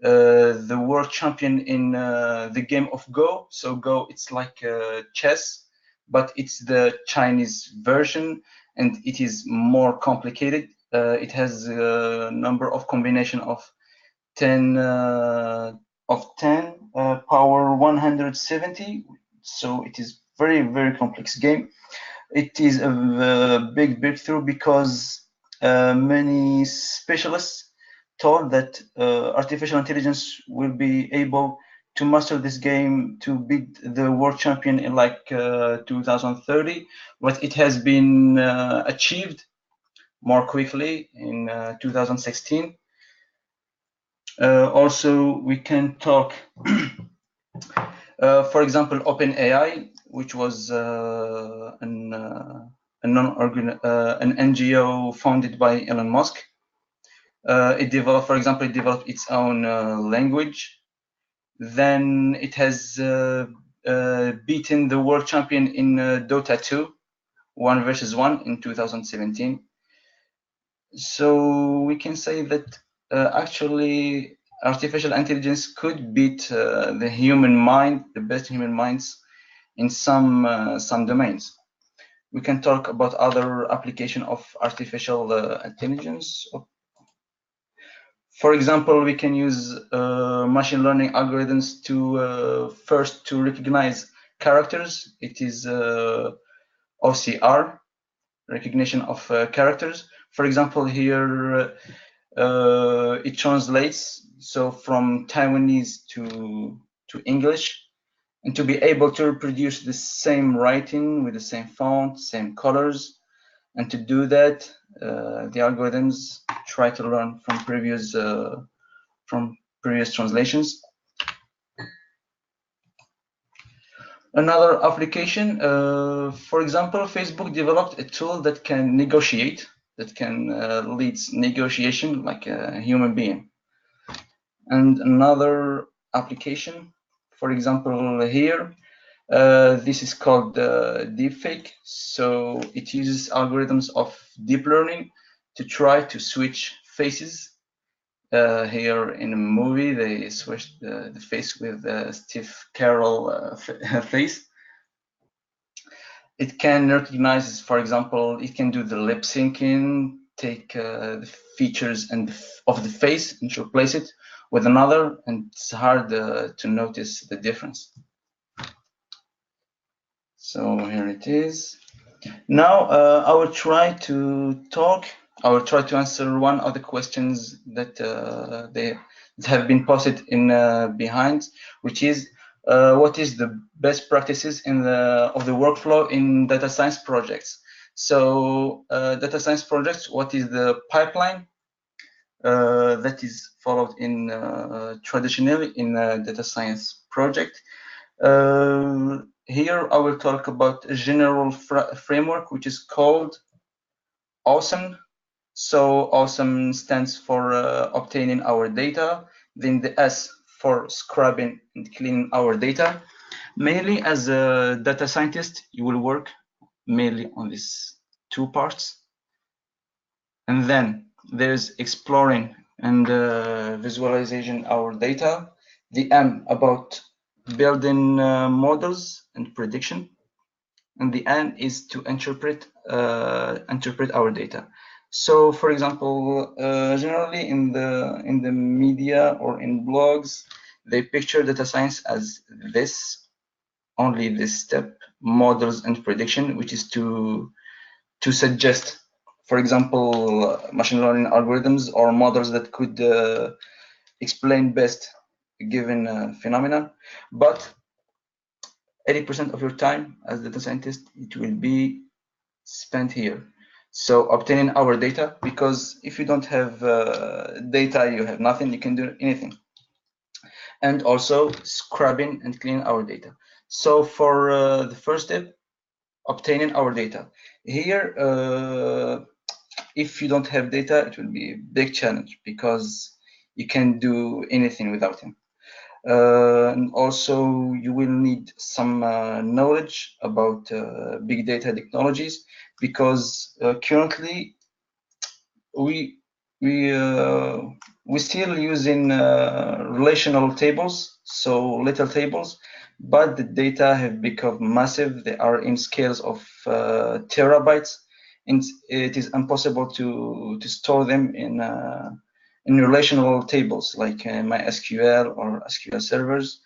the world champion in the game of Go. So Go, it's like chess, but it's the Chinese version, and it is more complicated. It has a number of combination of 10 power 170. So it is very complex game. It is a big breakthrough because many specialists thought that artificial intelligence will be able to master this game to beat the world champion in like 2030, but it has been achieved more quickly in 2016. Also, we can talk, for example, OpenAI, which was an NGO founded by Elon Musk. It developed, for example, it developed its own language. Then it has beaten the world champion in Dota 2, 1 versus 1 in 2017. So we can say that actually artificial intelligence could beat the human mind, the best human minds in some domains. We can talk about other application of artificial intelligence. For example, we can use machine learning algorithms to first to recognize characters. It is OCR, recognition of characters. For example, here it translates so from Taiwanese to English, and to be able to reproduce the same writing with the same font, same colors. And to do that, the algorithms try to learn from previous translations. Another application, for example, Facebook developed a tool that can negotiate, that can lead negotiation like a human being. And another application, for example, here, this is called deepfake. So it uses algorithms of deep learning to try to switch faces. Here in a movie, they switched the face with Steve Carell face. It can recognize, for example, it can do the lip syncing, take the features of the face and replace it with another, and it's hard to notice the difference. So here it is. Now I will try to answer one of the questions that they have been posted in Behindz, which is what is the best practices of the workflow in data science projects. So data science projects, what is the pipeline that is followed in traditionally in a data science project? Here I will talk about a general framework which is called AWESOME. So AWESOME stands for obtaining our data, then the S for scrubbing and cleaning our data. Mainly as a data scientist, you will work mainly on these two parts. And then there's exploring and visualization our data. The M about building models and prediction, and the N is to interpret our data. So, for example, generally in the media or in blogs, they picture data science as only this step, models and prediction, which is to suggest, for example, machine learning algorithms or models that could explain best a given phenomena. But 80% of your time as a data scientist, it will be spent here. So obtaining our data, because if you don't have data, you have nothing, you can do anything. And also scrubbing and cleaning our data. So for the first step, obtaining our data. Here, if you don't have data, it will be a big challenge because you can't do anything without him. And also, you will need some knowledge about big data technologies, because currently we we still using relational tables, so little tables, but the data have become massive. They are in scales of terabytes, and it is impossible to store them in relational tables like MySQL or SQL servers.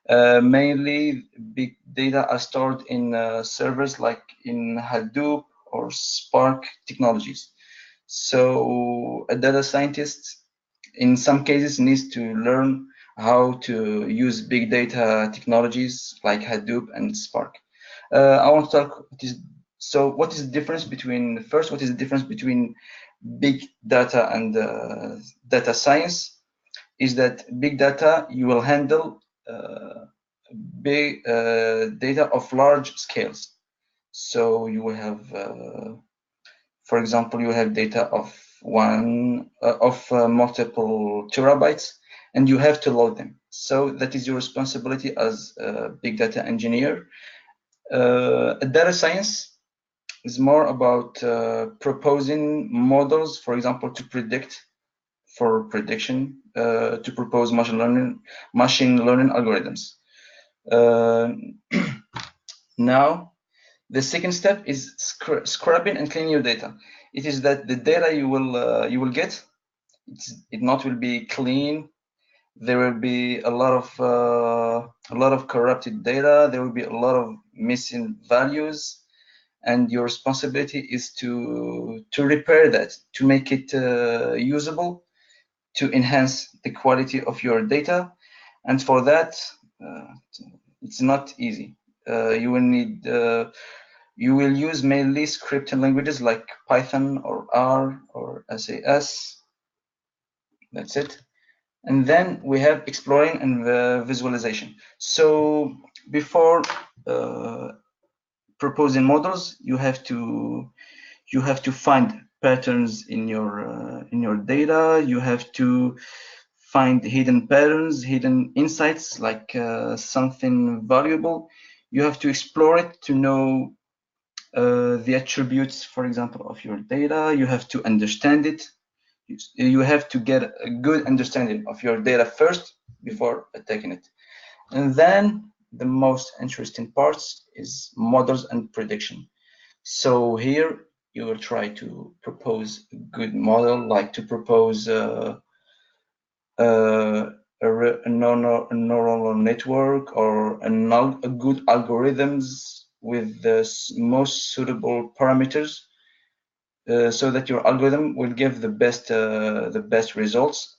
Mainly, big data are stored in servers like in Hadoop or Spark technologies. So a data scientist, in some cases, needs to learn how to use big data technologies like Hadoop and Spark. I want to talk. What is the difference between first? What is the difference between big data and data science? Is that big data you will handle big data of large scales. So you will have for example, you have data of multiple terabytes, and you have to load them. So that is your responsibility as a big data engineer. Data science is more about proposing models, for example, to predict, for prediction, to propose machine learning algorithms. Now, the second step is scrubbing and cleaning your data. It is that the data you will get, it not will be clean. There will be a lot of corrupted data. There will be a lot of missing values, and your responsibility is to repair that, to make it usable, to enhance the quality of your data. And for that, it's not easy. You will need you will use mainly scripting languages like Python or R or SAS. That's it. And then we have exploring and visualization. So before proposing models, you have to find patterns in your data. You have to find hidden patterns, hidden insights, like something valuable. You have to explore it to know the attributes, for example, of your data. You have to understand it. You have to get a good understanding of your data first before attacking it. And then the most interesting parts is models and prediction. So here you will try to propose a good model, like to propose a neural network or a good algorithms with the most suitable parameters, so that your algorithm will give the best results.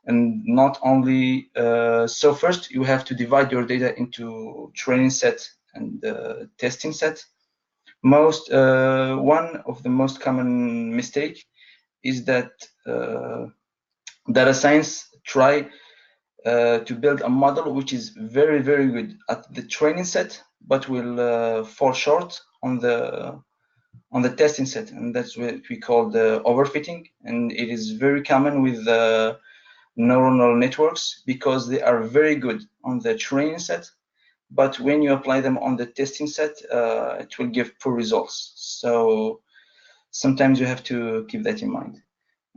And not only so, first you have to divide your data into training set and testing set. One of the most common mistake is that data science try to build a model which is very good at the training set, but will fall short on the testing set, and that's what we call the overfitting. And it is very common with neural networks, because they are very good on the training set, but when you apply them on the testing set, it will give poor results. So sometimes you have to keep that in mind.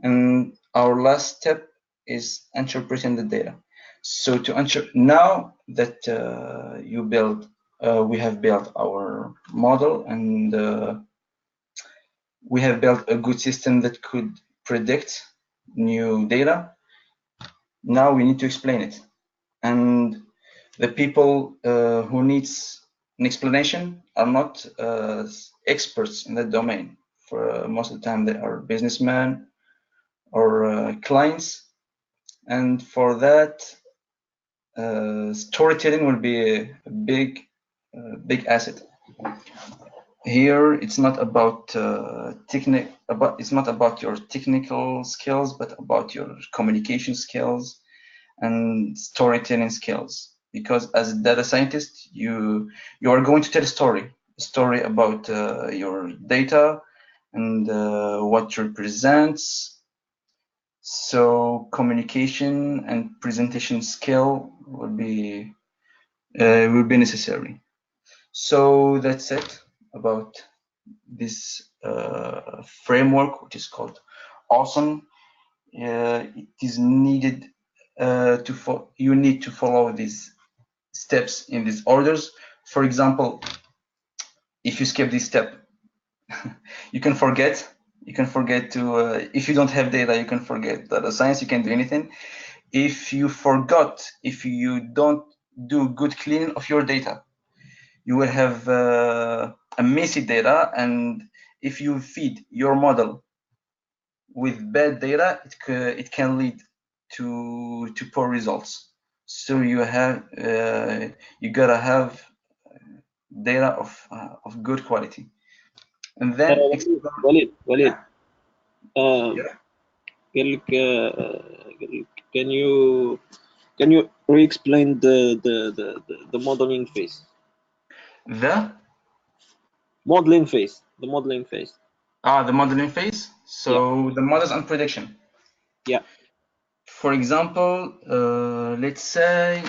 And our last step is interpreting the data. So now that we have built our model, and we have built a good system that could predict new data. Now we need to explain it, and the people who needs an explanation are not experts in that domain. For most of the time, they are businessmen or clients, and for that, storytelling will be a big asset. Here, it's not about it's not about your technical skills, but about your communication skills and storytelling skills. Because as a data scientist, you are going to tell a story about your data and what it represents. So communication and presentation skill will be necessary. So that's it about this framework, which is called Awesome. it is needed you need to follow these steps in these orders. For example, if you skip this step, you can forget. You can forget to, if you don't have data, you can forget data science, you can do anything. If you forgot, if you don't do good cleaning of your data, you will have a messy data, and if you feed your model with bad data, it can lead to poor results. So you gotta have data of good quality, and then Walid, yeah. قال لك can you re-explain the modeling phase? The Modeling phase. The modeling phase. the modeling phase. So the models and prediction. Yeah. For example, let's say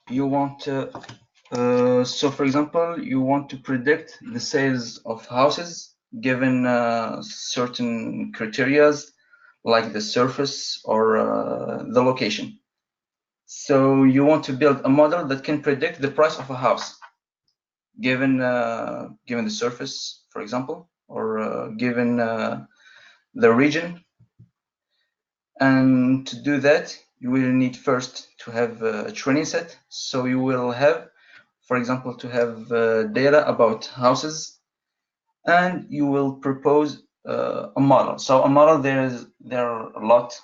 you want to. So, for example, you want to predict the sales of houses given certain criteria, like the surface or the location. So you want to build a model that can predict the price of a house, given the surface, for example, or given the region. And to do that, you will need first to have a training set. So you will have, for example, to have data about houses, and you will propose a model. So a model, there are a lot.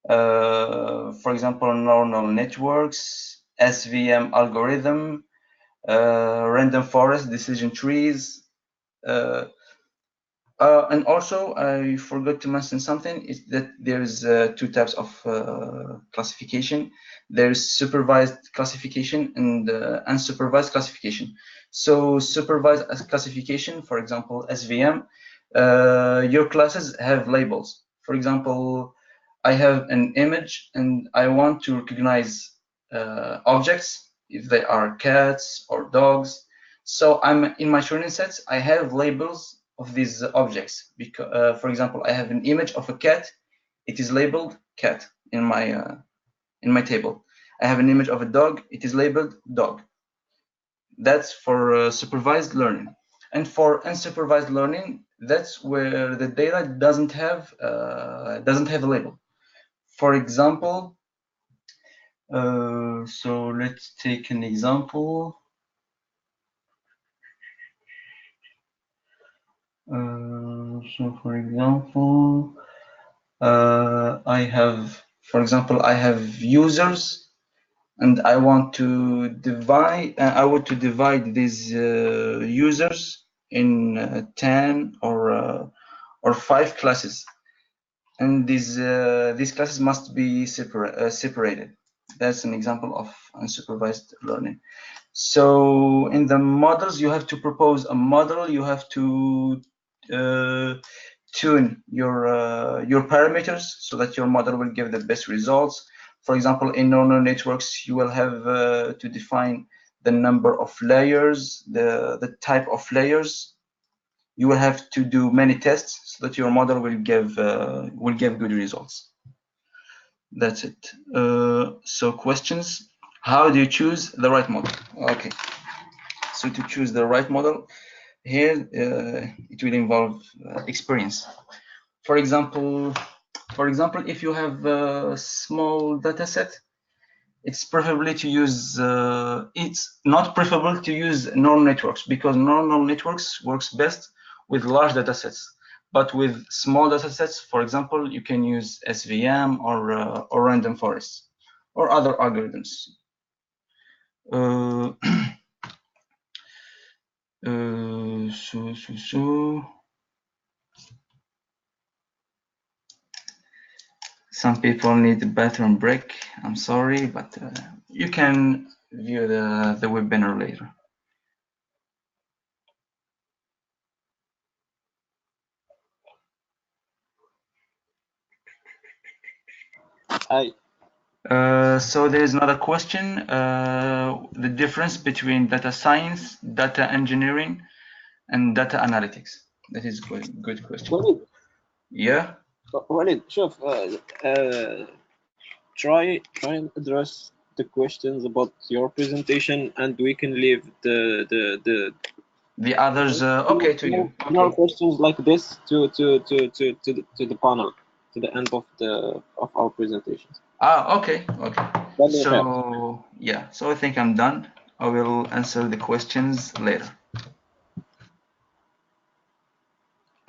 For example, neural networks, SVM algorithm, random forest, decision trees. And also, I forgot to mention something, is that there's two types of classification. There's supervised classification and unsupervised classification. So supervised classification, for example, SVM, your classes have labels. For example, I have an image and I want to recognize objects, if they are cats or dogs. So I'm in my training sets, I have labels of these objects. Because, for example, I have an image of a cat. It is labeled cat in my table. I have an image of a dog. It is labeled dog. That's for supervised learning. And for unsupervised learning, that's where the data doesn't have a label. For example, so let's take an example. So for example, I have users, and I want to divide. I want to divide these users in 10 or 5 classes, and these classes must be separated. That's an example of unsupervised learning. So in the models, you have to propose a model. You have to tune your parameters so that your model will give the best results. For example, in neural networks, you will have to define the number of layers, the type of layers. You will have to do many tests so that your model will give good results. That's it. So questions: how do you choose the right model? Okay. So to choose the right model, here it will involve experience. For example, if you have a small data set, it's preferably to use. It's not preferable to use neural networks, because neural networks works best with large data sets. But with small data sets, for example, you can use SVM or random forests or other algorithms. Some people need a bathroom break. I'm sorry, but you can view the webinar later. Hi. So there is another question: the difference between data science, data engineering, and data analytics. That is a good question. Yeah. Walid, شوف try and address the questions about your presentation, and we can leave The others, okay to you. more Okay. questions like this to the panel, to the end of our presentations. Okay. Okay. Belhadj. So yeah. So I think I'm done. I will answer the questions later.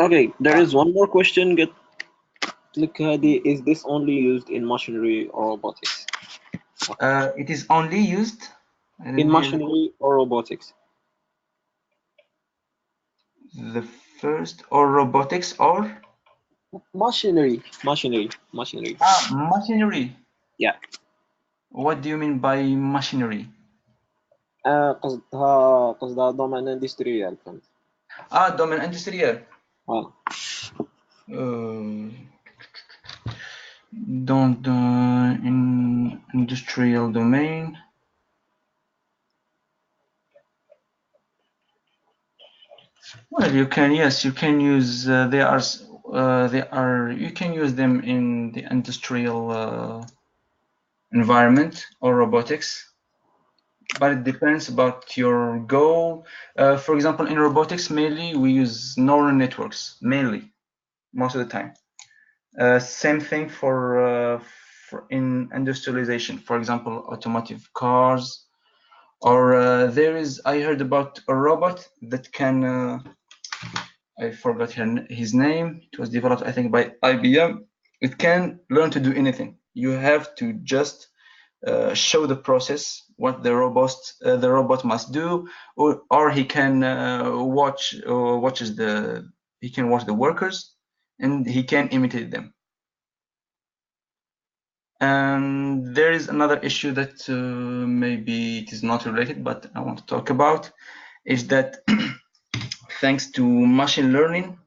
Okay, there is one more question. Get like, is this only used in machinery or robotics? It is only used. I In didn't hear machinery or robotics? the first, or robotics, or Machinery. machinery. Yeah. What do you mean by machinery? قصدها domain industrial فهمت. Domain industrial. آه. Uh, don't in industrial domain. Well, you can, yes, you can use. You can use them in the industrial environment or robotics, but it depends about your goal. For example, in robotics, mainly we use neural networks, mainly, most of the time. Same thing for in industrialization, for example, automotive cars, or I heard about a robot that can, I forgot his name. It was developed, I think, by IBM. It can learn to do anything. You have to just show the process, what the robot must do, or he can he can watch the workers, and he can imitate them. And there is another issue that maybe it is not related, but I want to talk about, is that thanks to machine learning,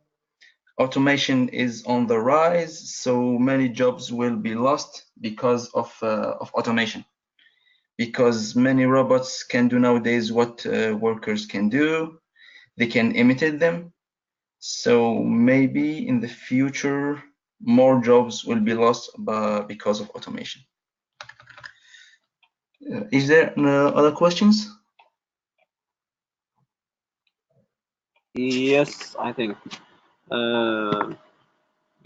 automation is on the rise, so many jobs will be lost because of automation. Because many robots can do nowadays what workers can do, they can imitate them. So maybe in the future, more jobs will be lost because of automation. Is there other questions? Yes, I think.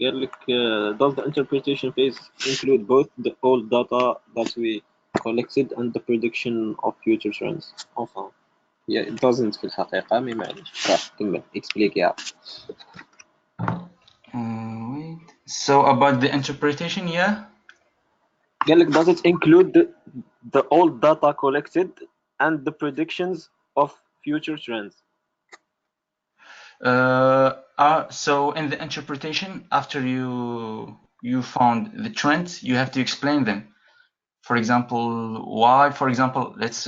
قال لك, does the interpretation phase include both the old data that we collected and the prediction of future trends? Enfin, yeah, it doesn't في الحقيقة, مي معليش. راح كمل explain يا. Wait. So about the interpretation, yeah. قال لك, does it include the old data collected and the predictions of future trends? So in the interpretation, after you found the trends, you have to explain them. For example, why? For example, let's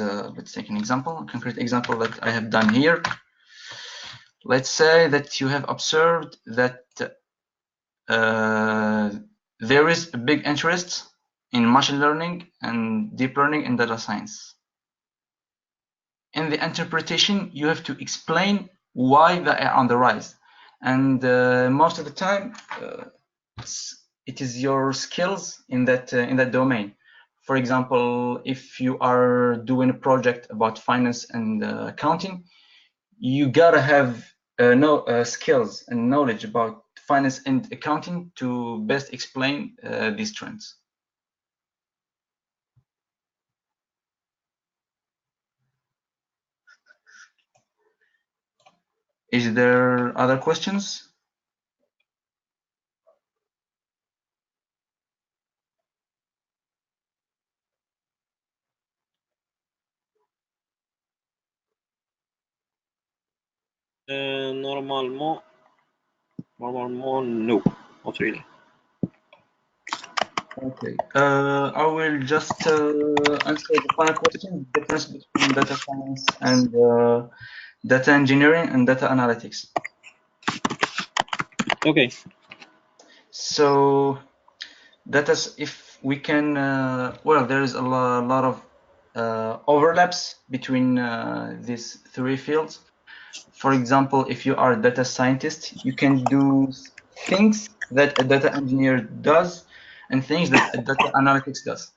take an example, a concrete example that I have done here. Let's say that you have observed that there is a big interest in machine learning and deep learning and data science. In the interpretation, you have to explain why they are on the rise, and most of the time, it is your skills in that domain. For example, if you are doing a project about finance and accounting, you gotta have skills and knowledge about finance and accounting to best explain these trends. Is there other questions? Normalement, no, not really. Okay. I will just answer the final question: the difference between data science and data engineering and data analytics. Okay. So, if we can, well, there is a lot of overlaps between these three fields. For example, if you are a data scientist, you can do things that a data engineer does and things that a data analytics does.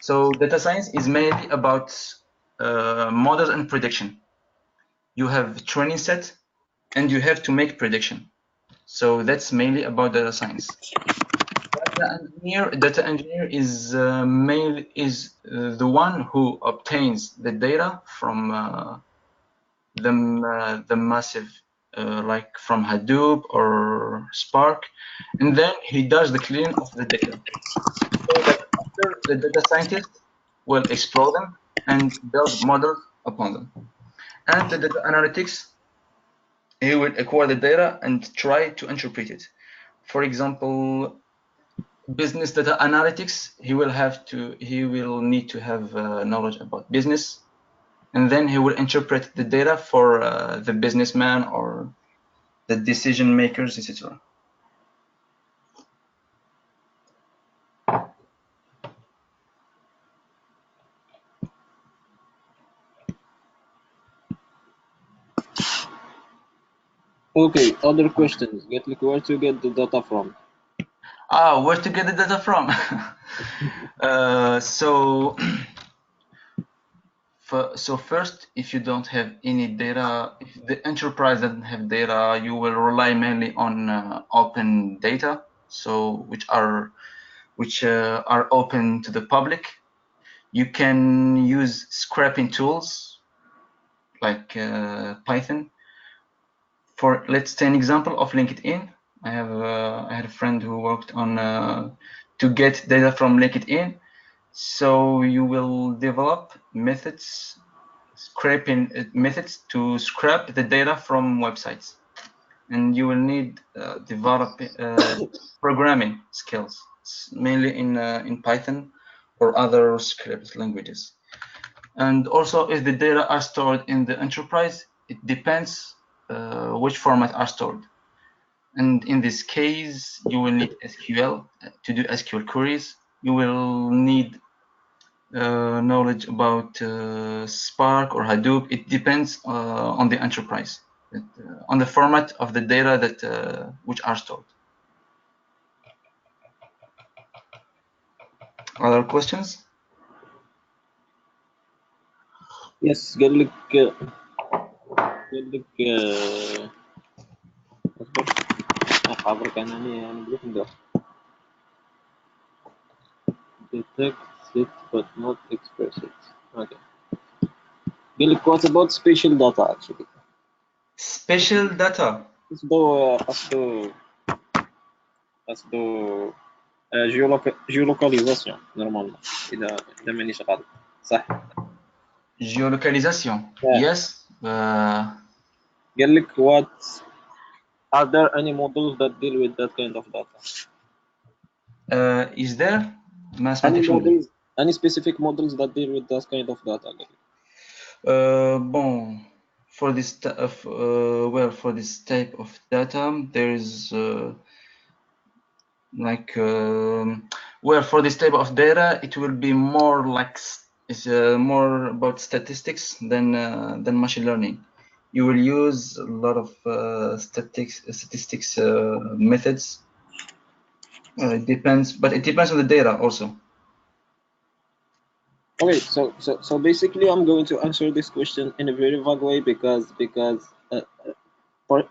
So data science is mainly about models and prediction. You have training set and you have to make prediction. So that's mainly about data science. Data engineer is mainly the one who obtains the data from the massive like from Hadoop or Spark, and then he does the cleaning of the data. So that after the data scientist will explore them and build models upon them. And the data analytics, he will acquire the data and try to interpret it. For example, business data analytics, he will need to have knowledge about business, and then he will interpret the data for the businessman or the decision makers, etc. Okay, other questions. Get like where to get the data from? Where to get the data from? So first, if you don't have any data, if the enterprise doesn't have data, you will rely mainly on open data, so which are open to the public. You can use scraping tools like Python. For let's take an example of LinkedIn. I had a friend who worked on to get data from LinkedIn. So you will develop methods, scraping methods to scrap the data from websites, and you will need develop programming skills, mainly in Python or other script languages. And also, if the data are stored in the enterprise, it depends which format are stored. And in this case, you will need SQL to do SQL queries. You will need knowledge about Spark or Hadoop. It depends on the enterprise, on the format of the data that which are stored. Other questions? Yes, قال لك اصبر أخبرك أنا بروح ندير detect it but not express it. Okay. قال لك what about spatial data actually? Spatial data. قصدو geolocalization نورمالمون إذا مانيش غلط صح؟ Geolocalization. Yeah. Yes. قال لك what are there any models that deal with that kind of data? Is there ما سمعتك شو نقول؟ Any specific models that deal with that kind of data? Bon, for this for this type of data, there is for this type of data, it will be more like it's more about statistics than machine learning. You will use a lot of statistics methods. It depends, but it depends on the data also. Okay, so basically, I'm going to answer this question in a very vague way because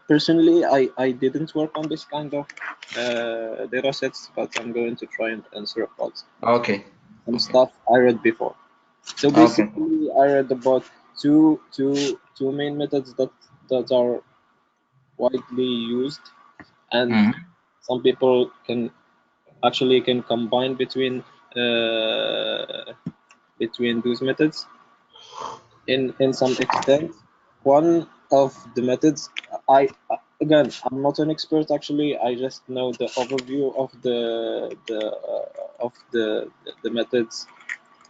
personally, I didn't work on this kind of data sets, but I'm going to try and answer about some stuff I read before. So basically, I read about two main methods that are widely used, and some people can combine between those methods in some extent. One of the methods, I'm not an expert actually. I just know the overview of the methods,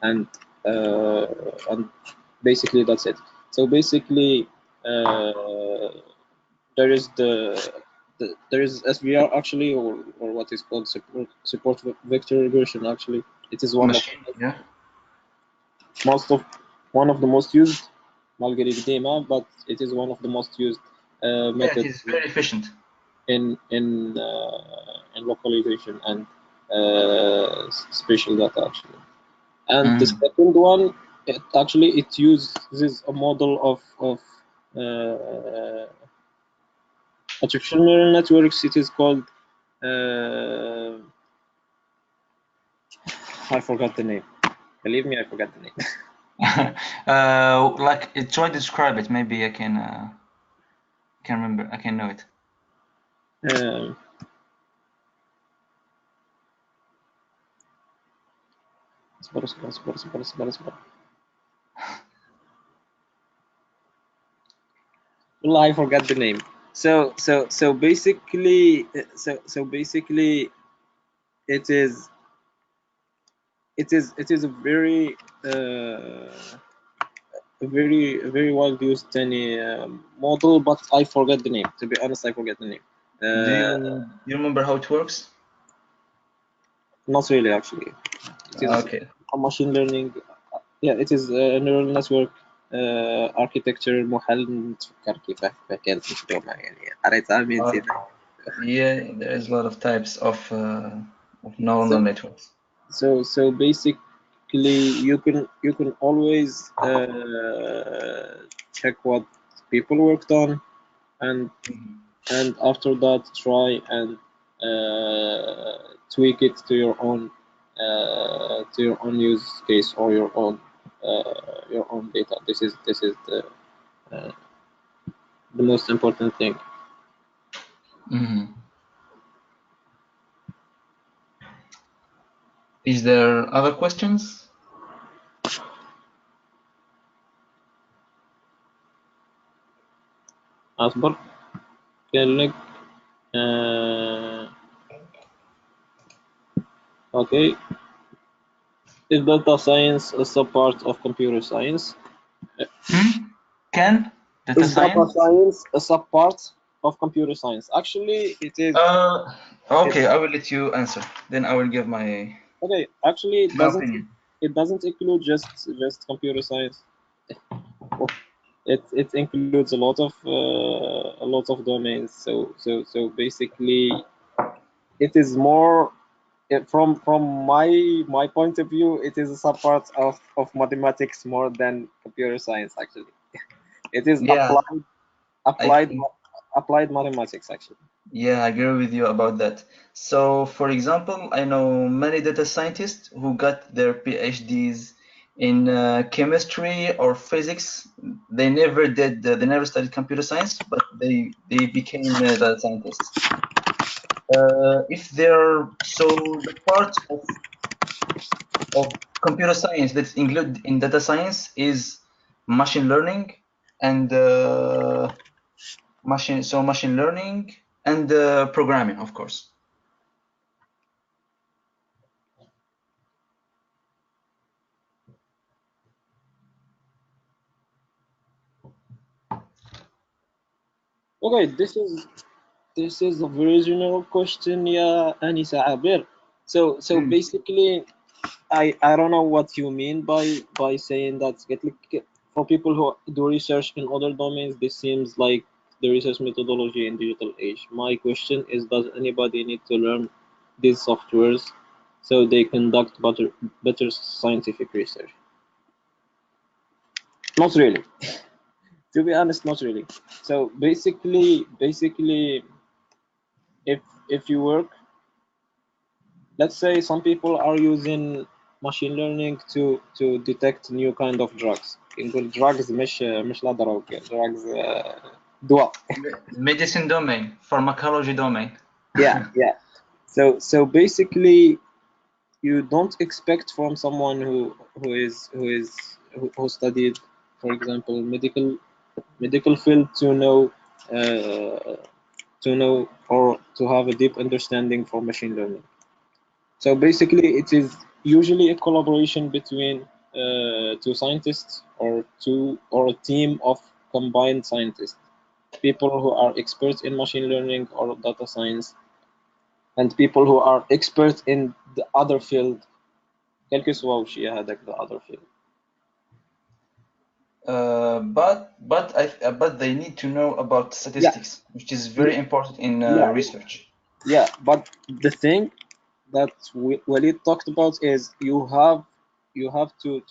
and basically that's it. So basically, there is there is SVR actually, or what is called support vector regression. Actually, it is one of the most used algorithm, but it is one of the most used methods. Yeah, it is very efficient. in localization and spatial data actually. And the second one, it uses a model of artificial neural networks. It is called I forgot the name. Believe me, I forgot the name. Like try to describe it. Maybe I can remember. I can know it. اصبر. Well, I forgot the name. So basically, it is a very very well used model, but I forgot the name. To be honest, I forget the name. Do you remember how it works? Not really, actually. It is Okay. a machine learning. Yeah, it is a neural network architecture محل تفكر كيفاه كانت مخدومة يعني قريتها من نسيتها. Yeah, there is a lot of types of neural networks. So basically, you can always check what people worked on, and after that try and tweak it to your own use case or your own data. This is the most important thing. Is there other questions? أصبر قال لك okay, is data science a subpart of computer science? Can data Is data science? science a subpart of computer science? Actually, it is. Okay, I will let you answer. Then I will give my Okay, actually, opinion. it doesn't include just computer science. It includes a lot of domains. So basically, it is more from my point of view. It is a subpart of mathematics more than computer science. Actually, it is Yeah, I think. applied mathematics actually. Yeah, I agree with you about that. So, for example, I know many data scientists who got their PhDs in chemistry or physics. They never studied computer science, but they became data scientists. If they're so the part of computer science that's included in data science is machine learning and machine learning and programming, of course. Okay, this is a very general question, yeah, Anisa Abir. So basically, I don't know what you mean by saying that. For people who do research in other domains, this seems like the research methodology in digital age. My question is, does anybody need to learn these softwares so they conduct better scientific research? Not really. To be honest, not really. So basically, if you work, let's say some people are using machine learning to detect new kind of drugs. نقول drugs مش لا دروج drugs دواء. Medicine domain, pharmacology domain. Yeah. So basically, you don't expect from someone who studied, for example, medical field to know or to have a deep understanding for machine learning. So basically, it is usually a collaboration between two scientists or a team of combined scientists, people who are experts in machine learning or data science, and people who are experts in the other field. quel que soit وش هي هذاك the other field. But they need to know about statistics, which is very important in Yeah, research. yeah. But the thing that Walid talked about is you have to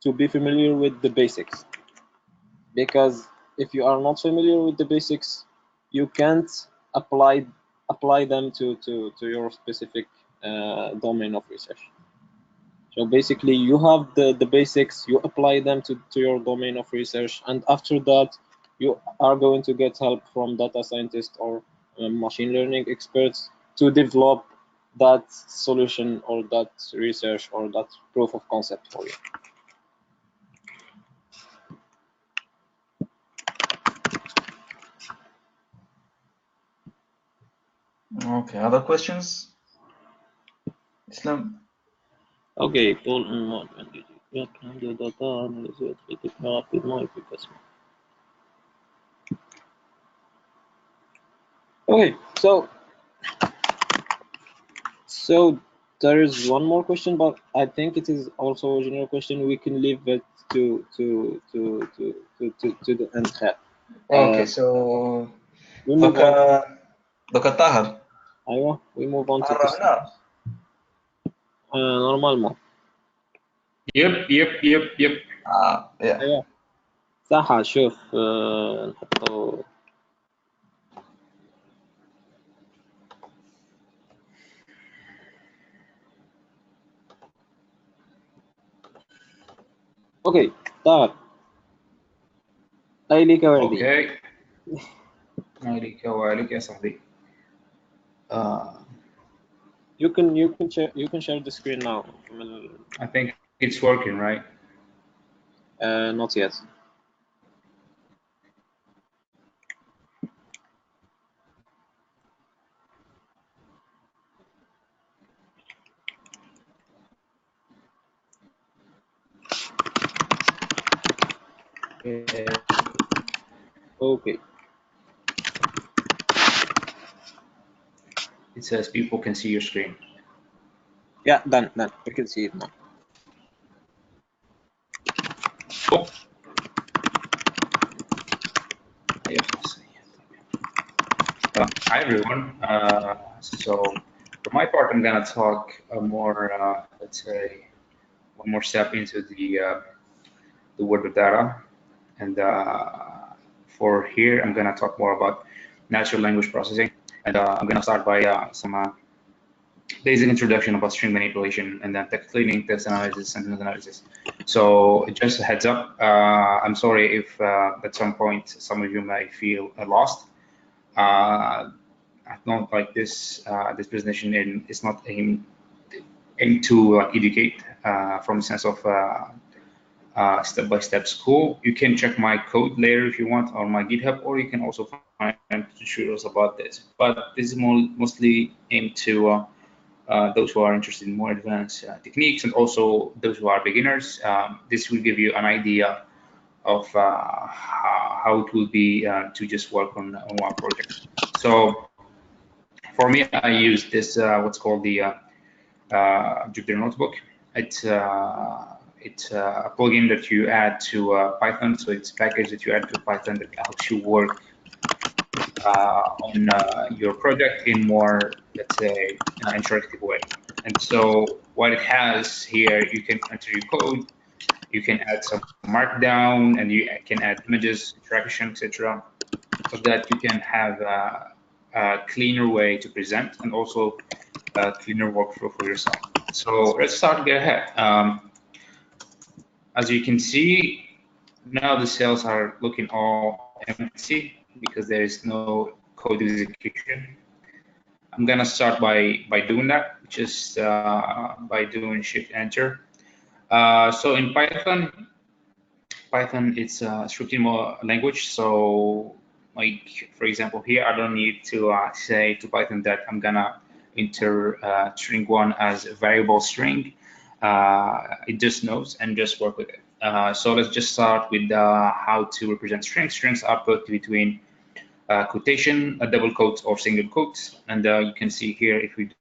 to be familiar with the basics, because if you are not familiar with the basics, you can't apply them to your specific domain of research. So basically, you have the basics, you apply them to your domain of research, and after that, you are going to get help from data scientists or machine learning experts to develop that solution or that research or that proof of concept for you. Okay, other questions? Islam? Okay, full and yeah, can do data analysis, critique, modification. Okay, so there is one more question, but I think it is also a general question. We can leave it to the end. Okay, so We move look on. look at Tahar. We move on to question. عرفناه. Normalement. يب Yeah. أيوة صح. شوف نحطو. اوكي طاهر ليلك وعدي. اوكي مالك وعليك يا صاحبي. You can share the screen now. I think it's working, right? Not yet. Okay. It says people can see your screen. Yeah, done. You can see it now. Oh. Hi everyone. So for my part, I'm gonna talk more, let's say, one more step into the world of data, and for here, I'm gonna talk more about natural language processing, and I'm gonna start by some basic introduction about string manipulation, and then text cleaning, text analysis, sentence analysis. So just a heads up, I'm sorry if at some point some of you may feel lost. I don't like this presentation, and it's not aimed to educate from the sense of step-by-step school. You can check my code later if you want on my GitHub, or you can also find tutorials about this. But this is mostly aimed to those who are interested in more advanced techniques, and also those who are beginners. This will give you an idea of how it will be to just work on one project. So for me, I use this what's called the Jupyter Notebook. It's a plugin that you add to Python. So it's a package that you add to Python that helps you work on your project in more, let's say, interactive way. And so what it has here, you can enter your code, you can add some markdown, and you can add images, interaction, etc., so that you can have a cleaner way to present and also a cleaner workflow for yourself. So let's start. Go ahead. As you can see, now the cells are looking all empty because there is no code execution. I'm gonna start by doing that, just by doing Shift Enter. So in Python, it's a scripting language. So like for example here, I don't need to say to Python that I'm gonna enter string one as a variable string. It just knows and just work with it. So let's just start with how to represent strings. Strings are put between quotation, a double quotes or single quotes, and you can see here if we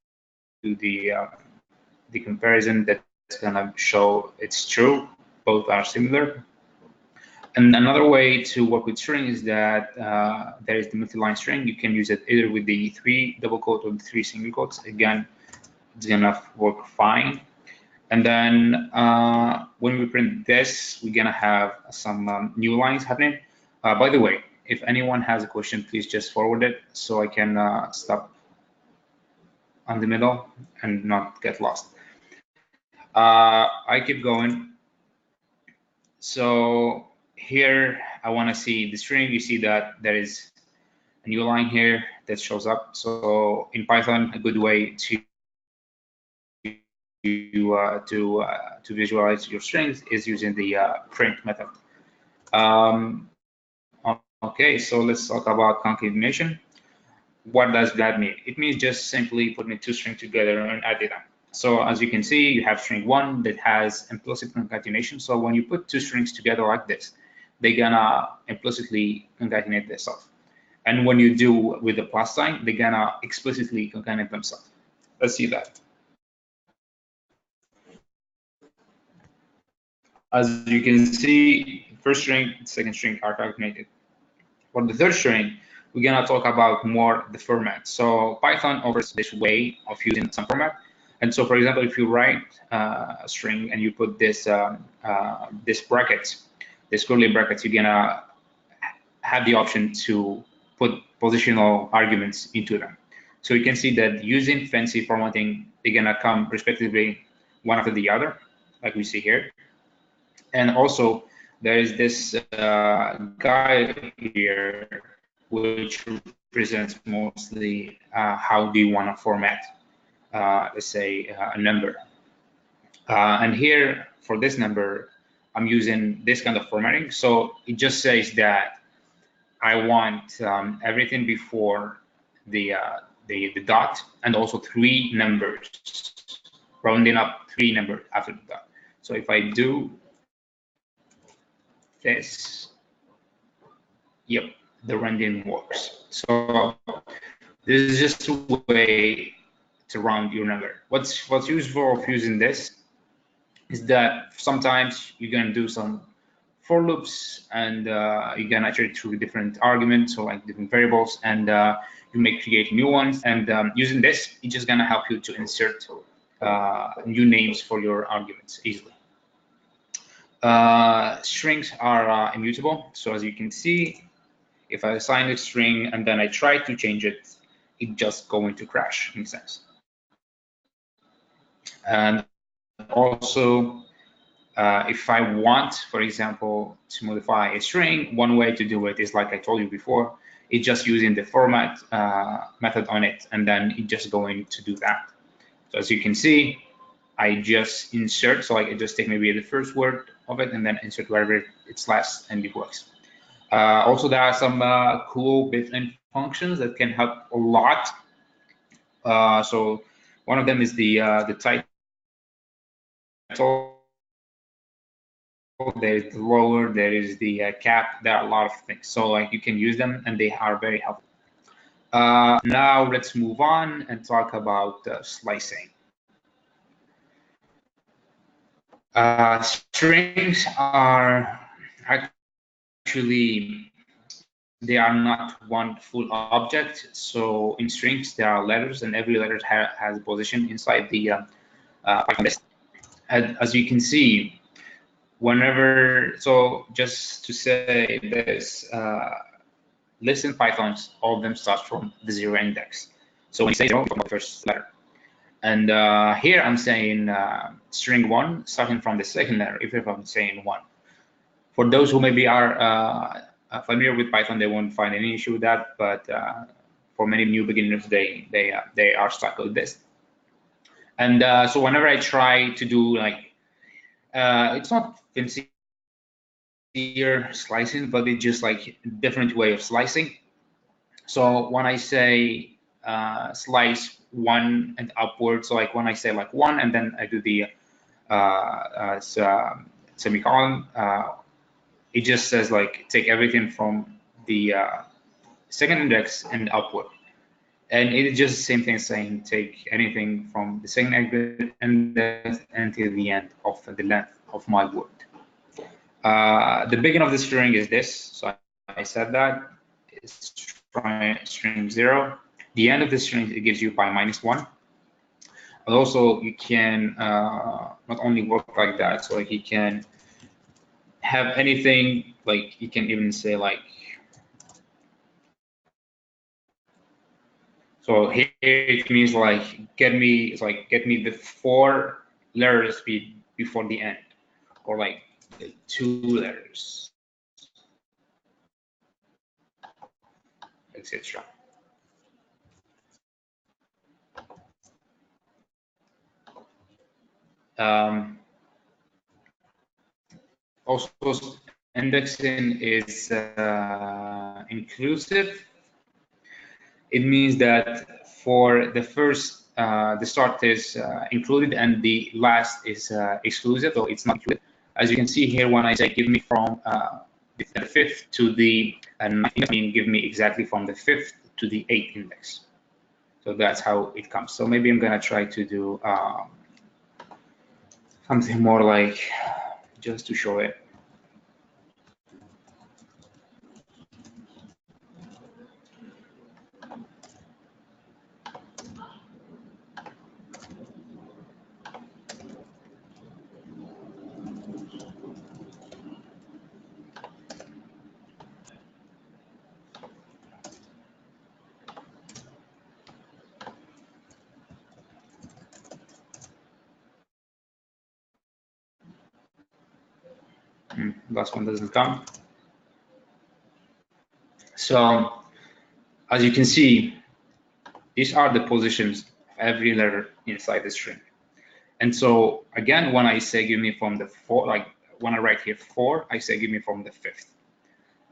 do the comparison, that's gonna show it's true. both are similar. And another way to work with string is that there is the multi-line string. You can use it either with the 3 double quote or the 3 single quotes. Again, it's gonna work fine. And then when we print this, we're gonna have some new lines happening. By the way, if anyone has a question, please just forward it so I can stop on the middle and not get lost. I keep going. So here I want to see the string. You see that there is a new line here that shows up. So in Python, a good way to visualize your strings is using the print method. Okay, so let's talk about concatenation. What does that mean? It means just simply putting two strings together and adding them. So as you can see, you have string 1 that has implicit concatenation. So when you put two strings together like this, they're gonna implicitly concatenate themselves. And when you do with the plus sign, they're gonna explicitly concatenate themselves. Let's see that. As you can see, first string, second string are concatenated. For the third string, we're gonna talk about more the format. So Python offers this way of using some format. And so, for example, if you write a string and you put this this brackets, this curly brackets, you're gonna have the option to put positional arguments into them. So you can see that using fancy formatting, they're gonna come respectively one after the other, like we see here. And also, there is this guy here, which represents mostly how do you want to format, let's say, a number. And here, for this number, I'm using this kind of formatting. So it just says that I want everything before the dot, and also 3 numbers, rounding up 3 numbers after the dot. So if I do this, yep, the rounding works. So this is just a way to round your number. What's useful of using this is that sometimes you're gonna do some for loops, and you're gonna iterate through different arguments, or like different variables, and you may create new ones. And using this, it's just gonna help you to insert new names for your arguments easily. Strings are immutable. So as you can see, if I assign a string and then I try to change it, it's just going to crash in a sense. And also, if I want, for example, to modify a string, one way to do it is like I told you before, it's just using the format method on it, and then it's just going to do that. So as you can see, I just insert, so I just take maybe the first word of it and then insert wherever it's last, and it works. Also, there are some cool built-in functions that can help a lot. So one of them is the title. There is the lower, there is the cap. There are a lot of things. So like you can use them, and they are very helpful. Now let's move on and talk about slicing. Strings are actually, they are not one full object. So in strings, there are letters, and every letter has a position inside the Python list. As you can see, whenever, so just to say this, list in Python, all of them start from the 0 index. So when you say 0, from the first letter. And here I'm saying string 1 starting from the second letter, if I'm saying 1. For those who maybe are familiar with Python, they won't find any issue with that, but for many new beginners, they are stuck with this. And so whenever I try to do like, it's not fancy slicing, but it's just like a different way of slicing. So when I say slice 1 and upward, so like when I say like 1 and then I do the semicolon, it just says like take everything from the second index and upward. And it is just the same thing saying take anything from the second index until the end of the length of my word. The beginning of the string is this, so I said that it's string 0. The end of the string, it gives you by -1. But also you can not only work like that, so like you can have anything, like you can even say like, so here it means like get me the 4 letters before the end, or like 2 letters, etc. Also, indexing is inclusive. It means that for the first, the start is included and the last is exclusive, so it's not included. As you can see here, when I say give me from the 5th to the 9th, I mean give me exactly from the 5th to the 8th index. So that's how it comes. So maybe I'm gonna try to do something more like, just to show it. Last one doesn't come. So as you can see, these are the positions of every letter inside the string. And so again, when I say give me from the 4, like when I write here 4, I say give me from the 5th.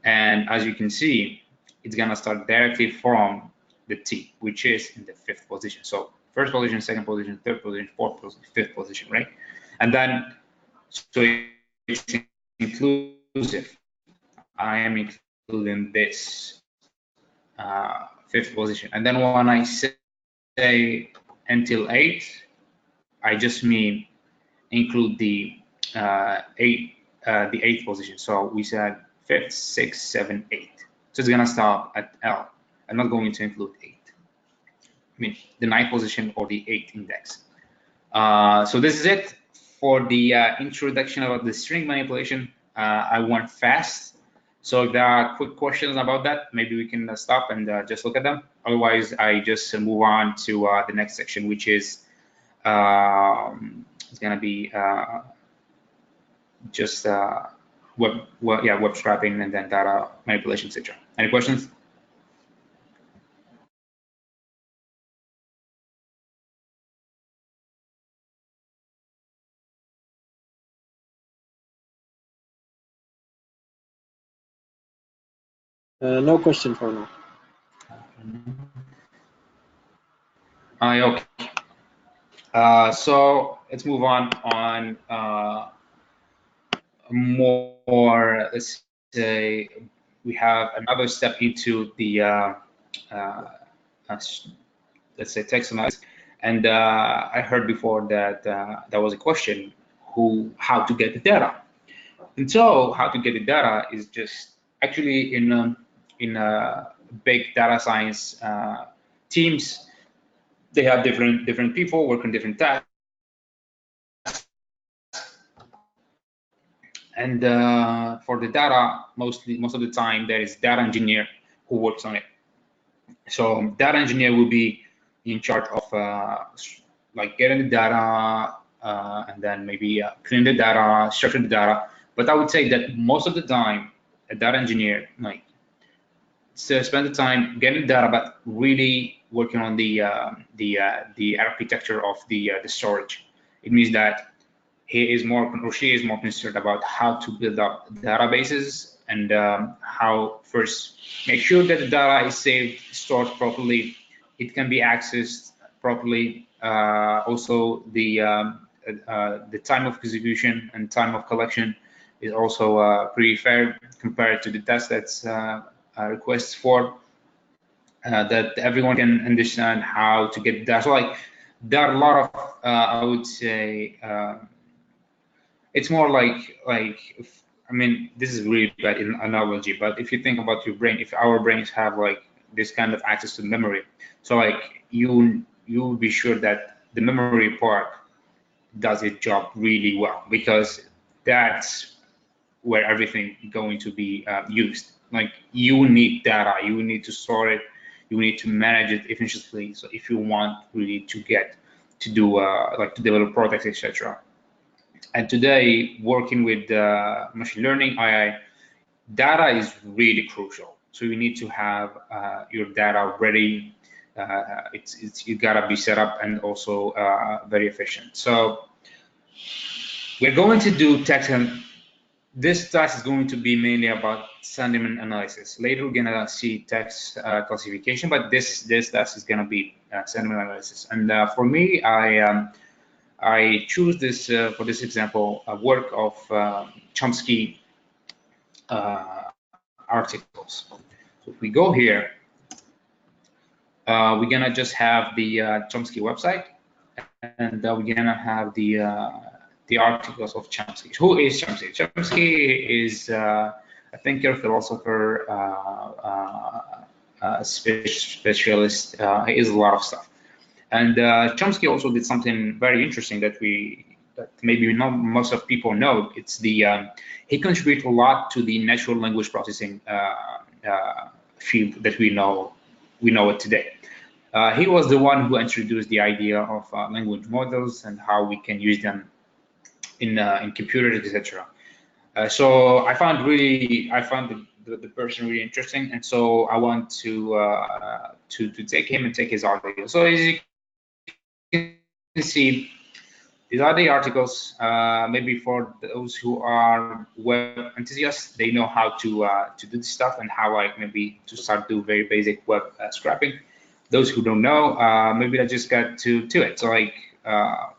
And as you can see, it's gonna start directly from the T, which is in the 5th position. So first position, second position, third position, fourth position, 5th position, right? And then, so it's inclusive. I am including this 5th position. And then when I say until 8, I just mean include the 8th position. So we said 5th, 6th, 7th, 8th. So it's gonna stop at L. I'm not going to include 8. I mean the 9th position or the 8th index. So this is it for the introduction about the string manipulation. I went fast. So if there are quick questions about that, maybe we can stop and just look at them. Otherwise, I just move on to the next section, which is it's gonna be just web scraping and then data manipulation, etc. Any questions? No question for now. Okay. So let's move on more. Let's say we have another step into the let's say text analysis. And I heard before that there was a question, how to get the data. And so how to get the data is just actually in big data science teams, they have different people working different tasks. And for the data, most of the time, there is data engineer who works on it. So data engineer will be in charge of like getting the data and then maybe clean the data, structure the data. But I would say that most of the time, a data engineer like spend the time getting the data, but really working on the architecture of the storage. It means that he is more or she is more concerned about how to build up databases and how first make sure that the data is saved, stored properly, it can be accessed properly. Also, the time of execution and time of collection is also pretty fair compared to the test that's requests for that everyone can understand how to get data. So like there are a lot of I would say it's more like I mean, this is really bad in analogy, but if you think about your brain, if our brains have like this kind of access to memory, so like you will be sure that the memory part does its job really well, because that's where everything going to be used. Like you need data, you need to store it, you need to manage it efficiently. So if you want really to get to do like to develop products, etc. And today, working with machine learning, AI, data is really crucial. So you need to have your data ready. It's you gotta be set up and also very efficient. So we're going to do text, and this task is going to be mainly about sentiment analysis. Later we're gonna see text classification, but this task is gonna be sentiment analysis. And for me, I choose this for this example, a work of Chomsky articles. So if we go here, we're gonna just have the Chomsky website, and we're gonna have the articles of Chomsky. Who is Chomsky? Chomsky is a thinker, philosopher, specialist. He is a lot of stuff. And Chomsky also did something very interesting that maybe not most of people know. It's the he contributed a lot to the natural language processing field that we know it today. He was the one who introduced the idea of language models and how we can use them in computers, etc. So I found the person really interesting, and so I want to take him and take his article. So as you can see, these are the articles. Maybe for those who are web enthusiasts, they know how to do this stuff and how like maybe to start do very basic web scraping. Those who don't know, maybe I just got to it. So like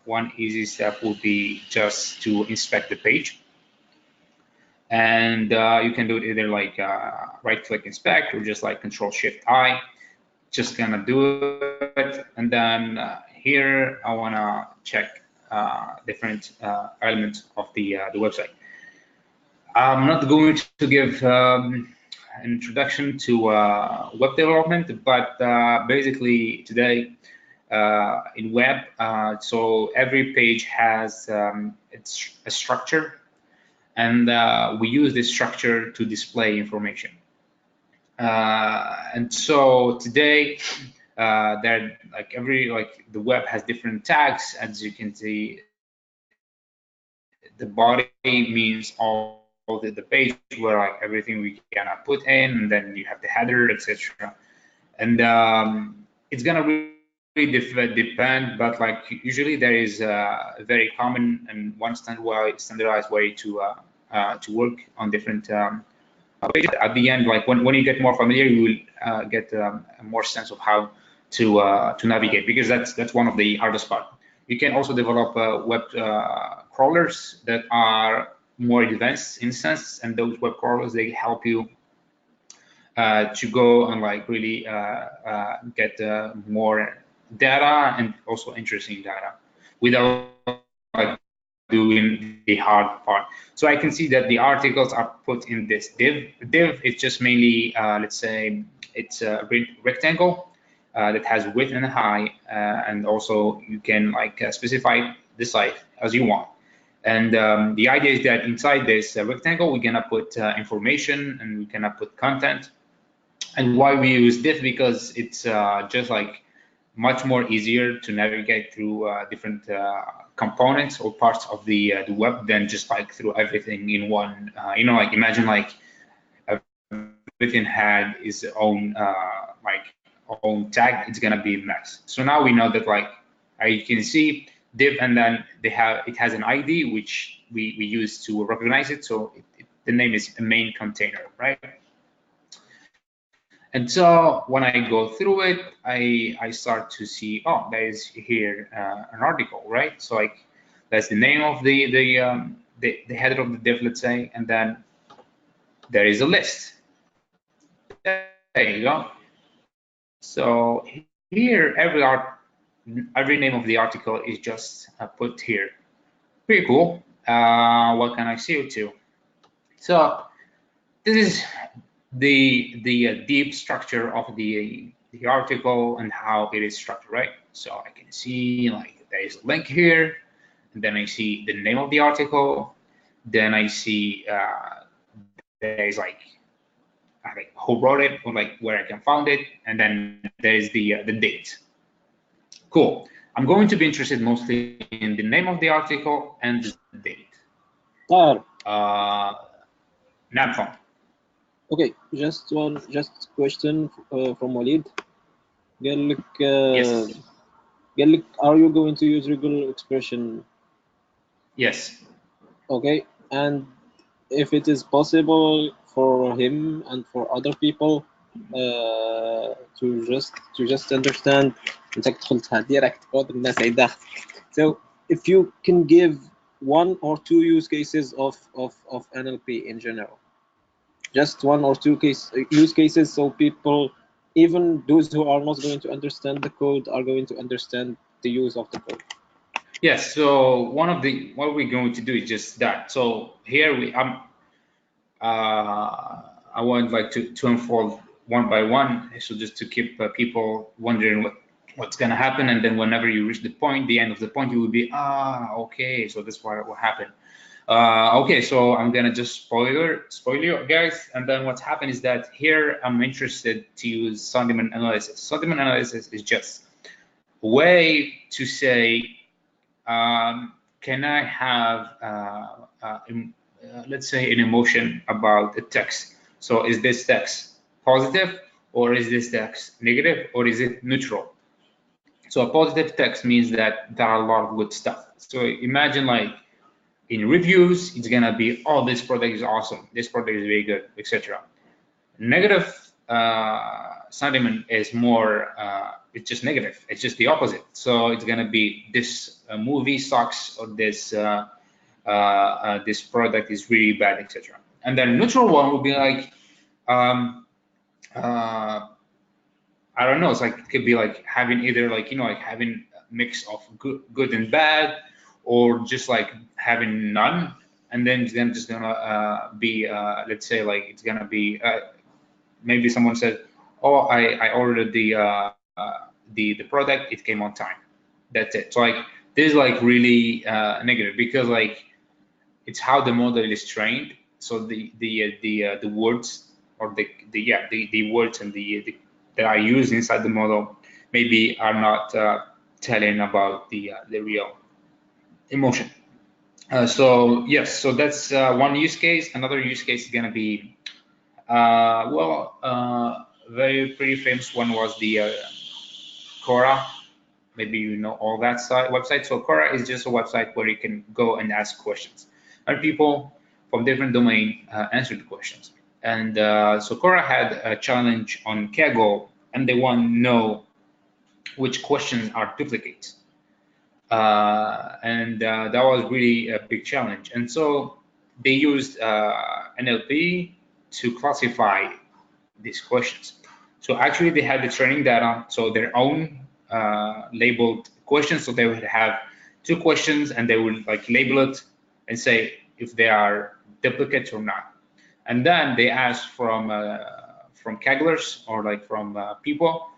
one easy step would be just to inspect the page, and you can do it either like right-click inspect or just like Control-Shift-I. Just gonna do it, and then here I wanna check different elements of the website. I'm not going to give an introduction to web development, but basically today in web, so every page has it's a structure, and we use this structure to display information. And so today, there like the web has different tags, as you can see. The body means all the page where like everything we gonna put in, and then you have the header, etc. And it's gonna really depend, but like usually there is a very common and one standardized way to work on different pages. At the end, like when you get more familiar, you will get a more sense of how to navigate, because that's one of the hardest part. You can also develop web crawlers that are more advanced in sense, and those web crawlers, they help you to go and like really get more data and also interesting data without like doing the hard part. So I can see that the articles are put in this div. Div is just mainly, let's say, it's a rectangle that has width and height, and also you can like specify the size as you want. And the idea is that inside this rectangle, we're gonna put information, and we're gonna put content. And why we use div? Because it's just like much more easier to navigate through different components or parts of the web than just like through everything in one. You know, like imagine like everything had its own own tag. It's gonna be a mess. So now we know that like you can see div, and then it has an ID which we use to recognize it. So the name is a main container, right? And so when I go through it, I start to see, oh, there is here an article, right? So like that's the name of the header of the div, let's say, and then there is a list. There you go. So here every name of the article is just put here. Pretty cool. What can I see it to? So this is the deep structure of the article and how it is structured, right? So I can see like there is a link here, and then I see the name of the article, then I see there is like who wrote it or like where I can find it, and then there is the date. Cool. I'm going to be interested mostly in the name of the article and the date. Tahar, نعم فهم. okay, just question from Walid. قال لك Yes. قال لك are you going to use regular expression? Yes. Okay, and if it is possible for him and for other people to just understand انت دخلتها direct code الناس عيدها. So if you can give one or two use cases of NLP in general, just one or two use cases, so people, even those who are not going to understand the code, are going to understand the use of the code. Yes. So what we're going to do is just that. So here I want like to unfold one by one, so just to keep people wondering what's going to happen, and then whenever you reach the end of the point, you will be okay, so that's what happened. Okay, so I'm gonna just spoil you guys, and then what's happened is that here I'm interested to use sentiment analysis. Sentiment analysis is just a way to say, can I have let's say an emotion about a text. So is this text positive, or is this text negative, or is it neutral? So a positive text means that there are a lot of good stuff. So imagine like in reviews, it's gonna be, oh, this product is awesome, this product is very good, etc. Negative sentiment is more, it's just negative. It's just the opposite. So it's gonna be this movie sucks, or this this product is really bad, etc. And then neutral one would be like, I don't know. It's like it could be like having either like like having a mix of good and bad, or just like having none. And then it's just gonna be let's say like it's gonna be maybe someone said, oh, I ordered the product, it came on time. That's it. So like this is like really negative, because like it's how the model is trained. So the words, or the words and that are used inside the model maybe are not telling about the real emotion. So yes, so that's one use case. Another use case is gonna be very pretty famous one was the Quora. Maybe you know all that website. So Quora is just a website where you can go and ask questions, and people from different domain answer the questions. And so Quora had a challenge on Kaggle, and they want to know which questions are duplicates. And that was really a big challenge. And so they used NLP to classify these questions. So actually they had the training data, so their own labeled questions. So they would have two questions, and they would like label it and say if they are duplicates or not. And then they asked from Kagglers, or like from people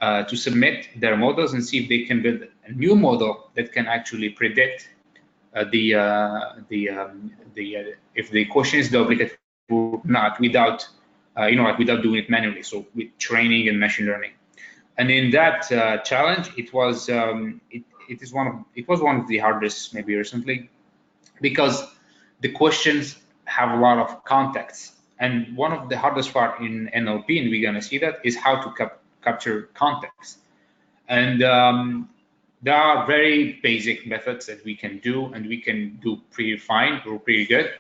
to submit their models and see if they can build a new model that can actually predict if the question is duplicate or not, without like without doing it manually. So with training and machine learning. And in that challenge, it was one of the hardest maybe recently, because the questions have a lot of context. And one of the hardest part in NLP, and we're gonna see that, is how to capture context. And there are very basic methods that we can do, and we can do pretty fine or pretty good.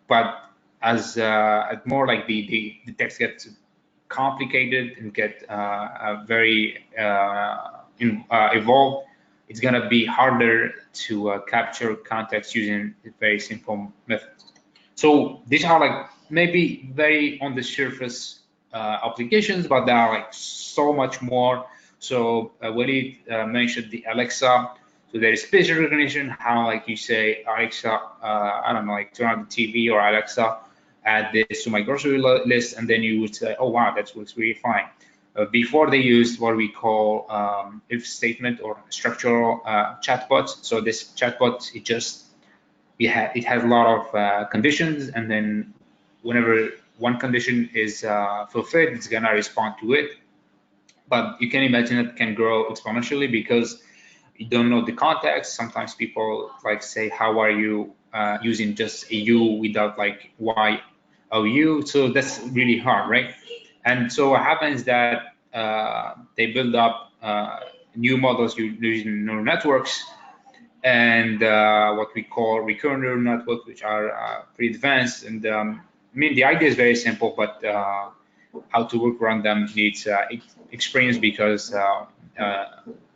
But as more like the text gets complicated and get very evolved, it's gonna be harder to capture context using very simple methods. So these are like maybe very on the surface applications, but there are like so much more. So Walid mentioned the Alexa. So there is speech recognition, how like you say Alexa, I don't know, like turn on the TV, or Alexa, add this to my grocery list, and then you would say, oh wow, that looks really fine. Before they used what we call if statement or structural chatbots. So this chatbot, it has a lot of conditions, and then whenever one condition is fulfilled, it's gonna respond to it. But you can imagine it can grow exponentially because you don't know the context. Sometimes people like say, how are you, using just a U without like Y O U. So that's really hard, right? And so what happens that they build up new models using neural networks and what we call recurrent neural networks, which are pretty advanced. And I mean, the idea is very simple, but how to work around them needs experience because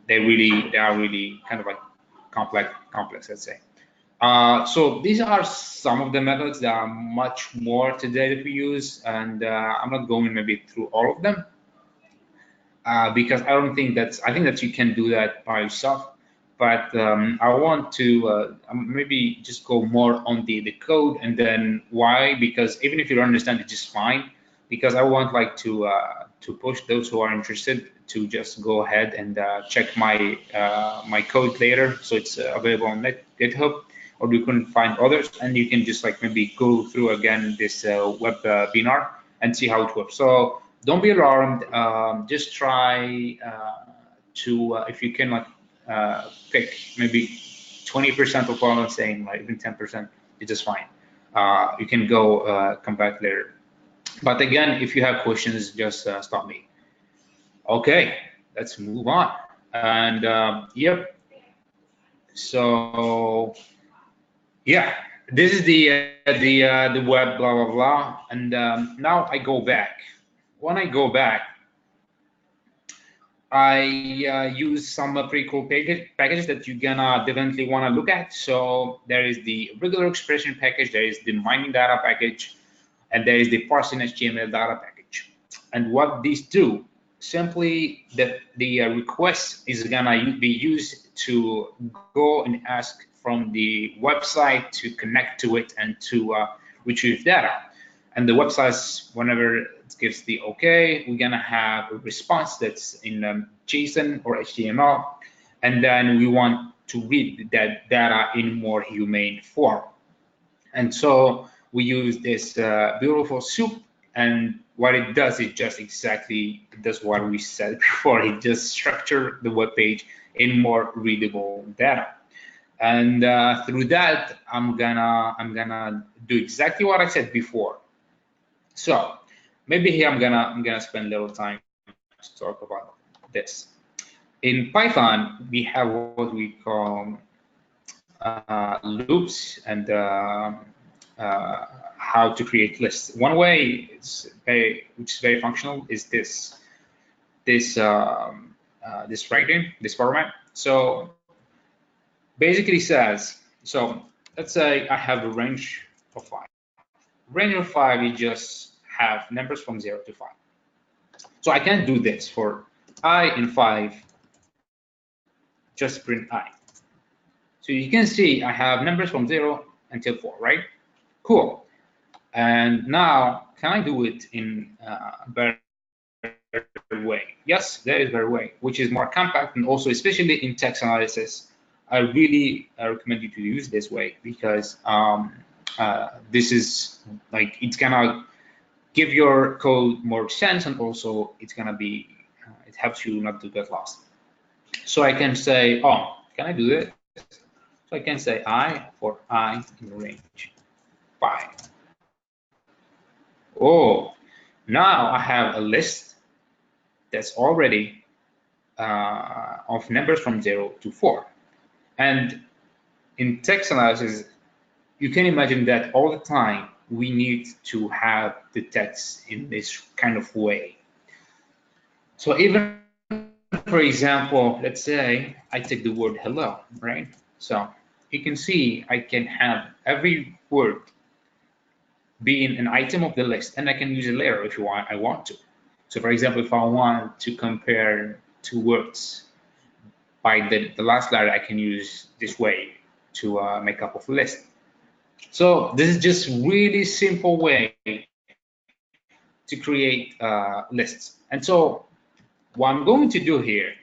they are really kind of like complex, let's say. So these are some of the methods. There are much more today that we use, and I'm not going maybe through all of them because I think that you can do that by yourself. But I want to maybe just go more on the code, and then why? Because even if you don't understand it, just fine. Because I want like to push those who are interested to just go ahead and check my my code later. So it's available on GitHub, or you can find others, and you can just like maybe go through again this webinar and see how it works. So don't be alarmed. Just try to if you can like pick maybe 20% of what I'm saying, like even 10%, it's just fine. You can go come back later. But again, if you have questions, just stop me. Okay, let's move on. And yep. So yeah, this is the web, blah blah blah. And now I go back. When I go back, I use some pretty cool packages that you're gonna definitely want to look at. So there is the regular expression package, there is the mining data package, and there is the parsing HTML data package. And what these do, simply the request is gonna be used to go and ask from the website to connect to it and to retrieve data. And the website, whenever it gives the OK, we're gonna have a response that's in JSON or HTML, and then we want to read that data in more humane form. And so we use this beautiful soup, and what it does is just exactly does what we said before. It just structures the web page in more readable data. And through that, I'm gonna do exactly what I said before. So maybe here I'm gonna spend a little time to talk about this. In Python, we have what we call loops and how to create lists. One way which is very functional is this writing, this format. So basically says, so let's say I have a range of 5. Range of 5, you just have numbers from 0 to 5. So I can do this for I in 5, just print I. So you can see I have numbers from 0 until 4, right? Cool. And now, can I do it in a better way? Yes, there is a better way, which is more compact, and also especially in text analysis, I really recommend you to use this way because this is like, it's gonna give your code more sense, and also it's gonna be, it helps you not to get lost. So I can say, oh, can I do this? So I can say I for I in the range 5. Oh, now I have a list that's already of numbers from 0 to 4. And in text analysis, you can imagine that all the time we need to have the text in this kind of way. So even, for example, let's say I take the word hello, right? So you can see I can have every word being an item of the list, and I can use a layer if I want to. So for example, if I want to compare 2 words by the last letter, I can use this way to make up a list. So this is just really simple way to create lists. And so what I'm going to do here,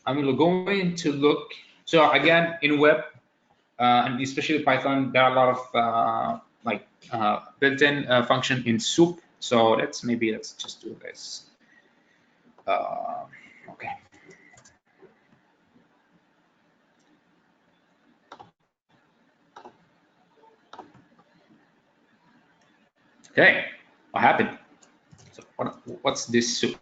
I'm going to look. So again, in web and especially Python, there are a lot of built-in function in soup. So let's just do this. Okay. Okay, what happened? So what's this soup?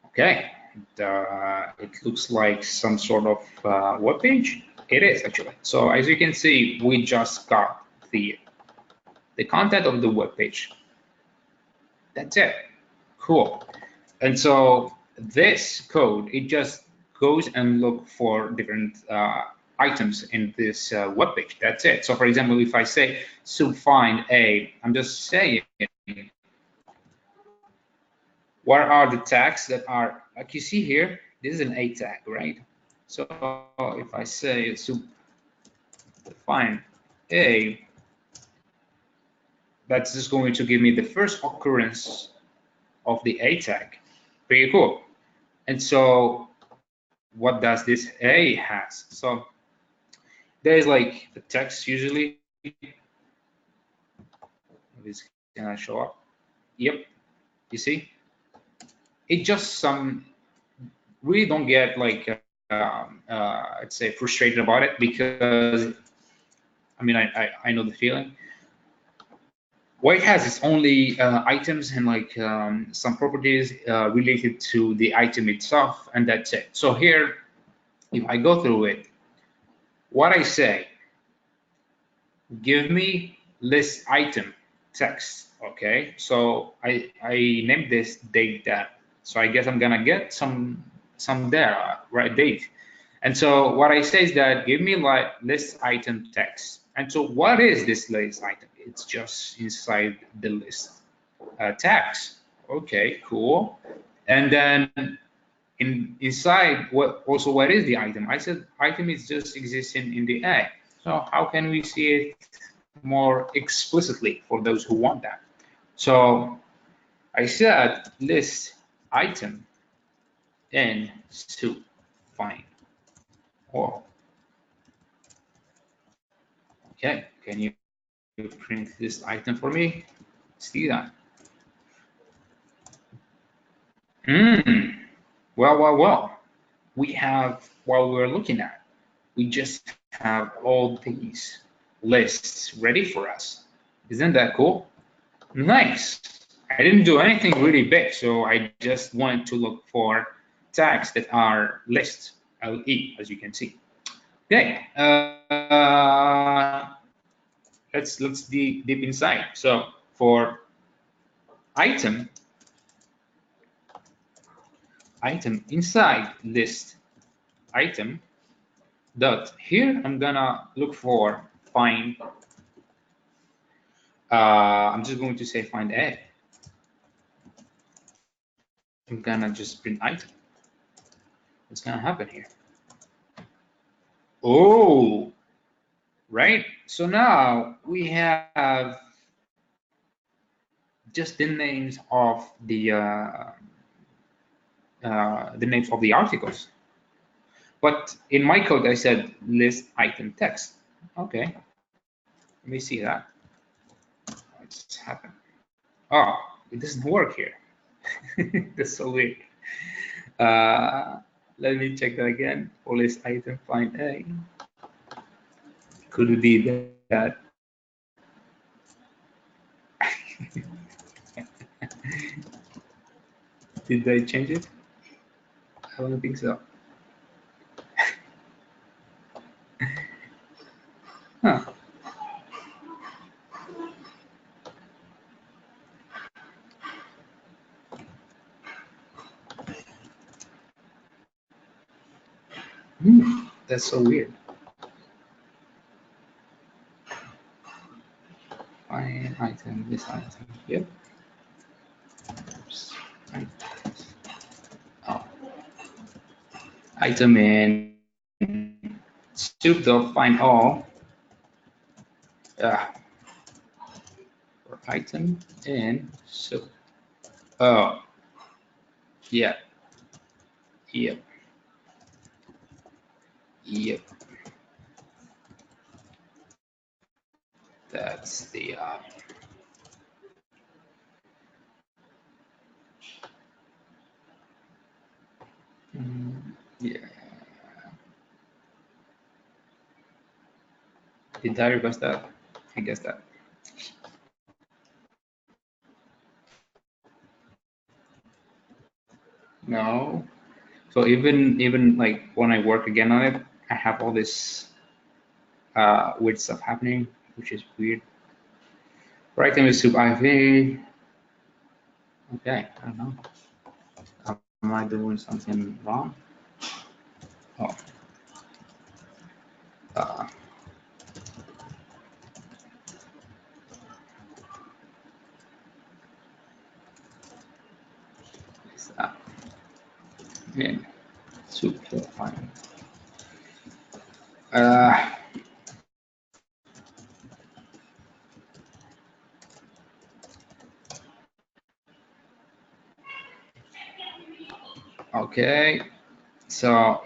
Okay, it looks like some sort of web page. It is actually. So as you can see, we just got the content of the web page. That's it. Cool. And so this code, it just goes and look for different items in this web page. That's it. So for example, if I say find a, I'm just saying what are the tags that are, like you see here, this is an A tag, right? So if I say find A, that's just going to give me the first occurrence of the A tag. Pretty cool. And so what does this A has? So there is like the text usually. This can show up. Yep, you see? It just really don't get like I'd say frustrated about it, because I mean I know the feeling. What it has is only items and like some properties related to the item itself, and that's it. So here, if I go through it, what I say, give me list item text. Okay, so I named this date. So I guess I'm gonna get some data, right, date. And so what I say is that give me like list item text. And so what is this list item? It's just inside the list tags. Okay, cool. And then inside what is the item? I said item is just existing in the A. So how can we see it more explicitly for those who want that? So I said list item in soup find. Oh, okay. Can you print this item for me? See that? Well. We have, while we're looking at, we just have all these lists ready for us. Isn't that cool? Nice. I didn't do anything really big, so I just wanted to look for tags that are list, LE, as you can see. Okay, let's deep inside. So for item inside list item dot, here I'm gonna look for find. I'm just going to say find A. I'm gonna just print item. What's gonna happen here? Oh, right. So now we have just the names of the articles. But in my code, I said list item text. Okay, let me see that. What's happened? Oh, it doesn't work here. That's so weird. Let me check that again. For list item find A. Could it be that? Did I change it? I don't think so. Huh. That's so weird. Find item, this item. Yep. Oops. Oh. Item in soup.find all for item in soup. Oh, yeah, yep, yep. That's the yeah. Did I request that? I guess that. No. So even like when I work again on it, I have all this weird stuff happening, which is weird. Right time is soup IV. Okay, I don't know. Am I doing something wrong? Oh. Is that in soup fine. Okay, so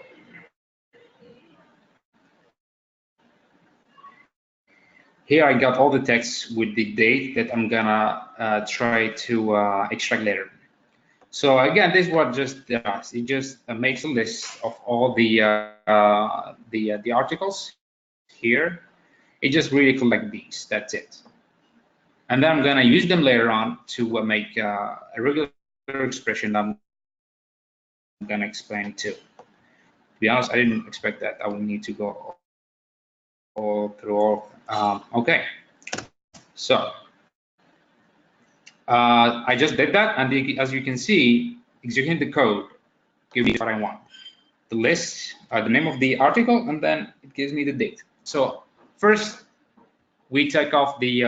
here I got all the text with the date that I'm gonna try to extract later. So again, this is what just does. It just makes a list of all the articles here. It just really collect these. That's it. And then I'm gonna use them later on to make a regular expression that I'm gonna explain too. To be honest, I didn't expect that I would need to go all through all. Okay, so I just did that, and as you can see, executing the code gives me what I want. The list, the name of the article, and then it gives me the date. So first, we take off the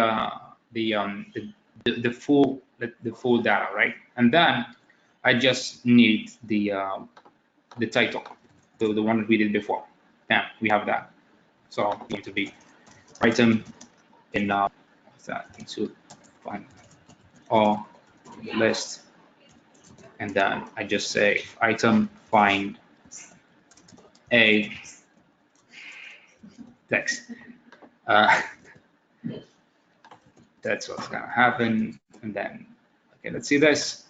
full data, right? And then I just need the title, the one that we did before. Yeah, we have that. So it's going to be item in what's that? Into find all list, and then I just say item find a text. That's what's gonna happen, and then okay, let's see this.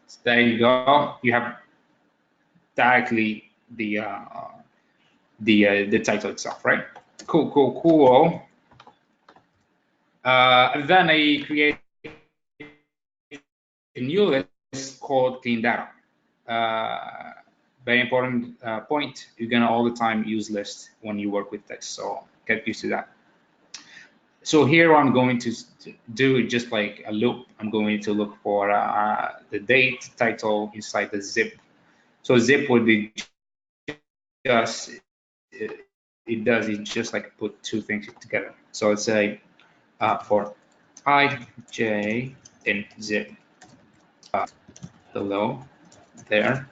So there you go. You have directly the title itself, right? Cool, cool, cool. Then I create a new list called clean data. Very important point. You're gonna all the time use list when you work with text, so get used to that. So here I'm going to do just like a loop. I'm going to look for the date title inside the zip. So zip would be just it just like put two things together. So let's say for ij in zip below there,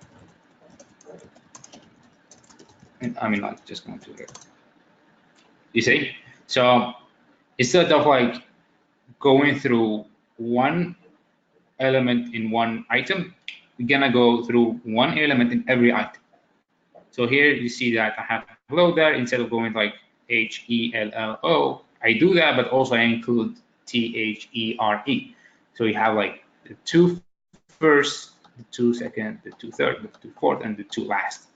and I mean like just going to it. You see, so instead of like going through one element in one item, we're gonna go through one element in every item. So here you see that I have hello there instead of going like HELLO. I do that, but also I include THERE. So you have like the two first, the two second, the two third, the two fourth, and the two last.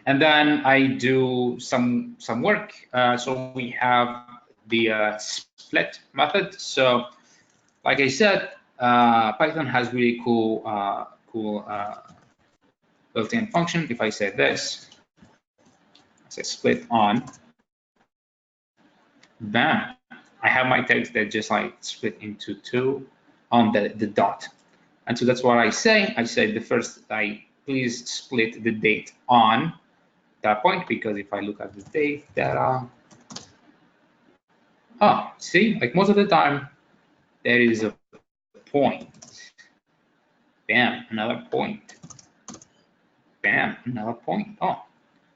And then I do some work. So we have the split method. So like I said, Python has really cool built-in function. If I say this, I say split on, bam, I have my text that just like split into two on the dot. And so that's what I say. I say the first, please split the date on that point, because if I look at the date data, see, like most of the time, there is a point. Bam, another point. Bam, another point. Oh,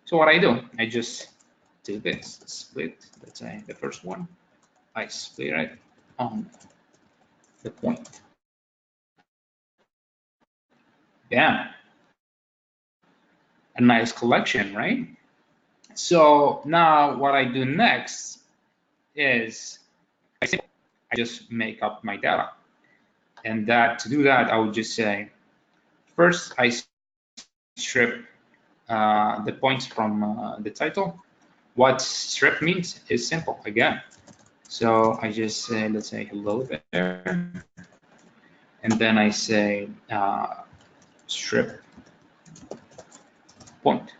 so what I do, I just do this, split, let's say the first one, I split it on the point. Bam, a nice collection, right? So now what I do next is I just make up my data. And that to do that, I would just say, first I strip the points from the title. What strip means is simple again. So I just say, let's say hello there. And then I say strip point.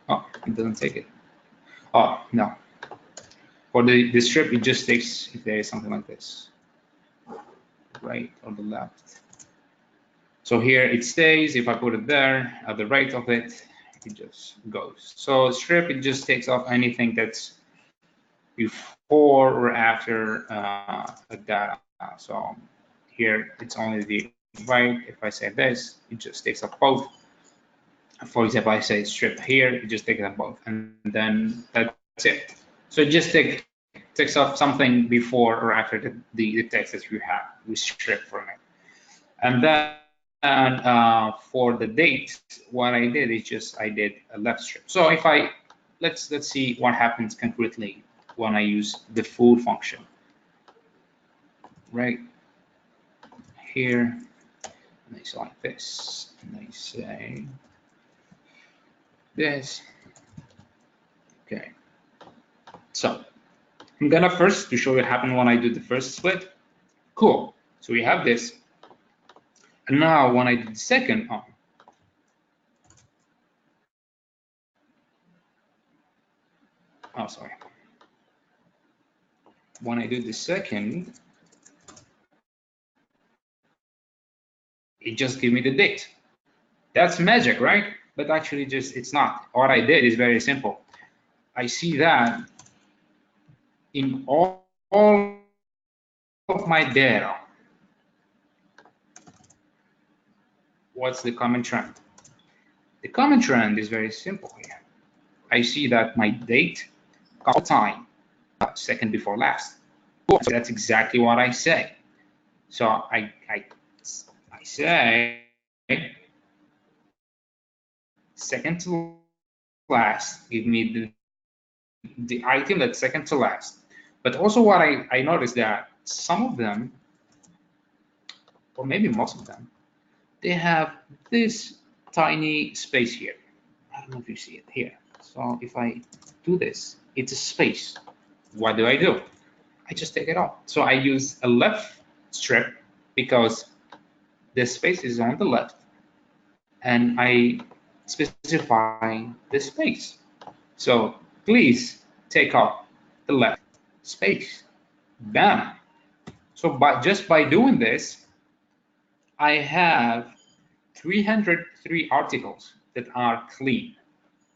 Oh, it doesn't take it. Oh, no. For the strip, it just takes if there is something like this, right or the left. So here it stays. If I put it there at the right of it, it just goes. So strip, it just takes off anything that's before or after a data. So here it's only the right. If I say this, it just takes up both. For example, I say strip here, it just takes up both, and then that's it. So it just takes off something before or after the text that you have. We strip from it, and then for the date, what I did is just I did a left strip. So if I let's see what happens concretely when I use the full function. Right here, and I say like this, and I say this. Okay, so I'm gonna first to show you what happened when I do the first split. Cool. So we have this, and now when I do the second, oh sorry. When I do the second, it just gives me the date. That's magic, right? But actually, just it's not. What I did is very simple. I see that in all of my data, what's the common trend? The common trend is very simple here. I see that my date, call time, second before last. Cool. So that's exactly what I say. So I say second to last, give me the item that's second to last. But also what I noticed that some of them, or maybe most of them, they have this tiny space here. I don't know if you see it here. So if I do this, it's a space. What do? I just take it off. So I use a left strip because the space is on the left, and I specify the space. So please take off the left space. Bam. So just by doing this, I have 303 articles that are clean.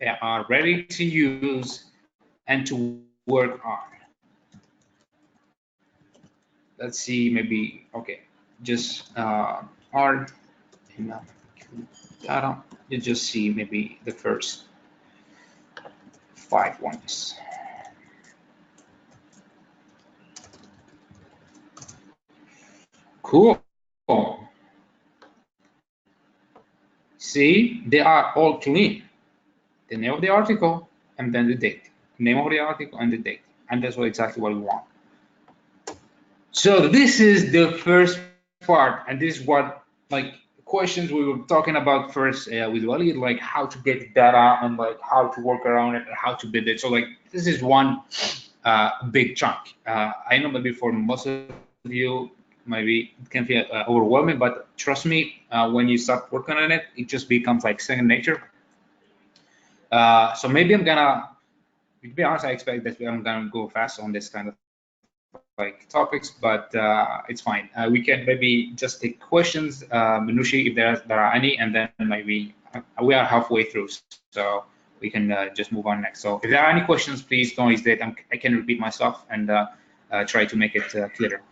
They are ready to use and to work on. Let's see, maybe, okay, just R in data, you just see maybe the first 5 ones. Cool. See, they are all clean. The name of the article and then the date. Name of the article and the date. And that's exactly what we want. So this is the first part, and this is what like questions we were talking about first with Walid, like how to get data and like how to work around it and how to build it. So like this is one big chunk. I know maybe for most of you, maybe it can feel overwhelming, but trust me, when you start working on it, it just becomes like second nature. So maybe I'm gonna, to be honest, I expect that I'm gonna go fast on this kind of like topics, but it's fine. We can maybe just take questions, Mennouchi, if there are any, and then maybe we are halfway through, so we can just move on next. So if there are any questions, please don't hesitate. I can repeat myself and try to make it clearer.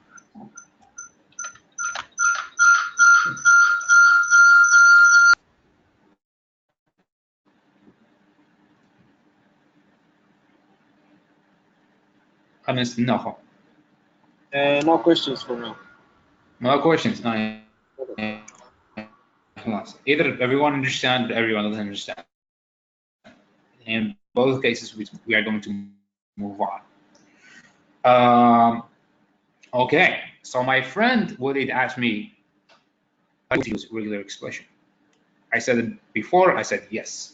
خمس ناخذ. No questions for now. No questions. Either everyone understands or everyone doesn't understand. In both cases, we are going to move on. Okay, so my friend Walid asked me how to use regular expression. I said it before, I said yes.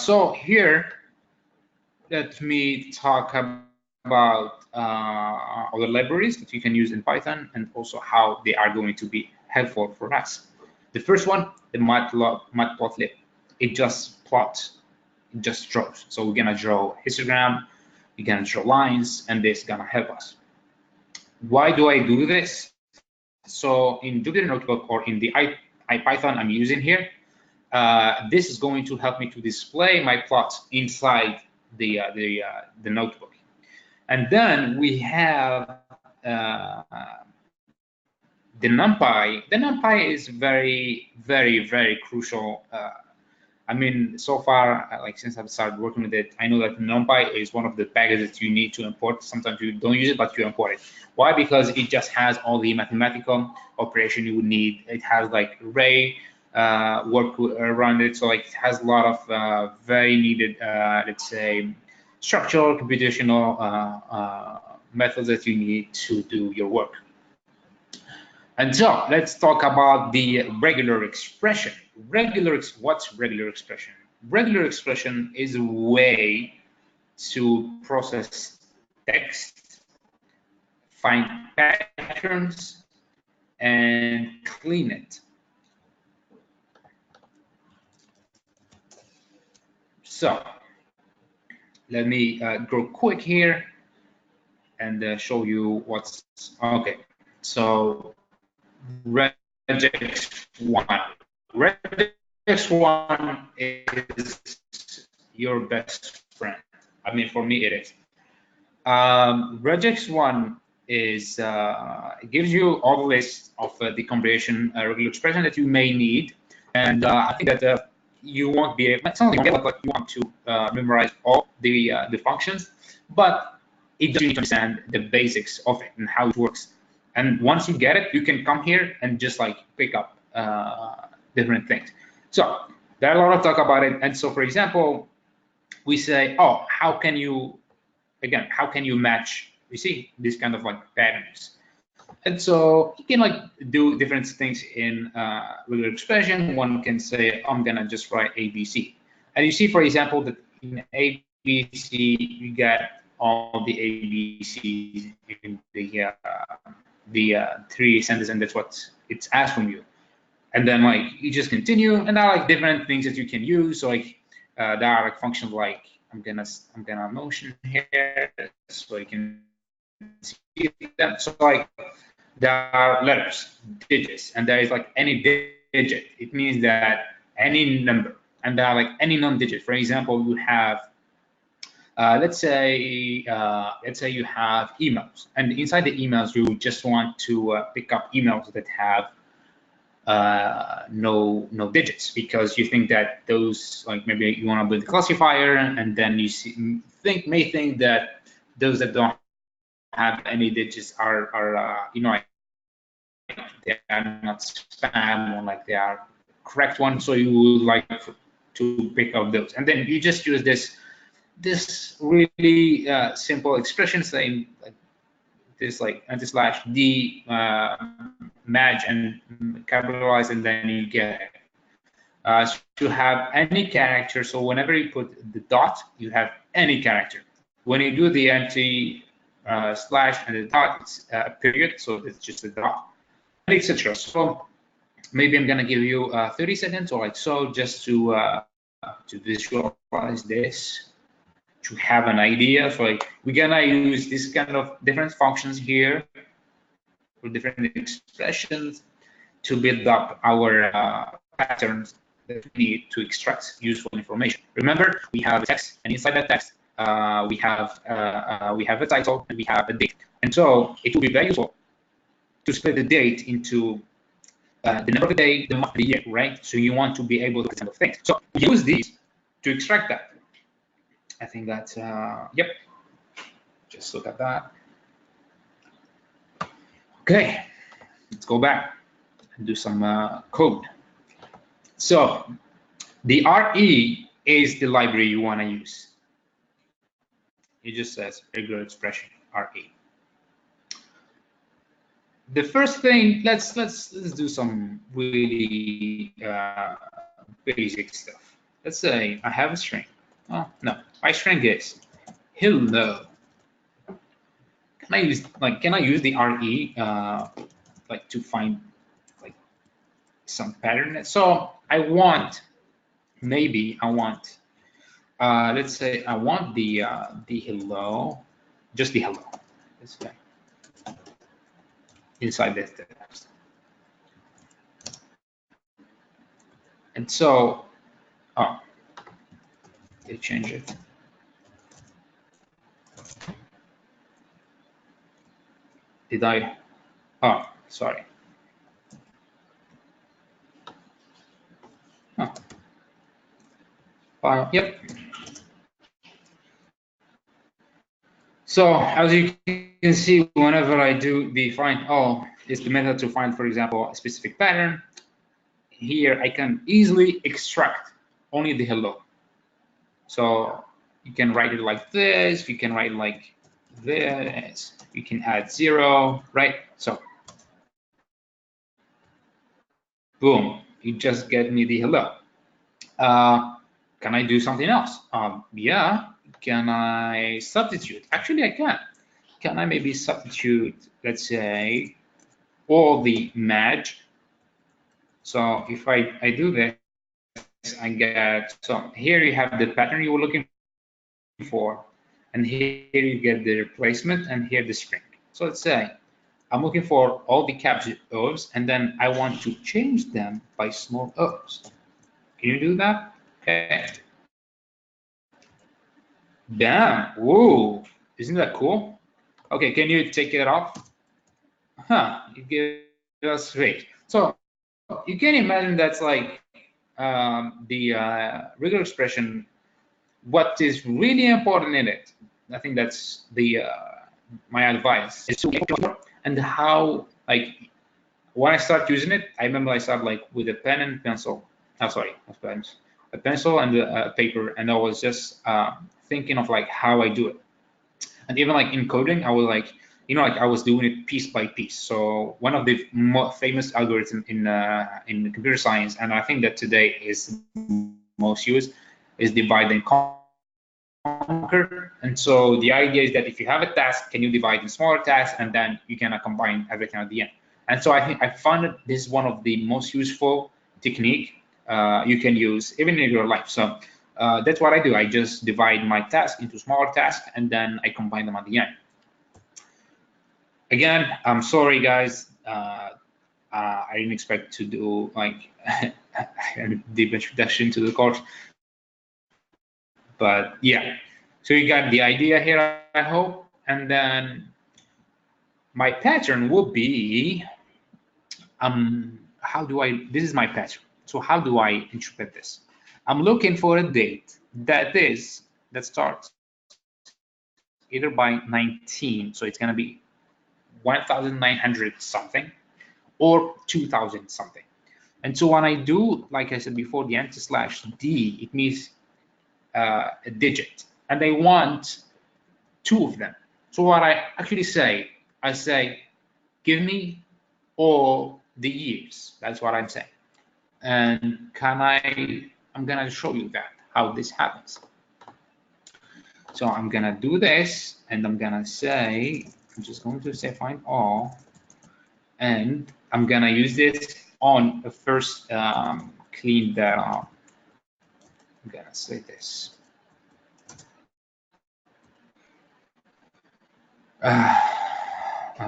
So here, let me talk about other libraries that you can use in Python and also how they are going to be helpful for us. The first one, the matplotlib. It just plots, it just draws. So we're gonna draw histogram, we're gonna draw lines, and this is gonna help us. Why do I do this? So in Jupyter Notebook or in the IPython I'm using here, this is going to help me to display my plots inside the notebook. And then we have the NumPy. The NumPy is very, very, very crucial. I mean, so far, like since I've started working with it, I know that NumPy is one of the packages that you need to import. Sometimes you don't use it, but you import it. Why? Because it just has all the mathematical operation you would need. It has like array work around it, so like it has a lot of very needed, let's say, structural computational methods that you need to do your work. And so let's talk about the regular expression. What's regular expression? Regular expression is a way to process text, find patterns, and clean it. So let me go quick here and show you what's okay. So regex1. Regex1 is your best friend. I mean, for me, it is. Regex1 is it gives you all the list of the combination regular expression that you may need, and I think that you won't be able. It's not like you want to memorize all the functions, but it does you need to understand the basics of it and how it works. And once you get it, you can come here and just like pick up different things. So there are a lot of talk about it. And so, for example, we say, oh, how can you match? You see these kind of like patterns. And so you can like do different things in regular expression. One can say, I'm gonna just write ABC. And you see, for example, that in ABC, you get all the ABCs in the three sentences, and that's what it's asked from you. And then like you just continue, and there are like different things that you can use. So like there are like functions like I'm gonna motion here so you can see them. So like there are letters, digits, and there is like any digit. It means that any number, and there are like any non-digit. For example, you have let's say you have emails, and inside the emails you just want to pick up emails that have no digits, because you think that those, like maybe you want to build a classifier, and then you may think that those that don't have any digits are you know, like they are not spam, or like they are correct one, so you would like to pick up those, and then you just use this really simple expression saying like this, like anti/d match and capitalize, and then you get it. To have any character, so whenever you put the dot, you have any character. When you do the slash and the dot, it's a period, so it's just a dot, etc. So maybe I'm gonna give you 30 seconds or like so, just to visualize this, to have an idea. So like we're gonna use this kind of different functions here for different expressions to build up our patterns that we need to extract useful information. Remember, we have a text, and inside that text we have a title and we have a date. And so it will be very useful to split the date into the number of the day, the month, the year, right? So you want to be able to do this kind of things. So use these to extract that. I think that's yep. Just look at that. Okay, let's go back and do some code. So the RE is the library you want to use. It just says regular expression RE. The first thing, let's do some really basic stuff. Let's say I have a string. Oh no, my string is hello. Can I use the RE like to find like some pattern? So I want, maybe I want, let's say I want the hello, just the hello. This way inside this text. And so, oh, they change it. Did I? Oh, sorry. Oh. File, yep. So as you can see, whenever I do the find all, is the method to find, for example, a specific pattern. Here I can easily extract only the hello. So you can write it like this, you can write it like this, you can add 0, right? So boom, you just get me the hello. Can I do something else? Yeah, can I substitute? Actually, I can. Can I maybe substitute, let's say, all the match? So if I do this, I get, so here you have the pattern you were looking for, and here you get the replacement, and here the string. So let's say I'm looking for all the capital O's, and then I want to change them by small o's. Can you do that? Okay. Damn, whoa, isn't that cool? Okay, can you take it off? Huh, you give us straight. So you can imagine that's like the regular expression. What is really important in it, I think that's the my advice, is to, and how, like, when I start using it, I remember I started like with a pen and pencil. Oh, sorry, not pens, a pencil and a paper, and I was just thinking of like how I do it. And even like in coding, I was like, like I was doing it piece by piece. So one of the most famous algorithms in computer science, and I think that today is most used, is divide and conquer. And so the idea is that if you have a task, can you divide in smaller tasks, and then you can combine everything at the end. And so I think I found that this is one of the most useful technique you can use even in your life. So that's what I do. I just divide my task into smaller tasks, and then I combine them at the end. Again, I'm sorry, guys. I didn't expect to do like a deep introduction to the course, but yeah. So you got the idea here, I hope. And then my pattern will be, how do I? This is my pattern. So how do I interpret this? I'm looking for a date that starts either by 19, so it's going to be 1900 something, or 2000 something. And so when I do, like I said before, the /d, it means a digit, and I want 2 of them. So what I actually say, I say, give me all the years. That's what I'm saying. And I'm gonna show you that, how this happens. So I'm gonna do this, and I'm gonna say, I'm just going to say find all, and I'm gonna use this on the first clean data. I'm gonna say this.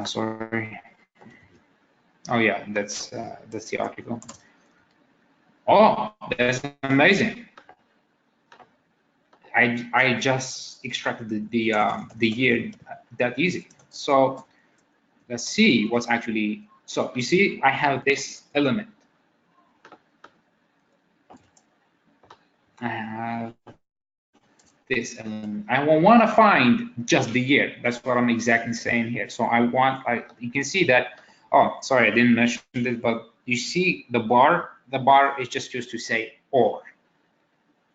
Sorry. Oh yeah, that's the article. Oh, that's amazing. I just extracted the year that easy. So let's see what's actually. So you see, I have this element. I have this element. I want to find just the year. That's what I'm exactly saying here. So I want, you can see that, oh, sorry, I didn't mention this, but you see the bar is just used to say or.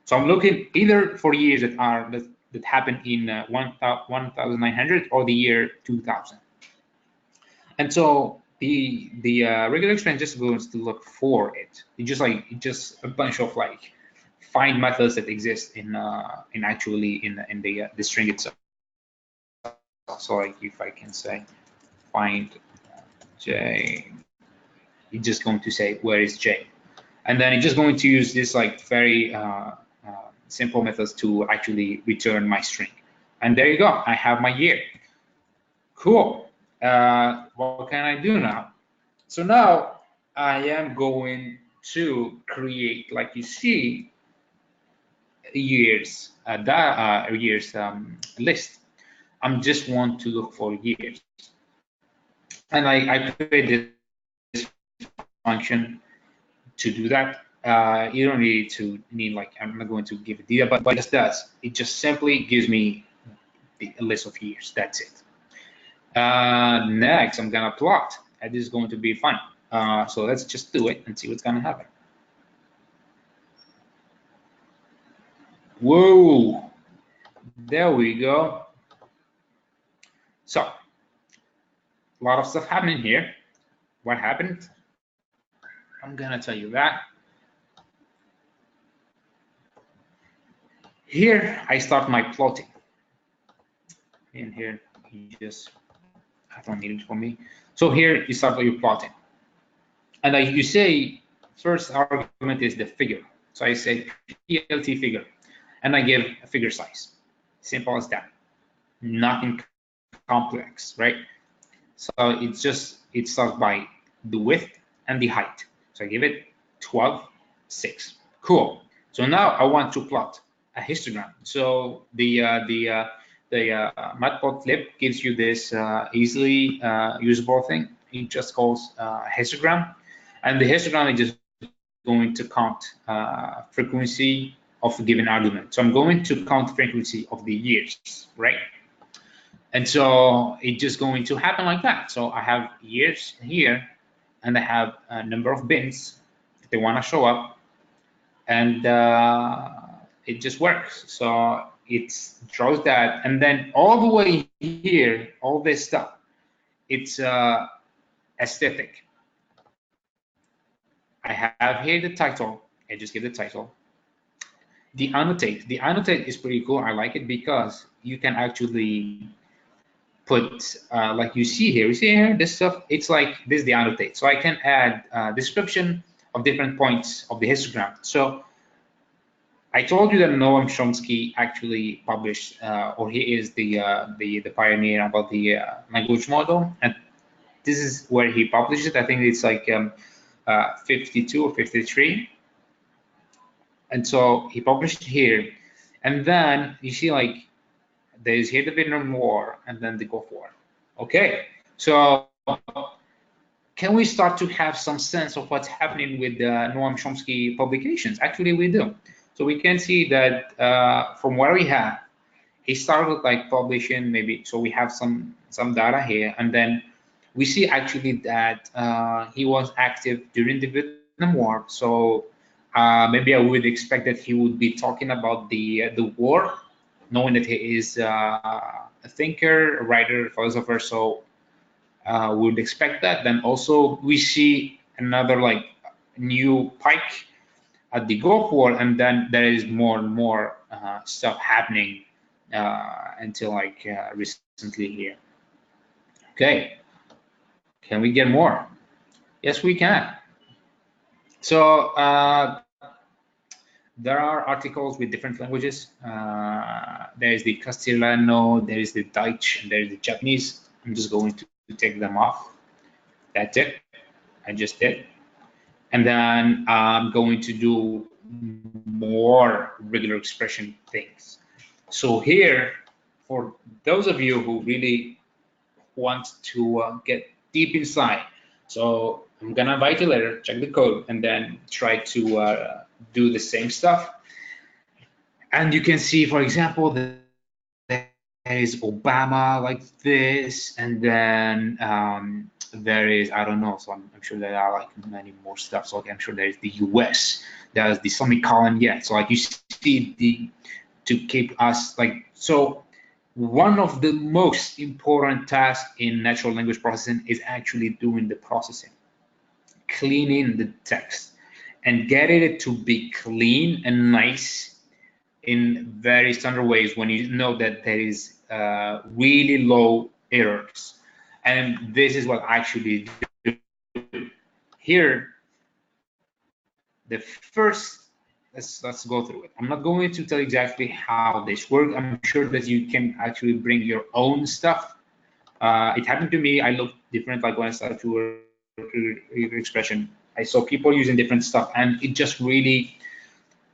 So I'm looking either for years that are that happen in 1900 or the year 2000. And so the regular expression just goes to look for it. It's just a bunch of like find methods that exist in actually in the string itself. So like if I can say find J, it's just going to say where is J, and then it's just going to use this like very simple methods to actually return my string. And there you go, I have my year. Cool. What can I do now? So now I am going to create, like you see, years list. I'm just want to look for years, and I create this function to do that. You don't need like, I'm not going to give it data, but it just does. It just simply gives me a list of years. That's it. Next, I'm gonna plot. And this is going to be fun. So let's just do it and see what's gonna happen. Whoa, there we go. So a lot of stuff happening here. What happened? I'm gonna tell you that. Here I start my plotting. And here you just, I don't need it for me. So here you start your plotting. And you say first argument is the figure. So I say PLT figure, and I give a figure size. Simple as that. Nothing complex, right? So it starts by the width and the height. So I give it 12, 6. Cool. So now I want to plot a histogram. So the matplotlib gives you this easily usable thing. It just calls histogram, and the histogram is just going to count frequency of a given argument. So I'm going to count frequency of the years, right? And so it's just going to happen like that. So I have years here, and I have a number of bins that they want to show up, and it just works. So it draws that, and then all the way here, all this stuff, it's aesthetic. I have here the title. I just give the title. The annotate is pretty cool. I like it because you can actually put like you see here this stuff. It's like this is the annotate, so I can add description of different points of the histogram. So I told you that Noam Chomsky actually published, or he is the pioneer about the language model, and this is where he published it. I think it's like 52 or 53, and so he published it here, and then you see like there's here the Vietnam War and then the Gulf War. Okay, so can we start to have some sense of what's happening with the Noam Chomsky publications? Actually, we do. So we can see that from where we have, he started like publishing maybe. So we have some data here, and then we see actually that he was active during the Vietnam War. So maybe I would expect that he would be talking about the war, knowing that he is a thinker, a writer, a philosopher. So we would expect that. Then also we see another like new pike at the Gulf War, and then there is more and more stuff happening until like recently here. Okay, can we get more? Yes, we can. So there are articles with different languages. There is the Castellano, there is the Dutch, and there is the Japanese. I'm just going to take them off. That's it. I just did. And then I'm going to do more regular expression things. So here, for those of you who really want to get deep inside, so I'm gonna invite you later, check the code, and then try to do the same stuff. And you can see, for example, there is Obama like this, and then there is, I don't know, so I'm sure there are like many more stuff. So like, I'm sure there is the US, there's the semicolon yet. So like you see the, to keep us like, so one of the most important tasks in natural language processing is actually doing the processing, cleaning the text and getting it to be clean and nice in very standard ways when you know that there is really low errors. And this is what I actually do. Here, the first, let's go through it. I'm not going to tell exactly how this works. I'm sure that you can actually bring your own stuff. It happened to me. I looked different, like when I started to work regular expression. I saw people using different stuff, and it just really,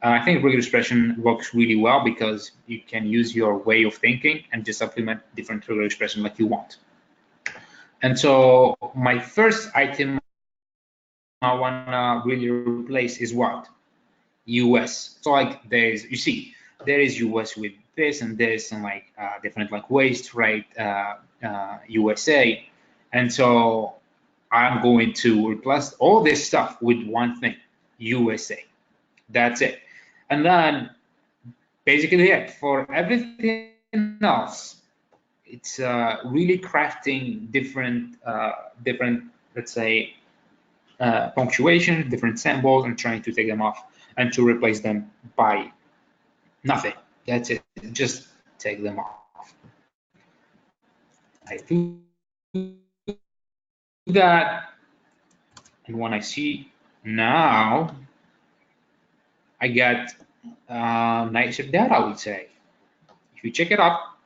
I think regular expression works really well because you can use your way of thinking and just supplement different regular expression like you want. And so my first item I wanna really replace is what? US. So like there's, you see, there is US with this, and there's some like different like ways to write USA. And so I'm going to replace all this stuff with one thing, USA. That's it. And then basically it. For everything else, it's really crafting different, let's say, punctuation, different symbols, and trying to take them off and to replace them by nothing. That's it. Just take them off. I do that, and when I see now, I get nicer data, I would say. If you check it up,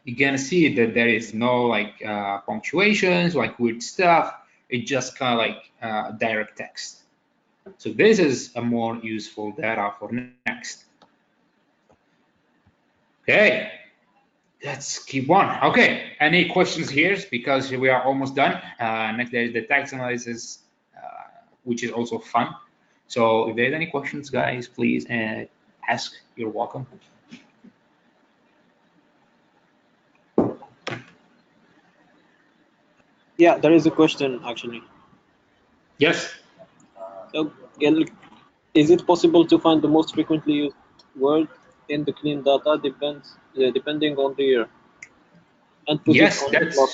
you're gonna see that there is no like punctuations, like weird stuff. It's just kind of like direct text. So this is a more useful data for next. Okay, let's keep on. Okay, any questions here? Because we are almost done. Next, there is the text analysis, which is also fun. So if there's any questions, guys, please ask. You're welcome. Yeah, there is a question actually. Yes. So, is it possible to find the most frequently used word in the clean data depending on the year and put Yes, it on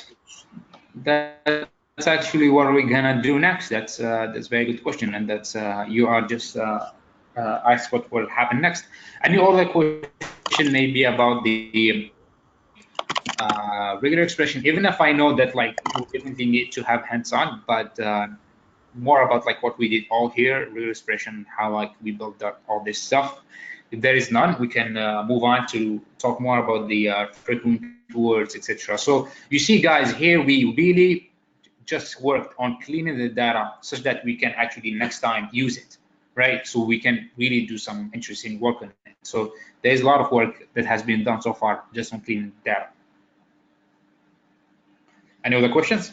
that's actually what we're gonna do next. That's a very good question, and that's you are just asked what will happen next. Any other question maybe about the regular expression? Even if I know that like we definitely need to have hands-on, but more about like what we did all here, regular expression, how like we built up all this stuff. If there is none, we can move on to talk more about the frequent words, etc. So you see, guys, here we really just worked on cleaning the data such that we can actually next time use it, right? So we can really do some interesting work on it. So there's a lot of work that has been done so far just on cleaning the data. Any other questions?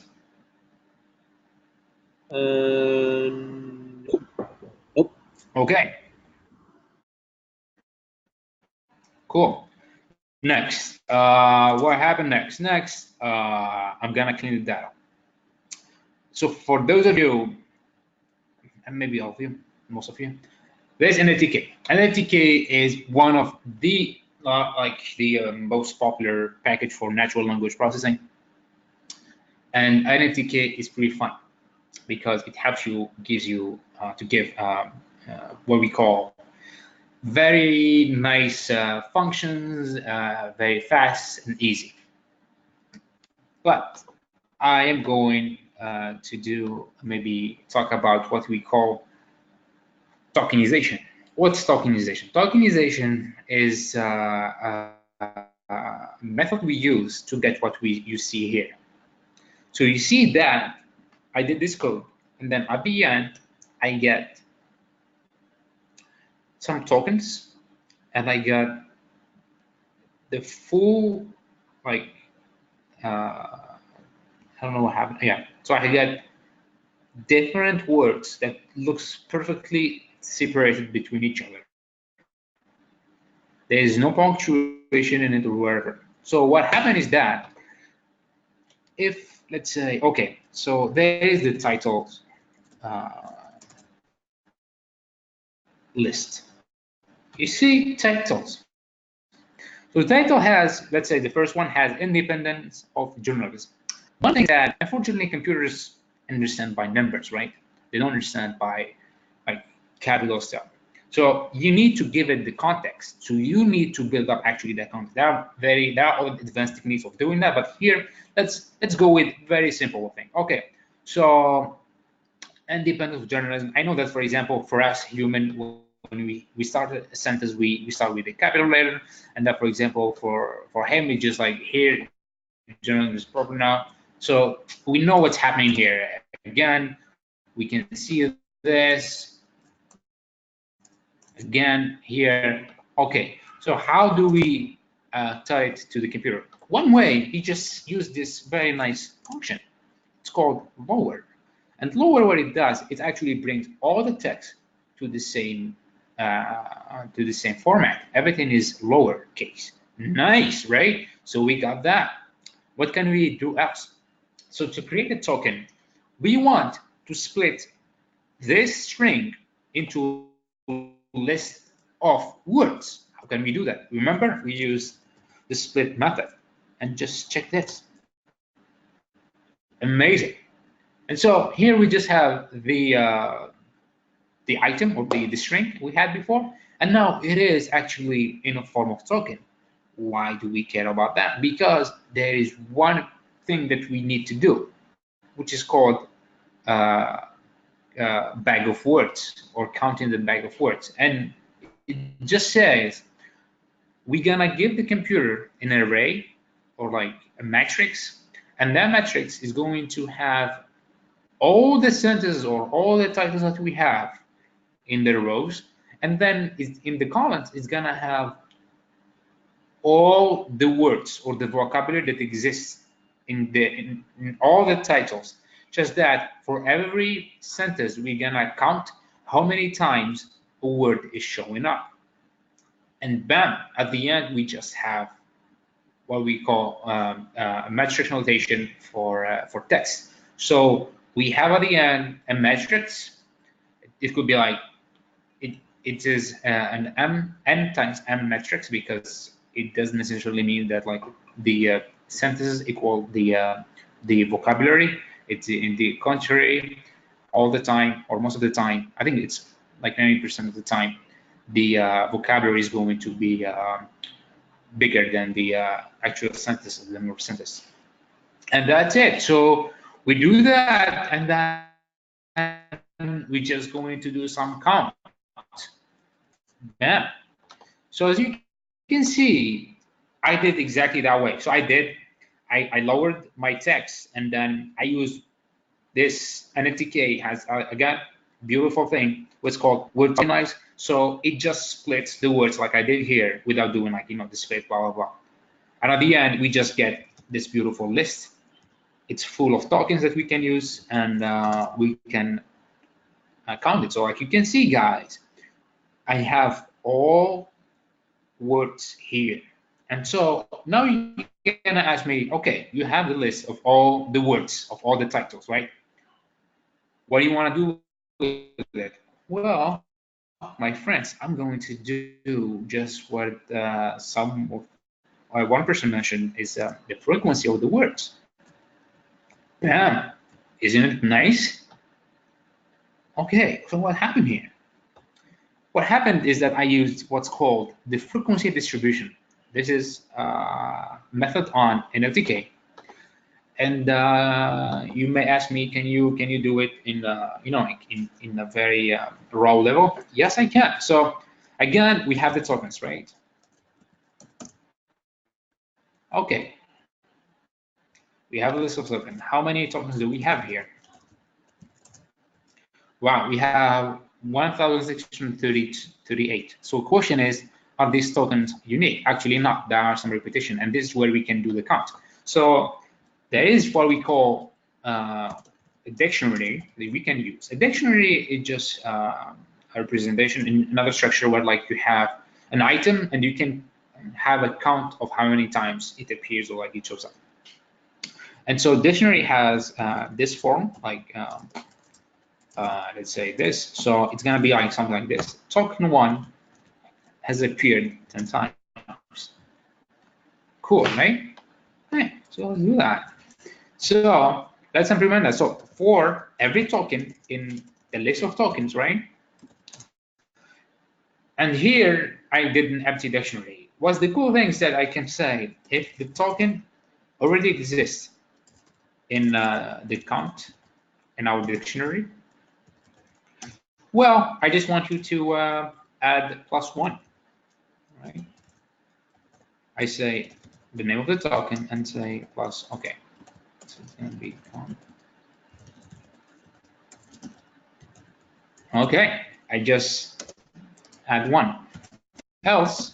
Nope. Okay. Cool. Next, what happened next? Next, I'm gonna clean the data. So for those of you, and maybe all of you, most of you, there's NLTK. NLTK is one of the most popular package for natural language processing, and NLTK is pretty fun because it helps you, gives you to give what we call very nice functions, very fast and easy. But I am going to do maybe talk about what we call tokenization. What's tokenization? Tokenization is a method we use to get what you see here. So you see that I did this code, and then at the end, I get some tokens, and I get the full, like, I don't know what happened. Yeah, so I get different words that looks perfectly separated between each other. There is no punctuation in it or wherever. So what happened is that if, let's say, okay, so there is the title list. You see titles. So the title has, let's say the first one has independence of journalism. One thing that unfortunately computers understand by numbers, right? They don't understand by like capital stuff. So you need to give it the context. So you need to build up actually that context. There are all advanced techniques of doing that, but here let's go with very simple thing. Okay, so independence of journalism. I know that, for example, for us human, when we start a sentence, we start with a capital letter, and that, for example, for him, it's just like here, journalism is proper now. So we know what's happening here. Again, we can see this again here. Okay, so how do we tell it to the computer? One way, he just used this very nice function. It's called lower. And lower, what it does, it actually brings all the text to the same format. Everything is lowercase. Nice, right? So we got that. What can we do else? So to create a token, we want to split this string into a list of words. How can we do that? Remember, we used the split method. And just check this. Amazing. And so here we just have the item or the string we had before, and now it is actually in a form of token. Why do we care about that? Because there is one thing that we need to do, which is called bag of words, or counting the bag of words. And it just says we're gonna give the computer an array or like a matrix, and that matrix is going to have all the sentences or all the titles that we have in the rows, and then in the columns it's gonna have all the words or the vocabulary that exists in all the titles. Just that for every sentence we're gonna count how many times a word is showing up, and bam, at the end we just have what we call a matrix notation for text. So we have at the end a matrix. It could be like it is an n times m matrix, because it doesn't necessarily mean that like the sentences equal the vocabulary. It's in the contrary, all the time or most of the time. I think it's like 90% of the time, the vocabulary is going to be bigger than the actual sentence, the number of sentences. And that's it. So we do that, and then we're just going to do some count. Yeah. So as you can see, I did exactly that way. So I lowered my text, and then I used this NFTK has again beautiful thing, what's called word tokenize. So it just splits the words like I did here without doing like the split blah blah blah. And at the end we just get this beautiful list. It's full of tokens that we can use, and we can count it. So like you can see, guys, I have all words here. And so now you're gonna ask me, okay, you have the list of all the words of all the titles, right? What do you want to do with it? Well, my friends, I'm going to do just what one person mentioned, is the frequency of the words. Damn, isn't it nice? Okay, so what happened here? What happened is that I used what's called the frequency distribution. This is a method on NFTK, and you may ask me, can you do it in in a very raw level? Yes, I can. So again, we have the tokens, right? Okay, we have a list of tokens. How many tokens do we have here? Wow, we have 1,638. So the question is, are these tokens unique? Actually not, there are some repetition, and this is where we can do the count. So there is what we call a dictionary that we can use. A dictionary is just a representation in another structure where like you have an item, and you can have a count of how many times it appears or like it shows up. And so dictionary has this form, like let's say this. So it's gonna be like something like this. Token 1 has appeared 10 times. Cool, right? Okay, so let's do that. So let's implement that. So for every token in the list of tokens, right? And here I did an empty dictionary. What's the cool thing is that I can say if the token already exists in the count in our dictionary, well, I just want you to add +1, right? I say the name of the token and say plus, okay. So it's gonna be count. Okay, I just add 1. Else,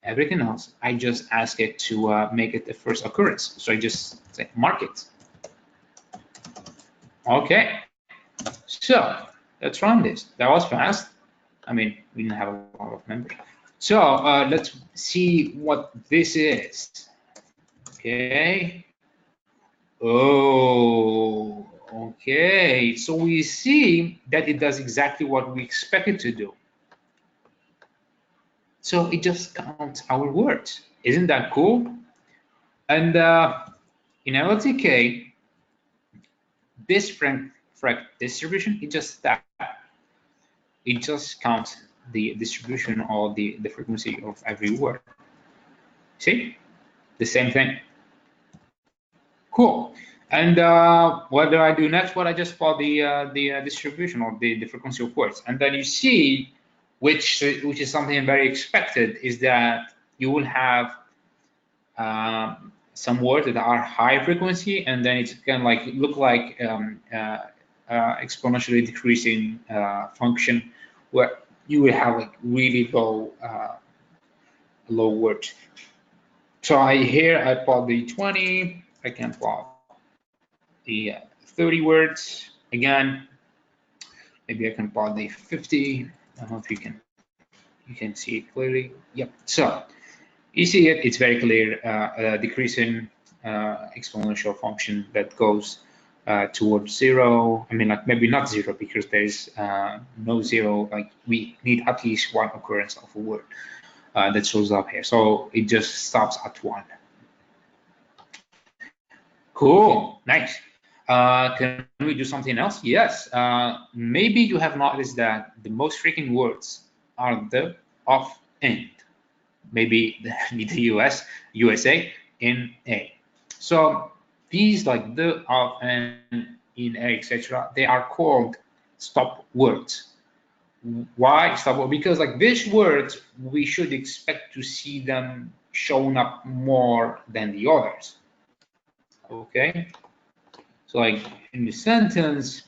everything else, I just ask it to make it the first occurrence. So I just say mark it. Okay, so let's run this. That was fast. I mean, we didn't have a lot of members. So let's see what this is. Okay. Oh, okay. So we see that it does exactly what we expect it to do. So it just counts our words. Isn't that cool? And in LTK, this frame distribution, it just counts the distribution or the frequency of every word. See, the same thing. Cool. And what do I do next? Well, I just plot the distribution or the frequency of words, and then you see, which is something very expected, is that you will have some words that are high frequency, and then it's gonna like look like exponentially decreasing function, where you will have like really low words. So I plot the 20. I can plot the 30 words again. Maybe I can plot the 50. I don't know if you can see it clearly. Yep. So you see it. It's very clear. Decreasing exponential function that goes towards 0. I mean, like maybe not 0 because there's no 0. Like we need at least 1 occurrence of a word that shows up here. So it just stops at 1. Cool. Nice. Can we do something else? Yes. Maybe you have noticed that the most frequent words are the of and. Maybe the USA, in A. So these like the, of, and, in A, etc. They are called stop words. Why stop words? Because like these words, we should expect to see them showing up more than the others. Okay. So like in the sentence,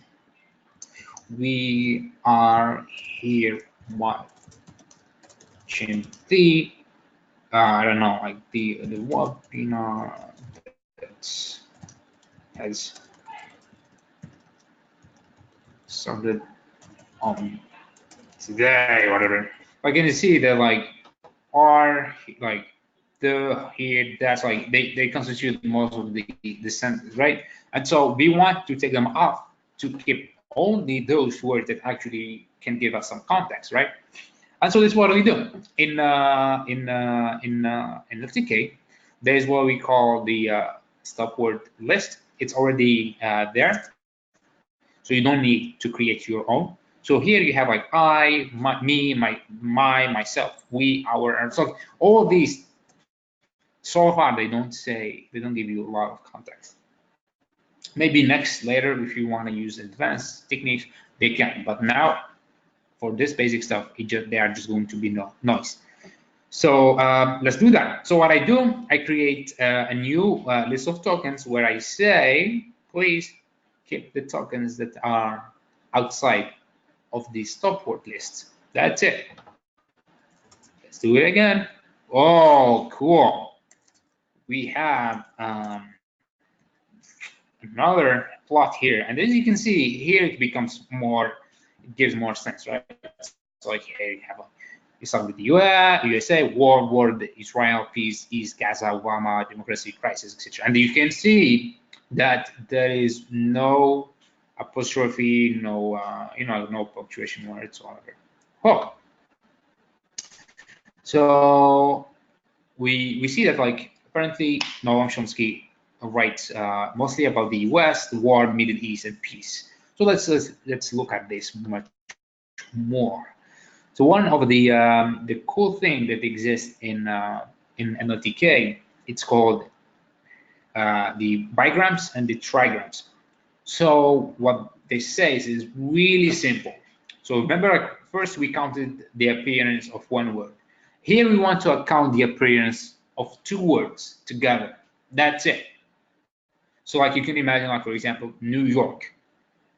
we are here watching the I don't know, like the webinar that has started on today, whatever. Like can you see that like are like the here that's like they constitute most of the sentence, right? And so we want to take them off to keep only those words that actually can give us some context, right? And so this is what we do in LTK. There's what we call the stop word list. It's already there, so you don't need to create your own. So here you have like I, me, myself, we, our, and so all these. So far, they don't give you a lot of context. Maybe later, if you want to use advanced techniques, they can. But now, for this basic stuff, they are just going to be noise. So let's do that. So what I do, I create a new list of tokens where I say, please keep the tokens that are outside of the stop word list. That's it. Let's do it again. Oh, cool. We have another plot here, and as you can see here, it becomes more, it gives more sense, right? So like here you have You start with the USA, war, Israel, peace, East, Gaza, Obama, democracy, crisis, etc. And you can see that there is no apostrophe, no, no punctuation whatsoever. Oh, so we see that like apparently Noam Chomsky writes mostly about the US, the war, Middle East, and peace. So let's look at this much more. So one of the cool thing that exists in NLTK, it's called the bigrams and the trigrams. So what this says is really simple. So remember, first we counted the appearance of one word. Here we want to account the appearance of two words together. That's it. So like you can imagine, like for example, New York.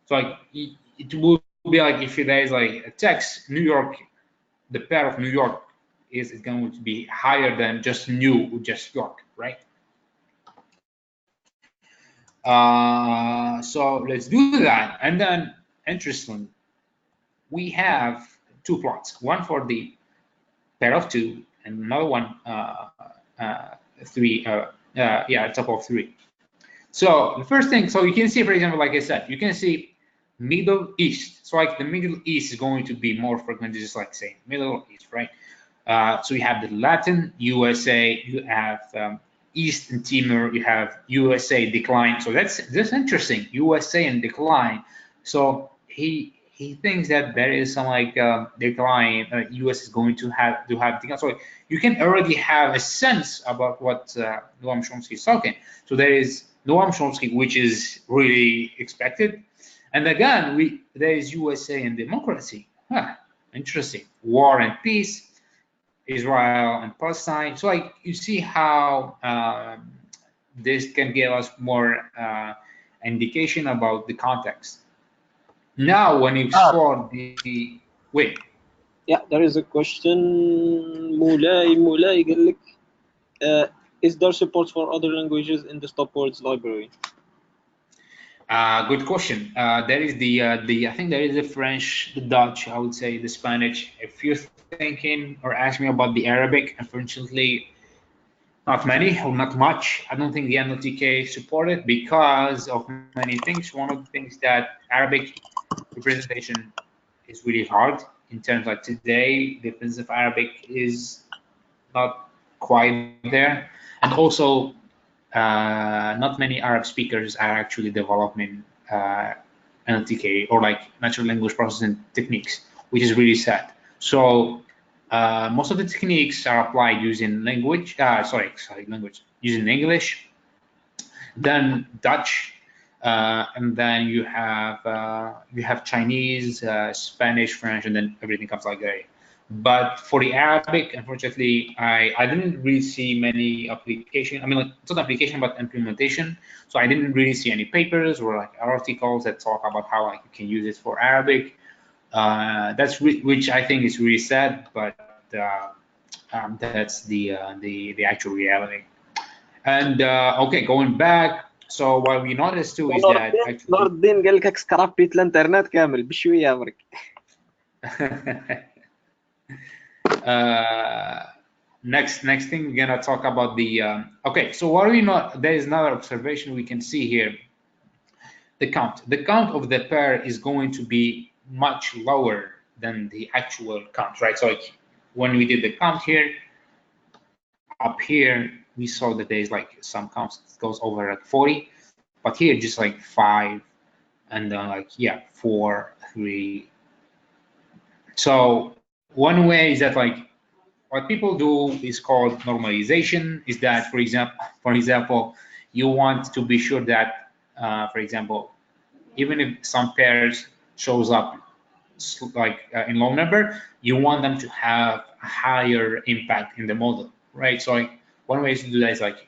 So like it will be like if there is like a text, New York, the pair of New York is going to be higher than just New, just York, right? So let's do that. And then, interestingly, we have two plots, one for the pair of two and another one, three, top of three. So the first thing, so you can see, for example, like I said, you can see Middle East. So like the Middle East is going to be more frequent, just like saying Middle East, right? So you have the Latin USA, you have East and Timor, you have USA decline. So that's interesting, USA and decline. So he thinks that there is some like decline. US is going to have decline. So you can already have a sense about what Noam Chomsky is talking. So there is Noam Chomsky, which is really expected, and again there is USA and democracy. Interesting. War and peace. Israel and Palestine. So like you see how this can give us more indication about the context. Now, when you explore the wait. Yeah, there is a question. Mulay قال لك, is there support for other languages in the stopwords library? Good question. There is the I think there is the French, the Dutch, I would say the Spanish. If you're thinking or ask me about the Arabic, unfortunately, not many or not much. I don't think the NLTK supported because of many things. One of the things that Arabic representation is really hard in terms like today, the presence of Arabic is not quite there, and also not many Arab speakers are actually developing NLTK or like natural language processing techniques, which is really sad. So most of the techniques are applied using language, using English, then Dutch, and then you have Chinese, Spanish, French, and then everything comes like that. But for the Arabic, unfortunately, I didn't really see many application. I mean, like, it's not application, but implementation. So I didn't really see any papers or like articles that talk about how like you can use it for Arabic. That's which I think is really sad, but that's the actual reality. And okay, going back. So what we noticed too is that نور الدين قال لك سكرابيت الانترنت كامل بشويه عمرك. Next thing we're gonna talk about the okay. So what we know, there is another observation we can see here. The count of the pair is going to be much lower than the actual count, right? So like when we did the count here, up here we saw that there's like some counts goes over like 40, but here just like 5, and then like 4, 3. So one way is that like what people do is called normalization. Is that for example, you want to be sure that for example, even if some pairs shows up like in low number, you want them to have a higher impact in the model, right? So like one way to do that is like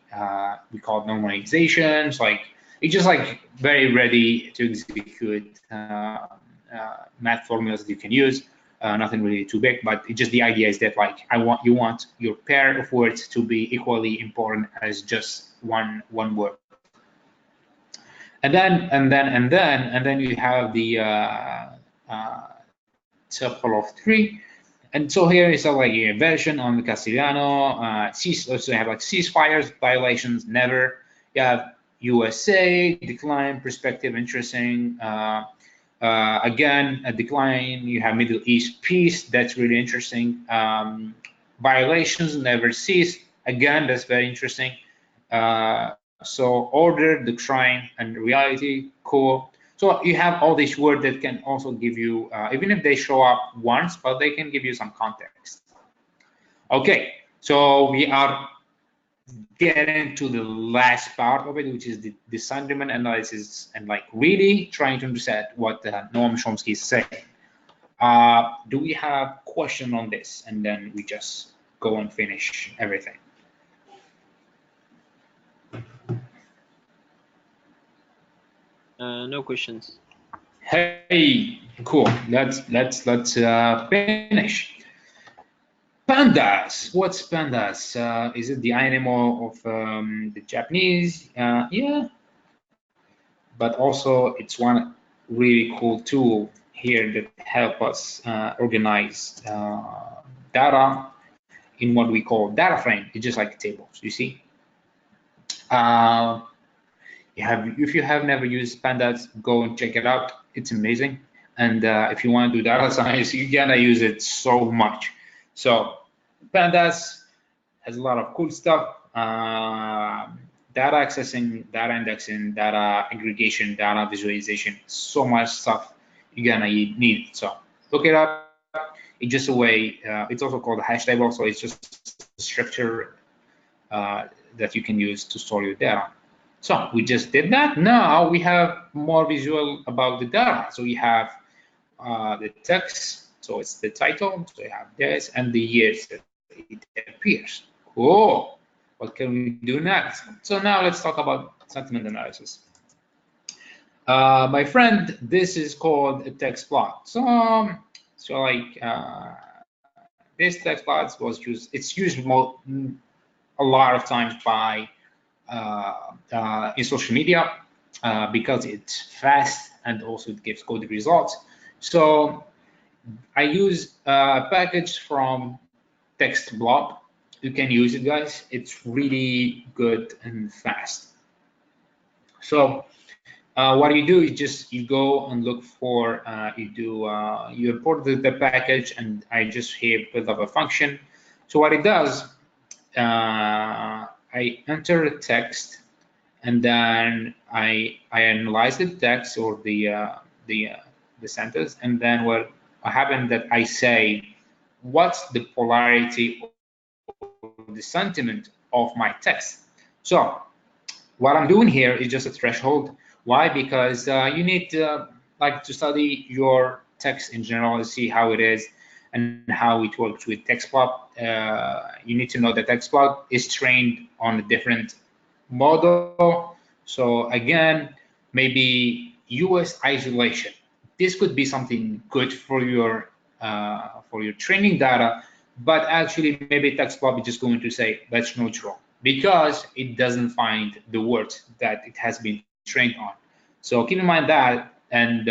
we call it normalization. So like it's just like very ready to execute math formulas that you can use. Nothing really too big, but just the idea is that like you want your pair of words to be equally important as just one word. And then you have the circle of 3. And so here is like a version on the Castellano. Also have like ceasefires, violations, never. You have USA, decline, perspective, interesting. Again, a decline. You have Middle East peace. That's really interesting. Violations, never cease. Again, that's very interesting. So order, decline, and reality, cool. So you have all these words that can also give you, even if they show up once, but they can give you some context. Okay, so we are getting to the last part of it, which is the sentiment analysis and like really trying to understand what Noam Chomsky is saying. Do we have question on this? And then we just go and finish everything. No questions. Hey, cool. Let's finish. Pandas. What's pandas? Is it the animal of the Japanese? Yeah, but also it's one really cool tool here that help us organize data in what we call data frame. It's just like tables, you see. If you have never used pandas, go and check it out. It's amazing. And if you want to do data science, you're gonna use it so much. So pandas has a lot of cool stuff. Data accessing, data indexing, data aggregation, data visualization, so much stuff you're gonna need. So look it up. It's just a way, it's also called a hash table. So it's just a structure that you can use to store your data. So we just did that. Now we have more visual about the data. So we have the text, so it's the title, so you have this, and the years that it appears. Cool. What can we do next? So now let's talk about sentiment analysis. My friend, this is called a text plot. So this text plot was used. It's used a lot of times by in social media because it's fast and also it gives good results. So I use a package from Text Blob. You can use it, guys. It's really good and fast. So what you do is just you go and look for you import the package, and I just here build up a function. So what it does, I enter the text, and then I analyze the text or the sentence, and then what happens that I say what's the polarity or the sentiment of my text. So what I'm doing here is just a threshold. Why? Because you need to study your text in general and see how it is and how it works with TextPlot. You need to know that TextPlot is trained on a different model. So again, maybe US isolation. This could be something good for your training data, but actually maybe TextPlot is just going to say that's neutral because it doesn't find the words that it has been trained on. So keep in mind that, and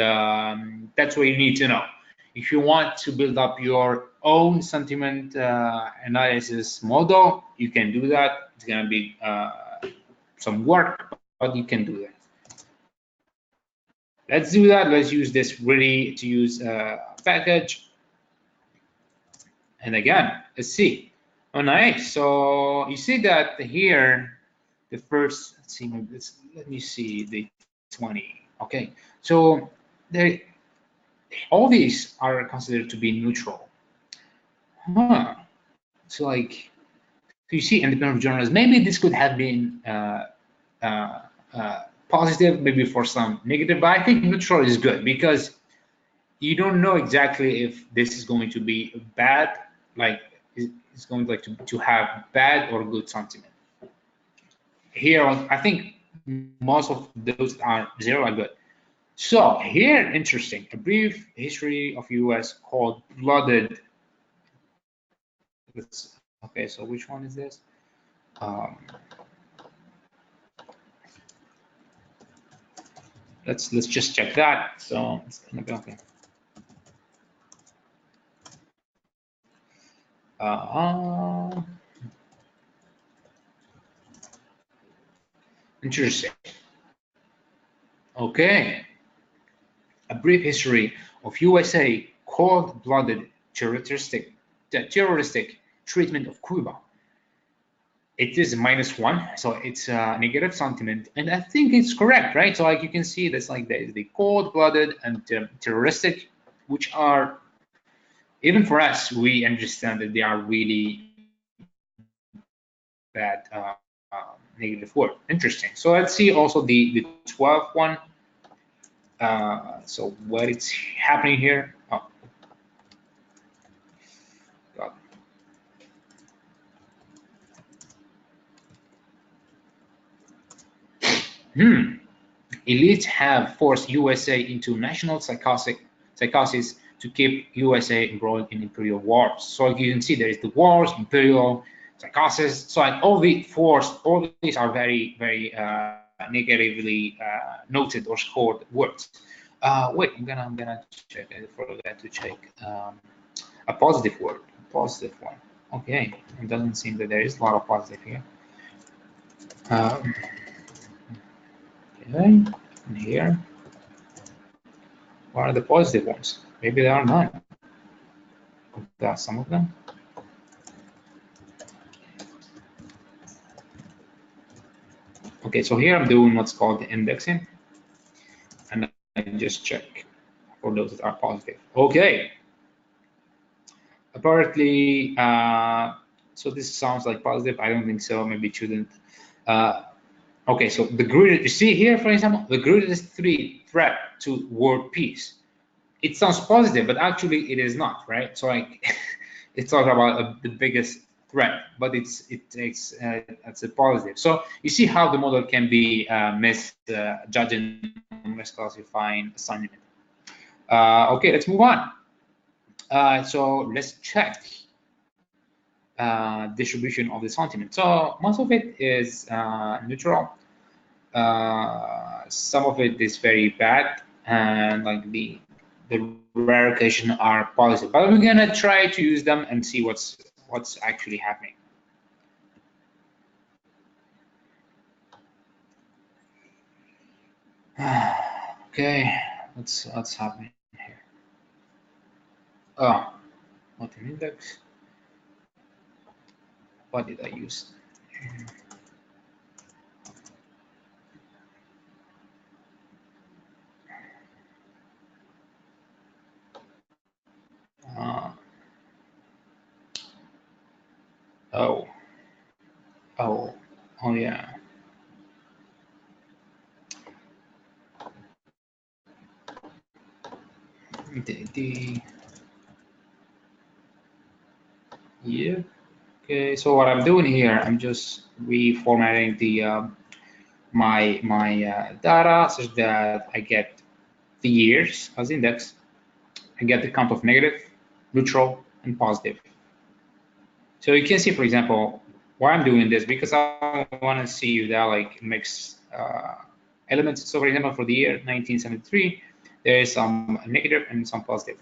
that's what you need to know. If you want to build up your own sentiment analysis model, you can do that. It's going to be some work, but you can do that. Let's do that. Let's use this ready to use package. And again, let's see. Oh, nice. So you see that here, the first, let's see, let me see the 20. Okay. So there, all these are considered to be neutral. Huh. So like, so you see independent journalists, maybe this could have been positive, maybe for some negative, but I think neutral is good because you don't know exactly if this is going to be bad, like it's going to have bad or good sentiment. Here, I think most of those are zero are good. So here, interesting, a brief history of US called Blooded. Okay, so which one is this? Let's just check that. So it's gonna be okay. Interesting. Okay. A brief history of USA cold-blooded terroristic treatment of Cuba. It is -1, so it's a negative sentiment, and I think it's correct, right? So like you can see, that's like there's the cold-blooded and terroristic, which are, even for us, we understand that they are really bad negative word. Interesting. So let's see also the 12th one. So what is happening here? Oh, God. Elites have forced USA into national psychosis to keep USA embroiled in imperial wars. So like you can see, there is the wars, imperial psychosis. So like all the forced, all these are very, very negatively noted or scored words. Wait, I'm gonna check. I forgot to check a positive word, a positive one. Okay, it doesn't seem that there is a lot of positive here. Okay, and here, what are the positive ones? Maybe there are none. There are some of them. Okay, so here I'm doing what's called the indexing, and I just check for those that are positive. Okay. Apparently, so this sounds like positive. I don't think so. Maybe it shouldn't. Okay, so the greatest, you see here, for example, the greatest threat to world peace. It sounds positive, but actually it is not, right? So like, it's talking about the biggest threat, but it's a positive. So you see how the model can be misjudging, misclassifying assignment. Okay, let's move on. So let's check distribution of the sentiment. So most of it is neutral. Some of it is very bad, and like the rare occasion are positive. But we're gonna try to use them and see what's actually happening. Okay, what's happening here? Oh, what an index? What did I use? Oh, oh yeah. Yeah. Okay, so what I'm doing here, I'm just reformatting the my data such that I get the years as index. I get the count of negative, neutral, and positive. So you can see, for example, why I'm doing this, because I want to see that like mixed elements. So for example, for the year 1973, there is some negative and some positive.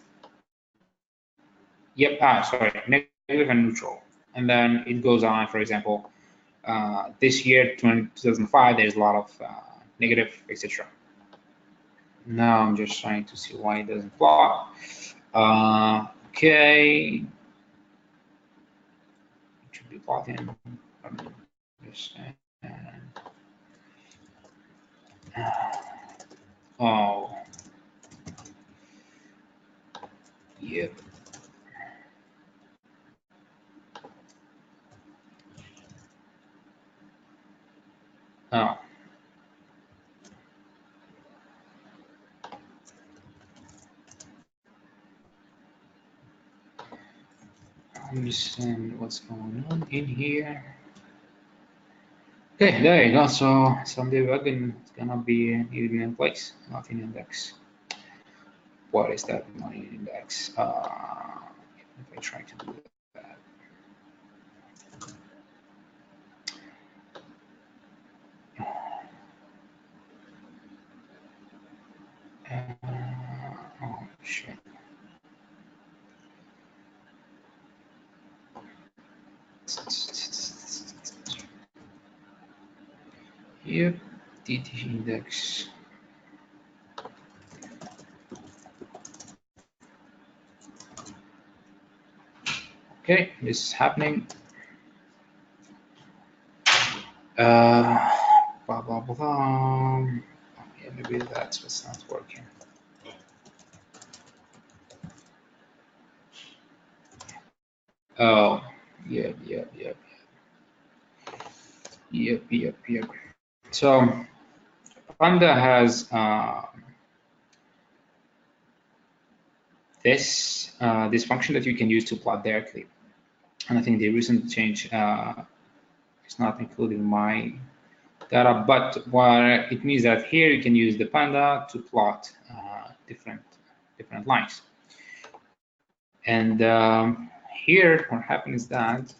Yep, sorry, negative and neutral. And then it goes on, for example, this year, 2005, there's a lot of negative, etc. Now I'm just trying to see why it doesn't plot. Okay, it should be plotting. Oh, yep. Oh. Understand what's going on in here. Okay, there you go. So some debugging is gonna be needed in place, not in index. What is that not in index? If I try to do that. Oh shit. Yep, DT index. Okay, this is happening. Blah blah blah. Okay, maybe that's what's not working. Oh, yep. So Panda has this function that you can use to plot directly, and I think the recent change is not included in my data, but what it means that here you can use the Panda to plot different lines. And here, what happens is that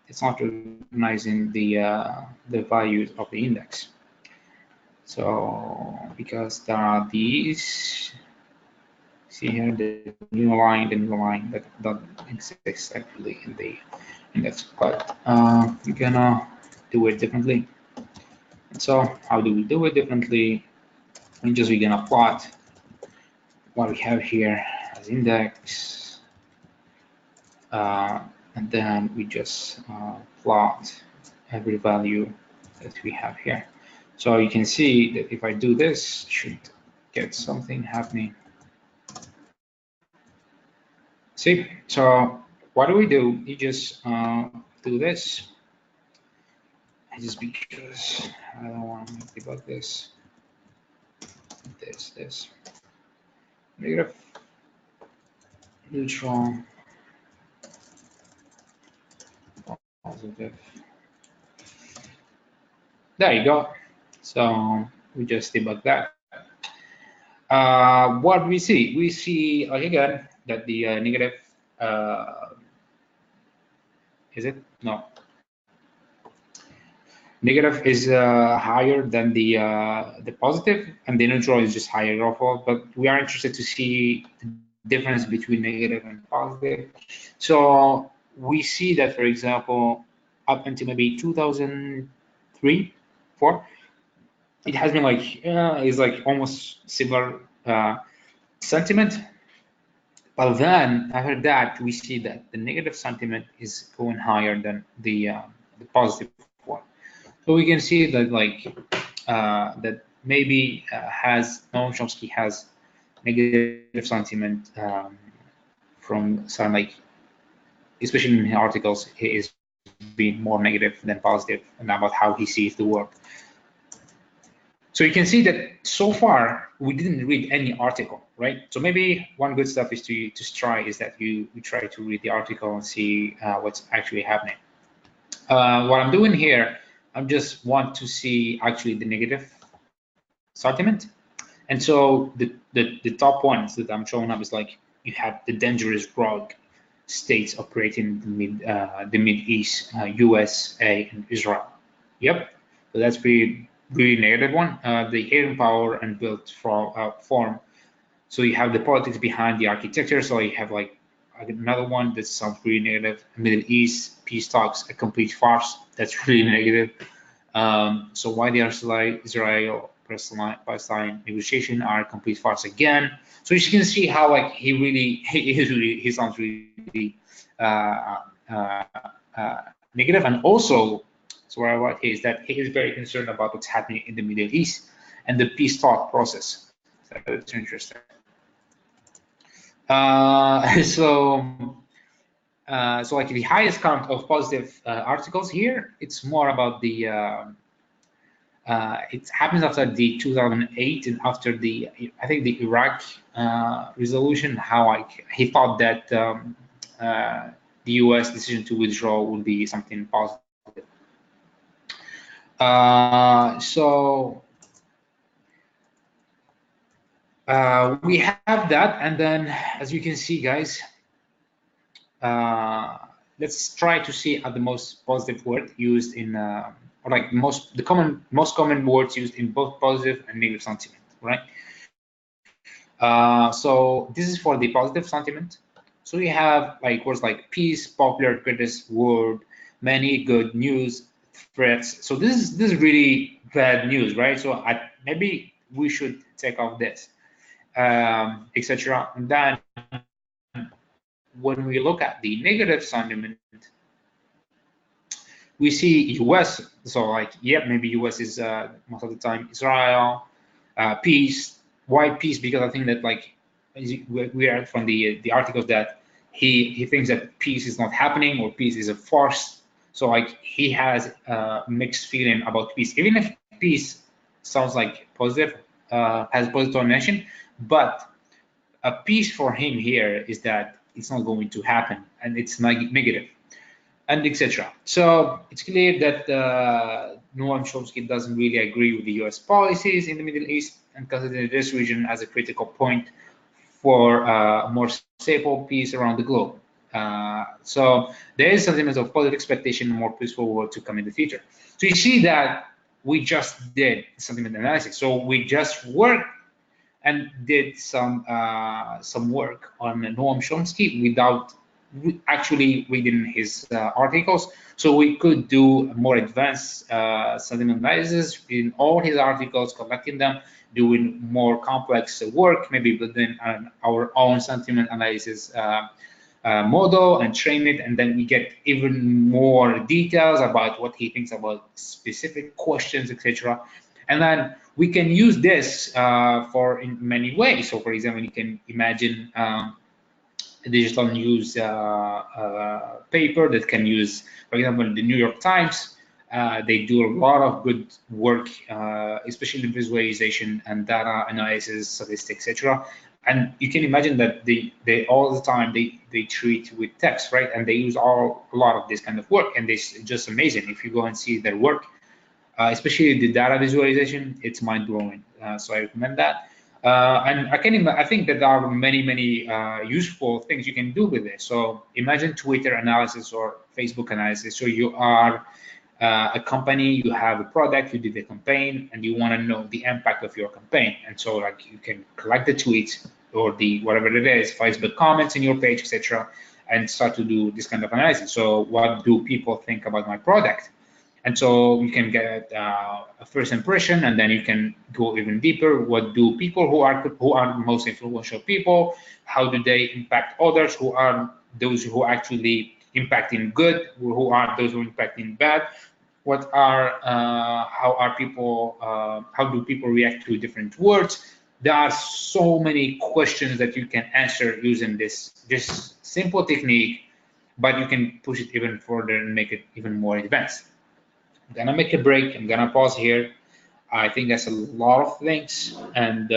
it's not recognizing the values of the index. So because there are these, see here the new line that exists actually in the index, but we're gonna do it differently. And so how do we do it differently? We're gonna plot what we have here as index, and then we just plot every value that we have here. So you can see that if I do this, should get something happening. See, so what do? You just do this. Just because I don't want to debug this. This. Negative, neutral, positive. There you go. So we just debug that. What we see? We see again that the negative is it? No. Negative is higher than the positive, and the neutral is just higher overall. But we are interested to see the difference between negative and positive. So we see that, for example, up until maybe 2003, 4, it has been like is like almost similar sentiment. But then after that, we see that the negative sentiment is going higher than the positive one. So we can see that like that maybe Noam Chomsky has negative sentiment from some, like, especially in his articles, he is being more negative than positive and about how he sees the world. So you can see that so far we didn't read any article, right? So maybe one good stuff is to try is that you try to read the article and see what's actually happening. What I'm doing here, I just want to see actually the negative sentiment. And so the top ones that I'm showing up is like you have the dangerous rogue states operating in the Mid East, USA and Israel. Yep, so that's really negative one. The hidden power and built form. So you have the politics behind the architecture. So you have like another one that sounds really negative. Middle East peace talks, a complete farce. That's really negative. So why the Israel-Palestine negotiation are a complete farce again. So you can see how like he sounds really negative, and also so what I want here is that he is very concerned about what's happening in the Middle East and the peace talk process. So that's interesting. So like the highest count of positive articles here, it's more about the it happens after the 2008 and after the I think the Iraq resolution. How like he thought that the U.S. decision to withdraw would be something positive. So we have that, and then as you can see, guys, let's try to see the most positive word used in or like most common words used in both positive and negative sentiment, right? So this is for the positive sentiment. So we have like words like peace, popular, greatest, word, many, good, news, threats. So this is really bad news, right? So maybe we should take off this, etc. And then when we look at the negative sentiment, we see US. So like, yeah, maybe US is most of the time Israel, peace. Why peace? Because I think that like we are from the articles that he thinks that peace is not happening or peace is a farce. So like he has a mixed feeling about peace, even if peace sounds like positive, has positive connotation, but a peace for him here is that it's not going to happen and it's negative and etc. So it's clear that Noam Chomsky doesn't really agree with the US policies in the Middle East and considers this region as a critical point for a more stable peace around the globe. So there is a sentiment of positive expectation, more peaceful world to come in the future. So you see that we just did sentiment analysis. So we just worked and did some work on Noam Chomsky without actually reading his articles. So we could do more advanced sentiment analysis in all his articles, collecting them, doing more complex work, maybe building our own sentiment analysis model and train it, and then we get even more details about what he thinks about specific questions, etc. And then we can use this for in many ways. So for example, you can imagine a digital news paper that can use, for example, the New York Times. They do a lot of good work, especially in visualization and data analysis, statistics, etc. And you can imagine that they all the time they treat with text, right? And they use a lot of this kind of work, and it's just amazing. If you go and see their work, especially the data visualization, it's mind blowing. So I recommend that. And I think that there are many useful things you can do with this. So imagine Twitter analysis or Facebook analysis. So you are a company, you have a product, you did a campaign, and you want to know the impact of your campaign. And so like you can collect the tweets or the whatever it is, Facebook comments in your page, etc., and start to do this kind of analysis. So what do people think about my product? And so you can get a first impression, and then you can go even deeper. What do people who are most influential people? How do they impact others? Who are those who actually impacting good? Who are those who are impacting bad? What are how do people react to different words? There are so many questions that you can answer using this simple technique, but you can push it even further and make it even more advanced. I'm gonna make a break. I'm gonna pause here. I think that's a lot of things, and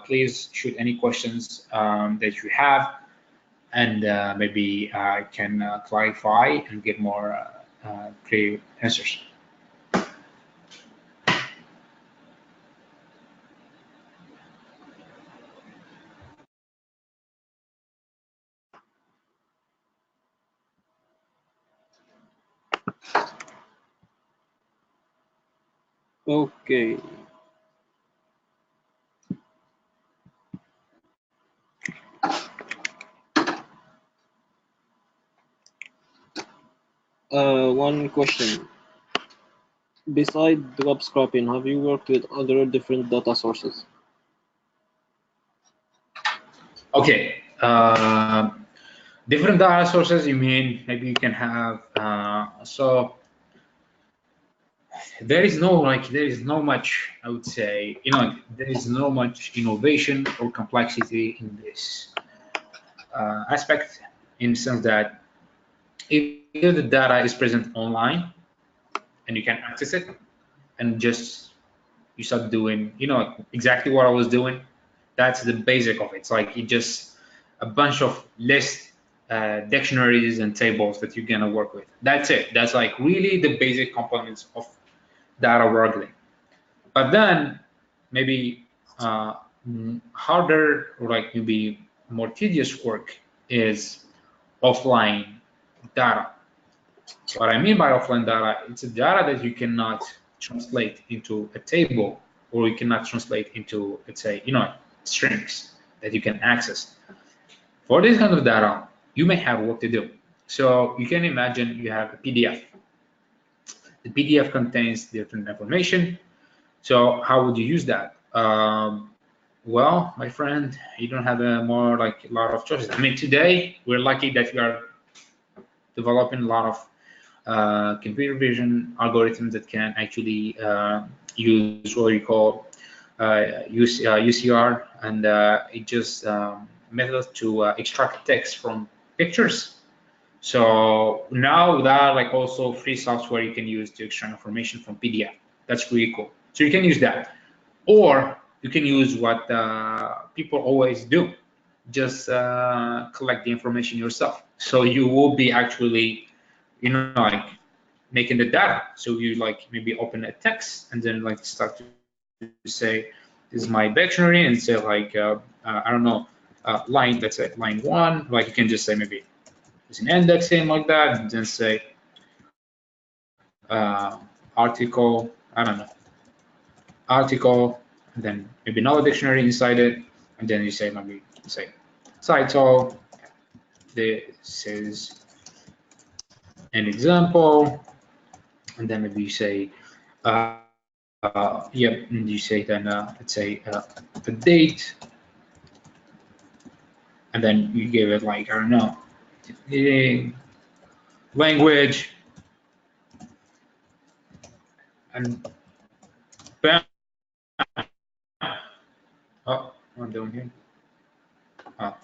please shoot any questions that you have, and maybe I can clarify and give more clear answers. Okay. One question. Beside web scraping, have you worked with other different data sources? Okay. Different data sources. You mean maybe you can have so there is no much, I would say, there is no much innovation or complexity in this aspect, in the sense that if the data is present online and you can access it, and just you start doing exactly what I was doing, that's the basic of it. It's like it just a bunch of lists, dictionaries and tables that you're gonna work with. That's it. That's like really the basic components of data wrangling. But then maybe harder, or like maybe more tedious work is offline data. What I mean by offline data, it's a data that you cannot translate into a table, or you cannot translate into, let's say, strings that you can access. For this kind of data, you may have work to do. So you can imagine you have a PDF, The PDF contains different information. So how would you use that? Well, my friend, you don't have a lot of choices. I mean, today we're lucky that we are developing a lot of computer vision algorithms that can actually use what you call UCR, and it just methods to extract text from pictures. So now there are like also free software you can use to extract information from PDF. That's really cool. So you can use that, or you can use what people always do, just collect the information yourself. So you will be actually, like making the data. So you like maybe open a text and then like start to say, this is my dictionary, and say like, I don't know, line, let's say line 1, like you can just say maybe it's an indexing like that, and then say article, I don't know, article, and then maybe another dictionary inside it, and then you say maybe say title, this is an example, and then maybe you say yep, and you say then let's say the date, and then you give it like, I don't know, language, and bam. Oh, what I'm doing here. Oh.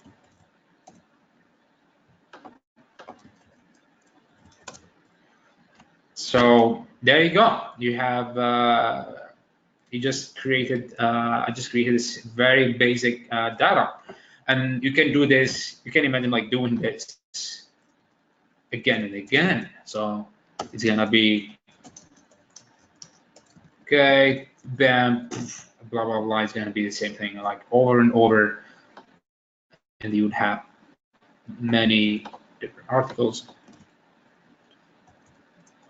So there you go. You have you just created. I just created this very basic data, and you can do this. You can imagine like doing this again and again. So it's gonna be okay. Bam, poof, blah blah blah. It's gonna be the same thing like over and over, and you would have many different articles.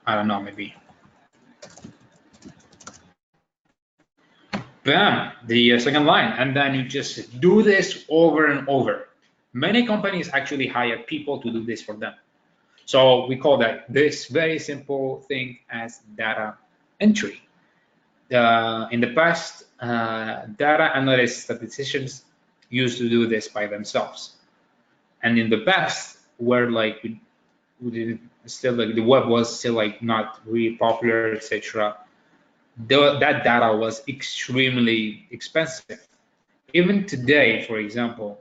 I don't know, maybe. Bam, the second line, and then you just do this over and over. Many companies actually hire people to do this for them. So we call that this very simple thing as data entry. In the past, data analysts, statisticians used to do this by themselves. And in the past, where like we didn't, still like the web was still like not really popular, etc. That data was extremely expensive. Even today, for example,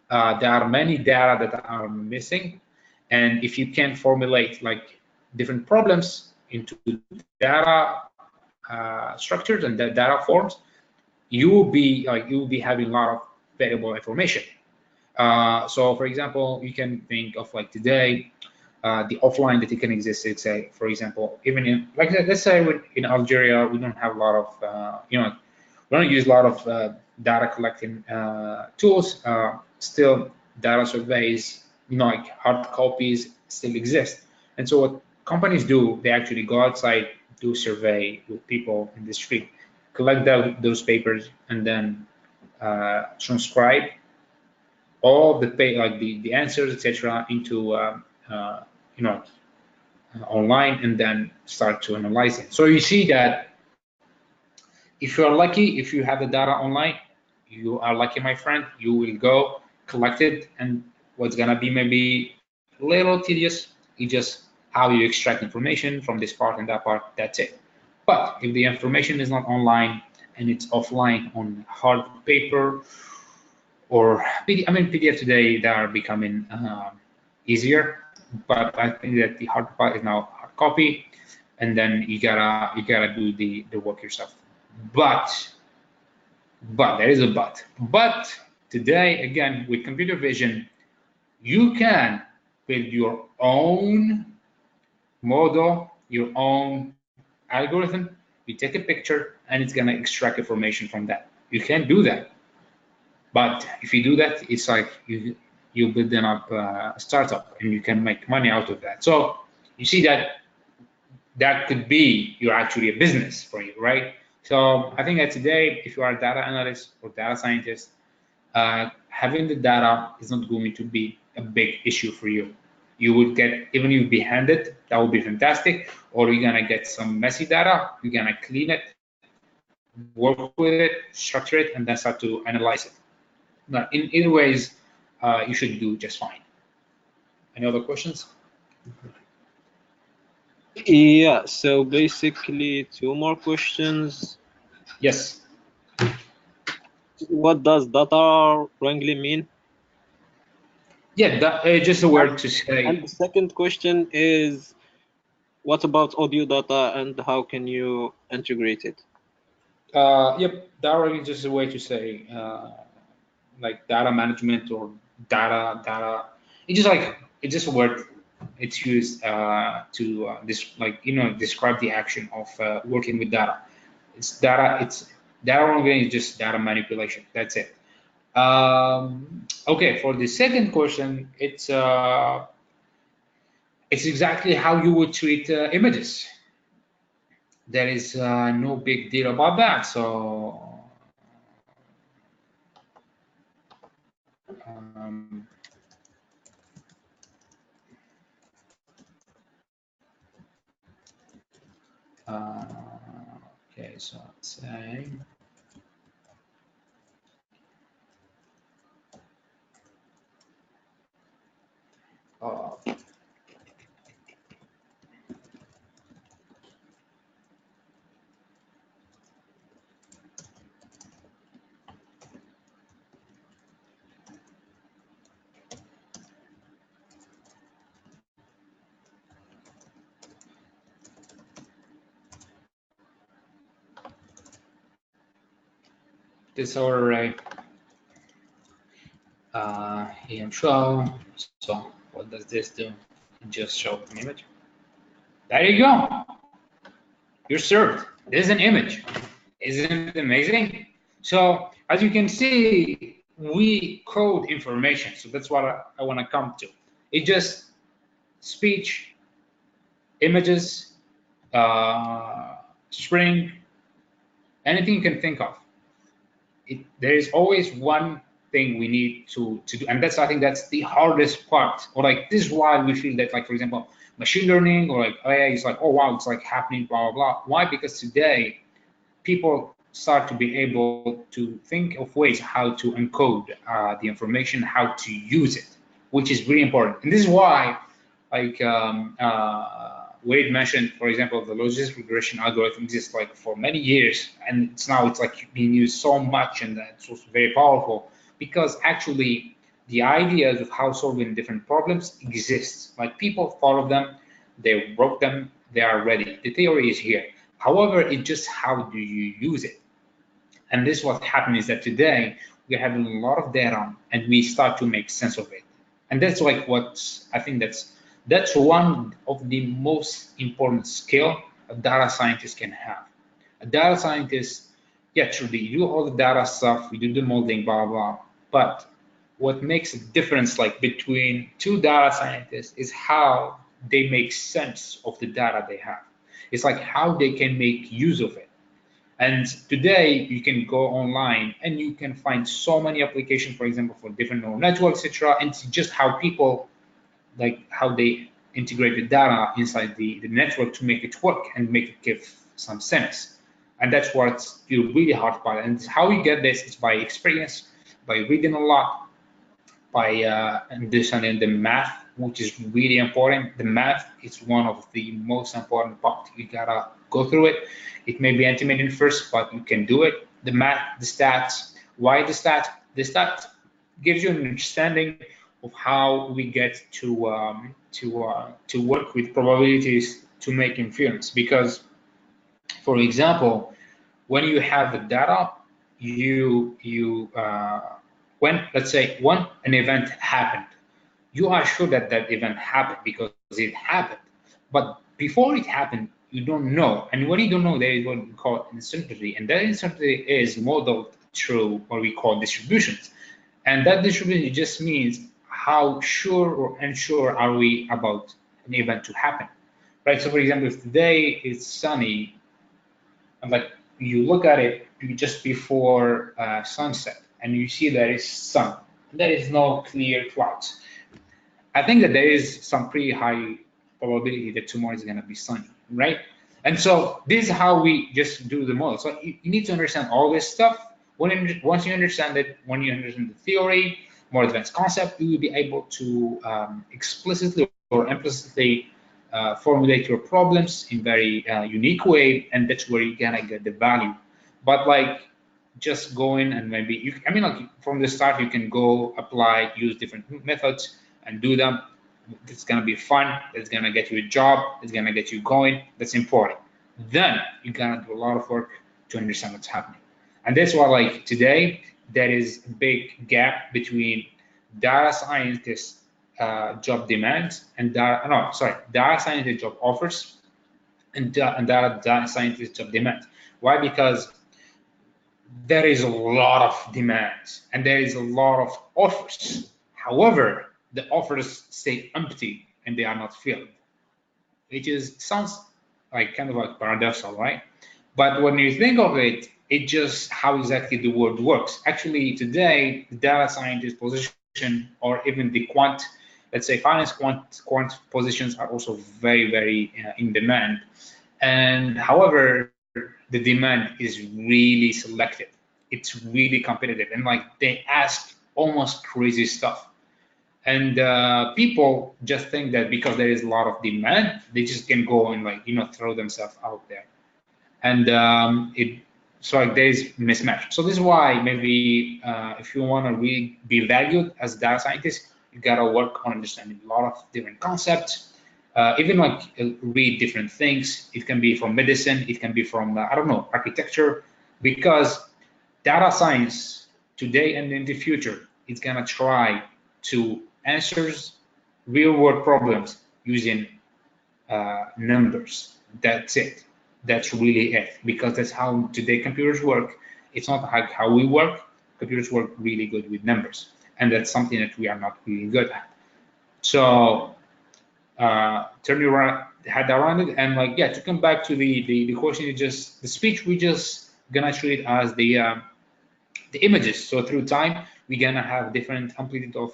there are many data that are missing, and if you can formulate like different problems into data structures and data forms, you will be having a lot of variable information. So, for example, you can think of like today. The offline that it can exist, let's say, for example, even in like let's say in Algeria, we don't have a lot of we don't use a lot of data collecting tools. Still, data surveys, like hard copies, still exist. And so what companies do, they actually go outside, do survey with people in the street, collect those papers, and then transcribe all the the answers, etc., into online, and then start to analyze it. So you see that if you are lucky, if you have the data online, you are lucky, my friend. You will go collect it, and what's gonna be maybe a little tedious is just how you extract information from this part and that part. That's it. But if the information is not online and it's offline on hard paper or PDF, I mean PDF today, they are becoming easier, but I think that the hard part is now hard copy, and then you gotta do the work yourself. But there is a but. But today, again, with computer vision, you can build your own model, your own algorithm. You take a picture, and it's gonna extract information from that. You can do that. But if you do that, it's like you build up a startup, and you can make money out of that. So you see that could be actually a business for you, right? So I think that today, if you are a data analyst or data scientist, having the data is not going to be a big issue for you. You would get, even if you be handed, that would be fantastic. Or you're gonna get some messy data, you're gonna clean it, work with it, structure it, and then start to analyze it. Now, in either ways, you should do just fine. Any other questions? Yeah, so basically 2 more questions. Yes. What does data wrangling mean? Yeah, that, just a word to And say. the second question is, what about audio data and how can you integrate it? Yep, data is just a way to say like data management or data. It's just a word. It's used to describe the action of working with data. It's data. It's data wrangling is just data manipulation. That's it. Okay, for the second question, it's exactly how you would treat images. There is no big deal about that. So um, uh, okay, so say uh, this array EM show. So what does this do? Just show an image. There you go. You're served. This is an image. Isn't it amazing? So as you can see, we code information. So that's what I want to come to. It just speech, images, string, anything you can think of. There is always one thing we need to do, and I think that's the hardest part. Or like this is why we feel that, like for example, machine learning or like AI is like, oh wow, it's like happening, blah blah blah. Why? Because today people start to be able to think of ways how to encode the information, how to use it, which is really important. And this is why, like Wade mentioned, for example, the logistic regression algorithm exists like for many years, and it's like being used so much, and that's also very powerful because actually the ideas of how solving different problems exist. Like people thought of them, they wrote them, they are ready. The theory is here. However, it's just how do you use it? And this what happened is that today we're having a lot of data and we start to make sense of it. And that's like what I think that's one of the most important skill a data scientist can have. A data scientist, yeah, truly, you do all the data stuff, you do the modeling, blah, blah, but what makes a difference like between two data scientists is how they make sense of the data they have. It's like how they can make use of it. And today you can go online and you can find so many applications, for example, for different neural networks, etc. And it's just how people, like how they integrate the data inside the network to make it work and make it give some sense. And that's what's the really hard part. And how you get this is by experience, by reading a lot, by understanding the math, which is really important. The math is one of the most important parts. You gotta go through it. It may be intimidating first, but you can do it. The math, the stats. Why the stats? The stats gives you an understanding of how we get to work with probabilities to make inference. Because, for example, when you have the data, when let's say when an event happened, you are sure that that event happened because it happened. But before it happened, you don't know. And when you don't know, there is what we call uncertainty, and that uncertainty is modeled through what we call distributions. And that distribution just means how sure or unsure are we about an event to happen, right? So, for example, if today it's sunny, and like you look at it just before sunset, and you see there is sun, there is no clear clouds. I think that there is some pretty high probability that tomorrow is going to be sunny, right? And so this is how we just do the model. So you need to understand all this stuff. Once you understand it, when you understand the theory, more advanced concept, you will be able to explicitly or implicitly formulate your problems in very unique way, and that's where you're gonna get the value. But like just going and maybe I mean, like from the start, you can go apply, use different methods and do them. It's gonna be fun. It's gonna get you a job. It's gonna get you going. That's important. Then you're gonna do a lot of work to understand what's happening. And that's why, like today, there is a big gap between data scientists job demands and data scientist job offers and data scientist job demands. Why? Because there is a lot of demands and there is a lot of offers. However, the offers stay empty and they are not filled, which sounds like kind of like paradoxical, right? But when you think of it, it just how exactly the world works. Actually, today, the data scientist position or even the quant, let's say finance quant positions are also very, very in demand. And however, the demand is really selective. It's really competitive. And like they ask almost crazy stuff. And people just think that because there is a lot of demand, they just can go and like, throw themselves out there. And there is mismatch. So this is why maybe if you want to really be valued as a data scientist, you gotta work on understanding a lot of different concepts, even like read different things. It can be from medicine, it can be from I don't know, architecture, because data science today and in the future is gonna try to answer real world problems using numbers. That's it. That's really it, because that's how today computers work. It's not how we work. Computers work really good with numbers, and that's something that we are not really good at. So turn your head around it, and like, yeah, to come back to the question, the speech, we just gonna treat it as the images. So through time, we're gonna have different amplitude of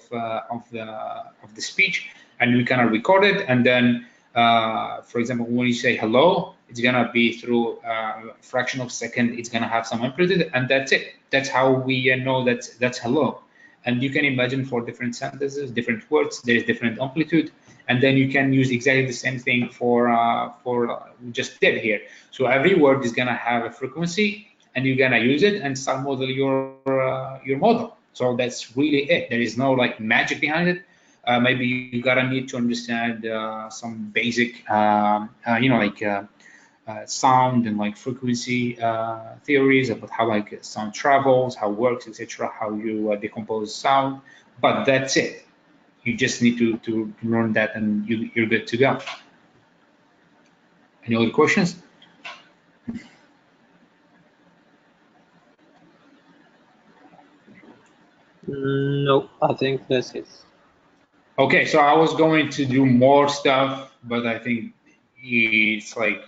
the speech, and we kind of record it, and then for example, when you say hello, it's gonna be through a fraction of a second. It's gonna have some amplitude, and that's it. That's how we know that's hello. And you can imagine for different sentences, different words, there is different amplitude, and then you can use exactly the same thing for we just did here. So every word is gonna have a frequency, and you're gonna use it and start model your model. So that's really it. There is no like magic behind it. Maybe you gotta need to understand some basic, sound and like frequency theories about how like sound travels, how it works, etc., how you decompose sound. But that's it. You just need to learn that, and you're good to go. Any other questions? No, I think that's it. Okay, so I was going to do more stuff, but I think it's like,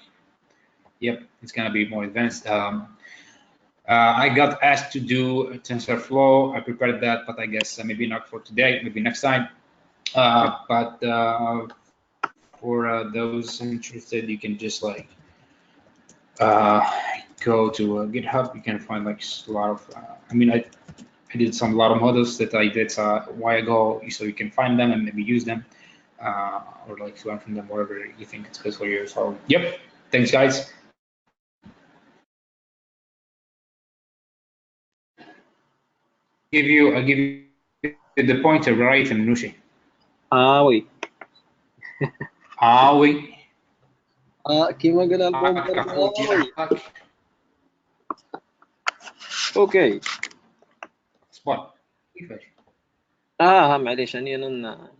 yep, it's gonna be more advanced. I got asked to do TensorFlow. I prepared that, but I guess maybe not for today, maybe next time. But for those interested, you can just like go to GitHub. You can find like a lot of. I mean, I did a lot of models that I did a while ago, so you can find them and maybe use them, or like learn from them, whatever you think it's good for you. So, yep. Thanks, guys. I give you the pointer, right, Mennouchi? Ah oui. Ah oui. كيما قال البومبر وي. اوكي. صبر كيفاش؟ معليش اني انا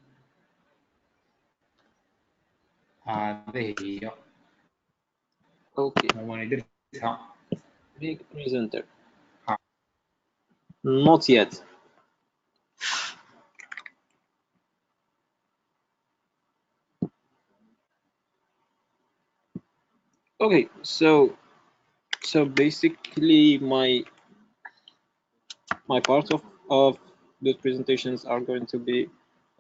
هذه هي. اوكي. وانا درتها. Big presenter. Not yet. Okay, so basically my part of those presentations are going to be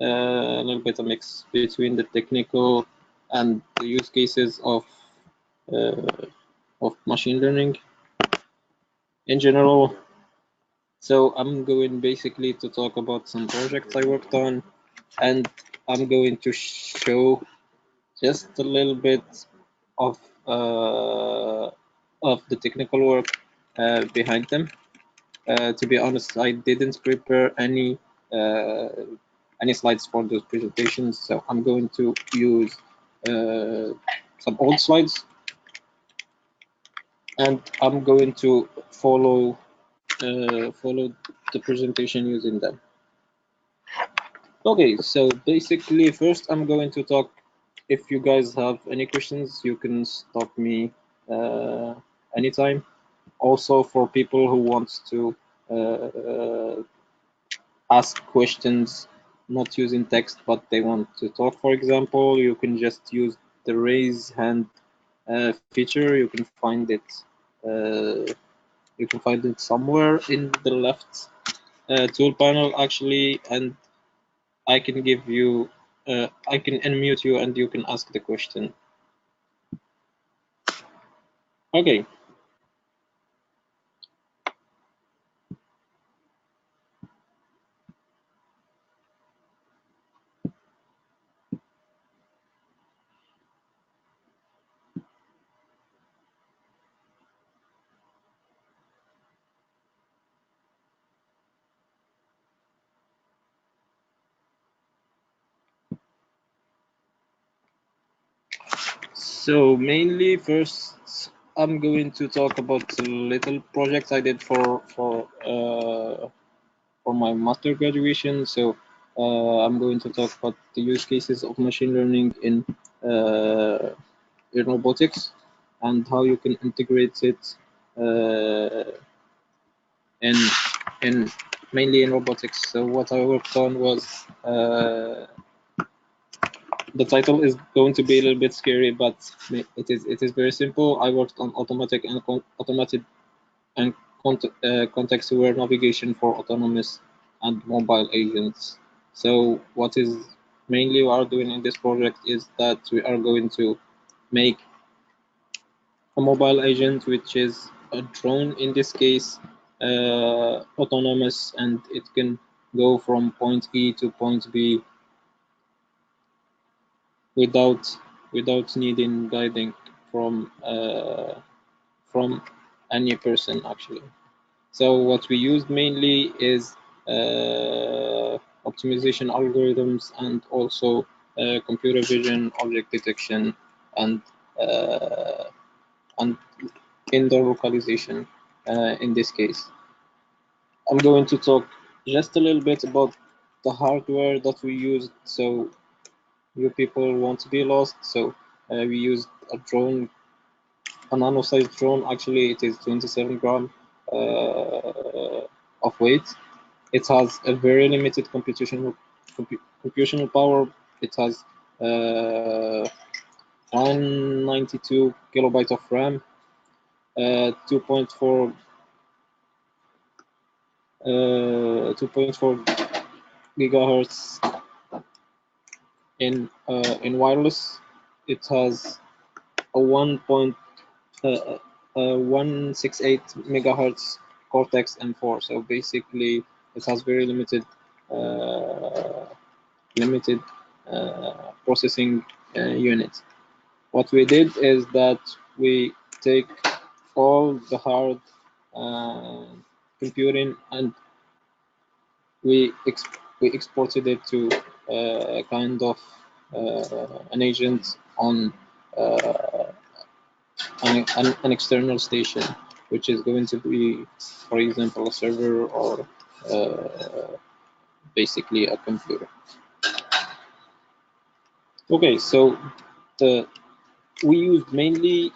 a little bit of mix between the technical and the use cases of machine learning in general. So I'm going basically to talk about some projects I worked on, and I'm going to show just a little bit of the technical work behind them. To be honest, I didn't prepare any slides for those presentations, so I'm going to use some old slides, and I'm going to follow the presentation using them. Okay, so basically first I'm going to talk. If you guys have any questions, you can stop me anytime. Also, for people who want to ask questions not using text but they want to talk, for example, you can just use the raise hand feature. You can find it somewhere in the left tool panel actually, and I can give you I can unmute you and you can ask the question. Okay. So mainly first I'm going to talk about a little project I did for my master graduation. So I'm going to talk about the use cases of machine learning in robotics and how you can integrate it in mainly in robotics. So what I worked on was the title is going to be a little bit scary, but it is very simple. I worked on automatic and automated and context-aware navigation for autonomous and mobile agents. So what is mainly we are doing in this project is that we are going to make a mobile agent, which is a drone in this case, autonomous, and it can go from point E to point B without needing guiding from any person actually. So what we used mainly is optimization algorithms and also computer vision, object detection, and indoor localization in this case. I'm going to talk just a little bit about the hardware that we used, so you people won't be lost. So we used a drone, a nano-sized drone. Actually, it is 27 grams of weight. It has a very limited computational power. It has 192 kilobytes of RAM, 2.4 gigahertz in wireless. It has a 168 megahertz Cortex M4. So basically, it has very limited processing unit. What we did is that we take all the hard computing and we exported it to a kind of an agent on an external station, which is going to be, for example, a server or basically a computer. Okay, so we used mainly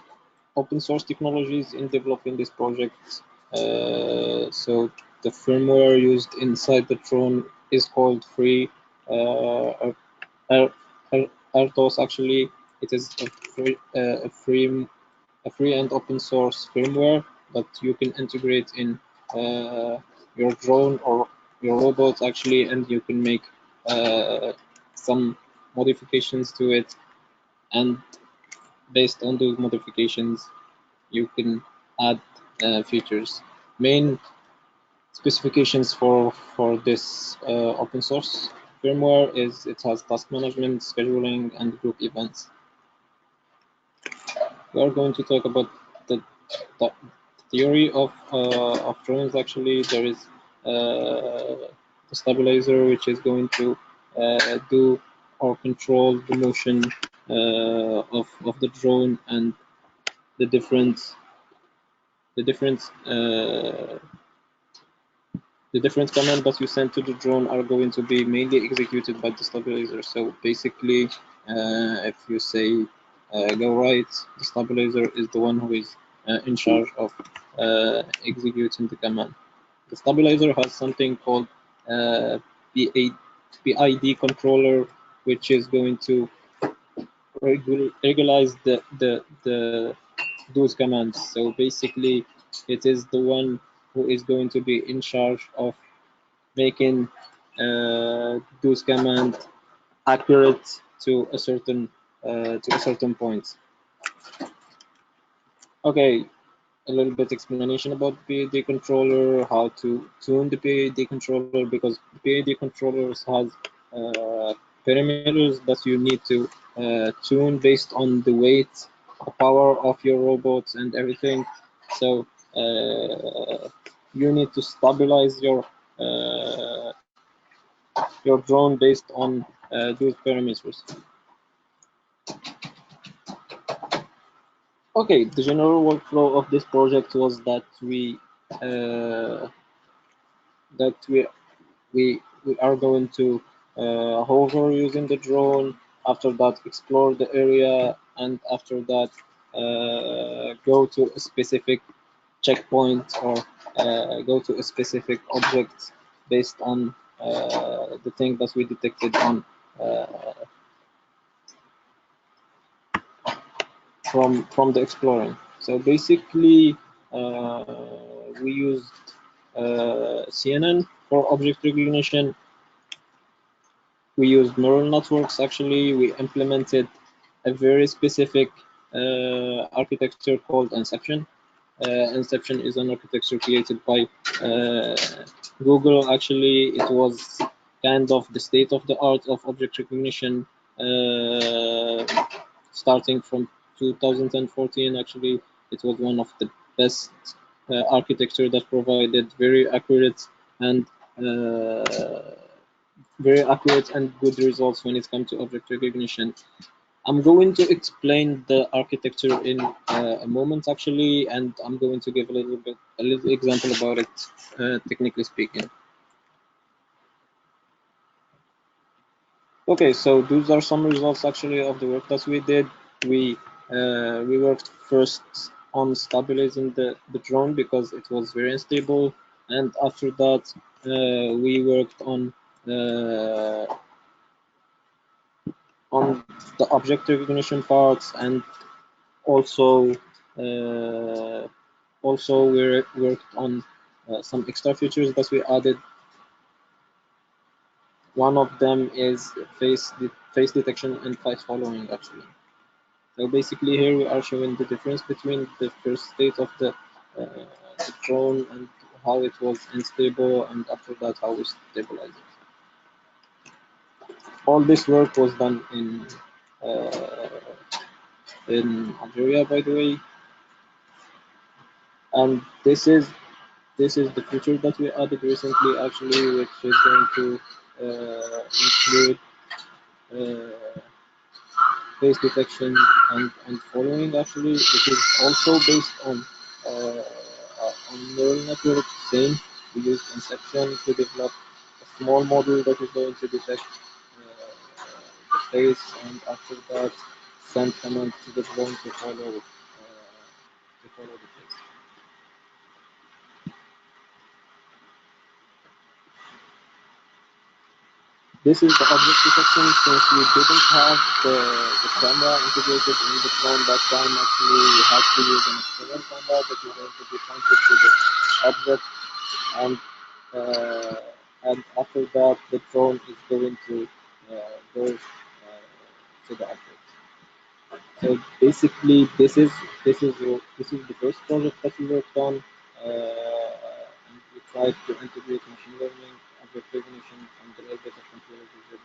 open source technologies in developing this project. So the firmware used inside the drone is called free RTOS. Actually, it is a free and open source firmware that you can integrate in your drone or your robot actually, and you can make some modifications to it, and based on those modifications you can add features. Main specifications for this open source firmware is it has task management, scheduling, and group events. We are going to talk about the theory of drones. Actually, there is the stabilizer, which is going to do or control the motion of the drone, and the different commands that you send to the drone are going to be mainly executed by the stabilizer. So basically, if you say go right, the stabilizer is the one who is in charge of executing the command. The stabilizer has something called PID controller, which is going to regularize those commands. So basically, it is the one who is going to be in charge of making those commands accurate to a certain point. Okay, a little bit explanation about the PID controller, how to tune the PID controller, because the PID controllers has parameters that you need to tune based on the weight, the power of your robots, and everything. So you need to stabilize your drone based on those parameters. Okay, the general workflow of this project was that we are going to hover using the drone. After that, explore the area, and after that, go to a specific checkpoint or go to a specific object based on the thing that we detected on from the exploring. So basically, we used CNN for object recognition. We used neural networks. Actually, we implemented a very specific architecture called Inception. Inception is an architecture created by Google. Actually, it was kind of the state of the art of object recognition starting from 2014. Actually, it was one of the best architecture that provided very accurate and good results when it comes to object recognition. I'm going to explain the architecture in a moment, actually, and I'm going to give a little example about it, technically speaking. Okay, so those are some results actually of the work that we did. We worked first on stabilizing the drone because it was very unstable, and after that we worked on the object recognition parts, and also we worked on some extra features that we added. One of them is face detection and flight following, actually. So basically here we are showing the difference between the first state of the drone and how it was unstable, and after that how we stabilize it. All this work was done in Algeria, by the way, and this is the feature that we added recently, actually, which is going to include face detection and following. Actually, it is also based on neural network. Same, we used Inception to develop a small model that is going to detect the face, and after that send command to the drone to follow the face. This is the object detection. Since we didn't have the camera integrated in the drone that time, actually we had to use an external camera that is going to be pointed to the object, and and after that the drone is going to go to the object. So basically, this is the first project that we worked on, and we tried to integrate machine learning, object recognition, and a little bit of computer vision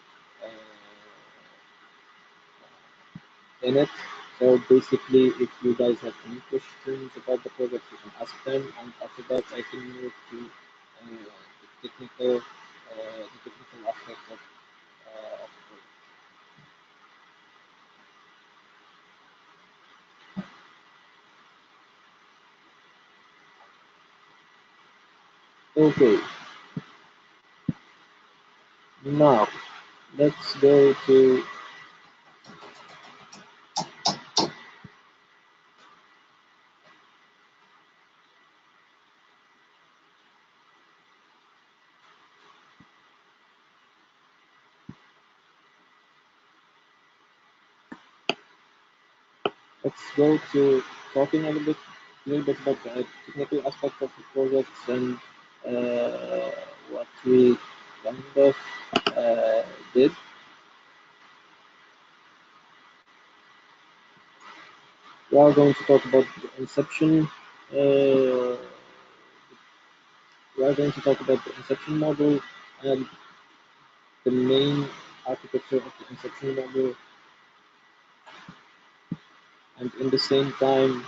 in it. So basically, if you guys have any questions about the project, you can ask them, and after that, I can move to the technical aspect of the project. Okay, now let's go to talking a little bit about the technical aspect of the projects and what we kind of did. We are going to talk about the inception. We are going to talk about the inception model and the main architecture of the inception model, and in the same time,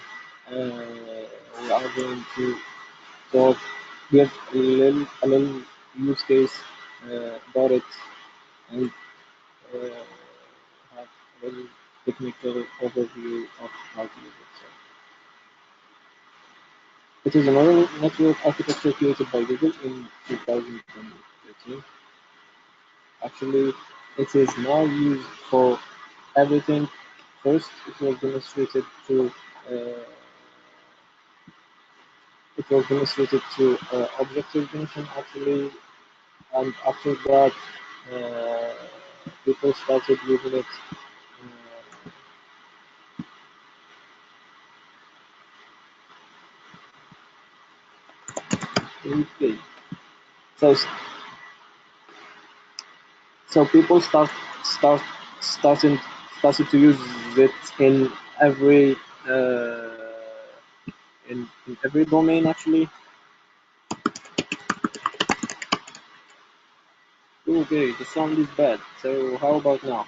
we are going to talk, give a little use case about it, and have a little technical overview of how to use it. So, it is a neural network architecture created by Google in 2013. Actually, it is now used for everything. First, uh, object recognition actually, and after that, uh, people started using it. Okay, so people started started to use it in every uh, in every domain actually. Okay, the sound is bad. So how about now?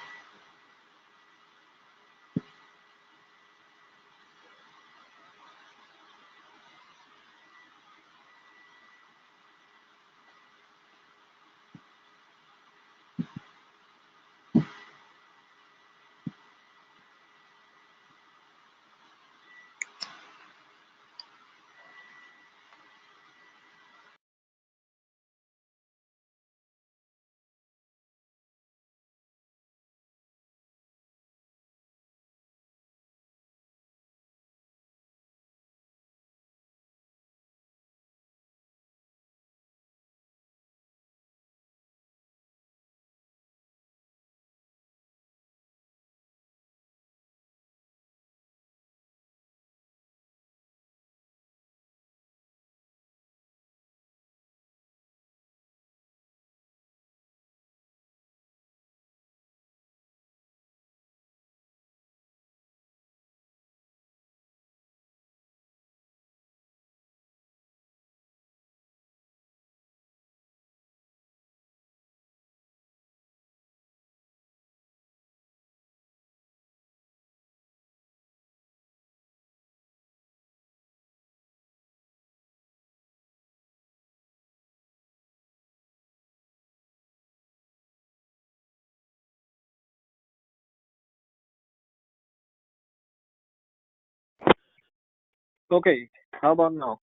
Okay, how about now?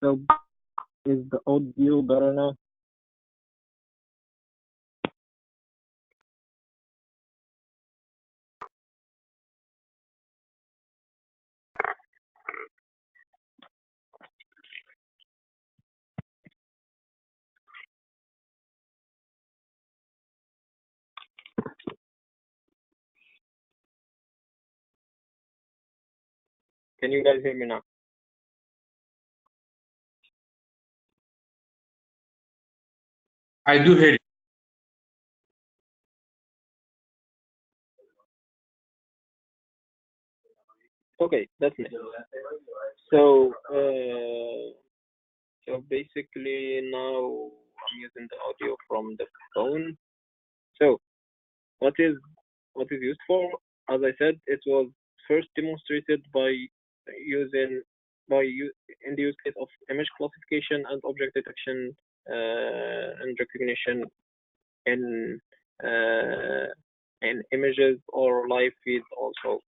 So is the audio better now? Can you guys hear me now? I do hear you. Okay, that's nice. So, so basically now I'm using the audio from the phone. So, what is used for? As I said, it was first demonstrated by in the use case of image classification and object detection and recognition in images or live feeds also.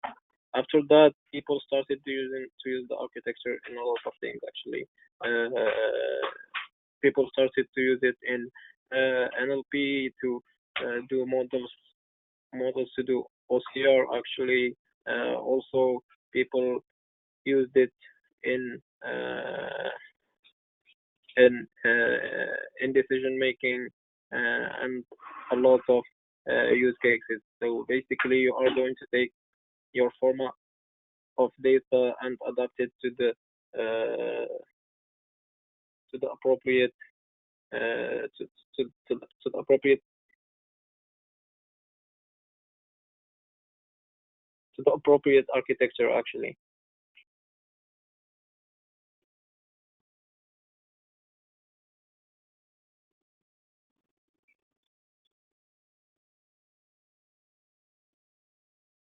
After that, people started to use the architecture in a lot of things actually. People started to use it in NLP to do models to do OCR actually. Also, people used it in decision making and a lot of use cases. So basically, you are going to take your format of data and adapt it to the appropriate to the appropriate architecture actually.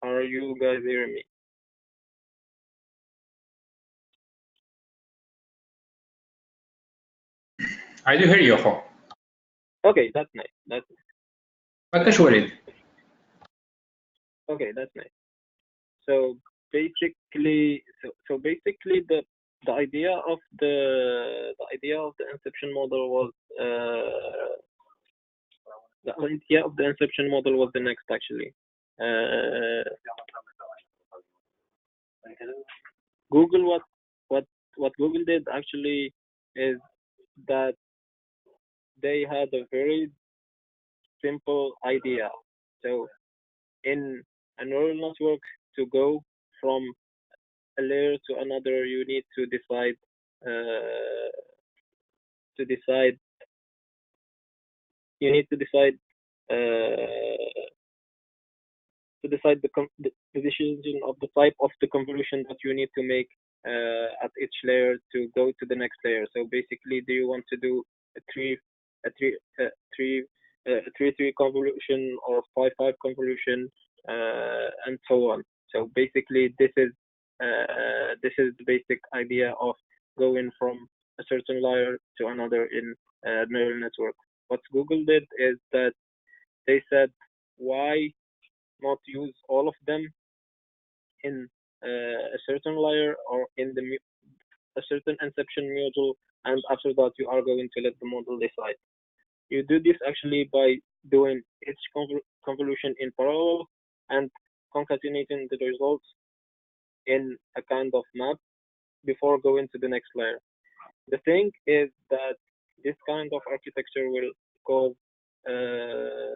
Are you guys hearing me? I do hear you, أخو. Okay, that's nice. فتش وليد. Okay, that's nice. So basically, the idea of the inception model was the next actually. Google what Google did actually is that they had a very simple idea. So in a neural network, to go from a layer to another, you need to decide the decision of the type of the convolution that you need to make at each layer to go to the next layer. So basically, do you want to do a three convolution or 5-5 convolution and so on. So basically, this is the basic idea of going from a certain layer to another in a neural network. What Google did is that they said, why not use all of them in a certain layer or in a certain inception module, and after that you are going to let the model decide. You do this actually by doing each convolution in parallel and concatenating the results in a kind of map before going to the next layer. The thing is that this kind of architecture will cause a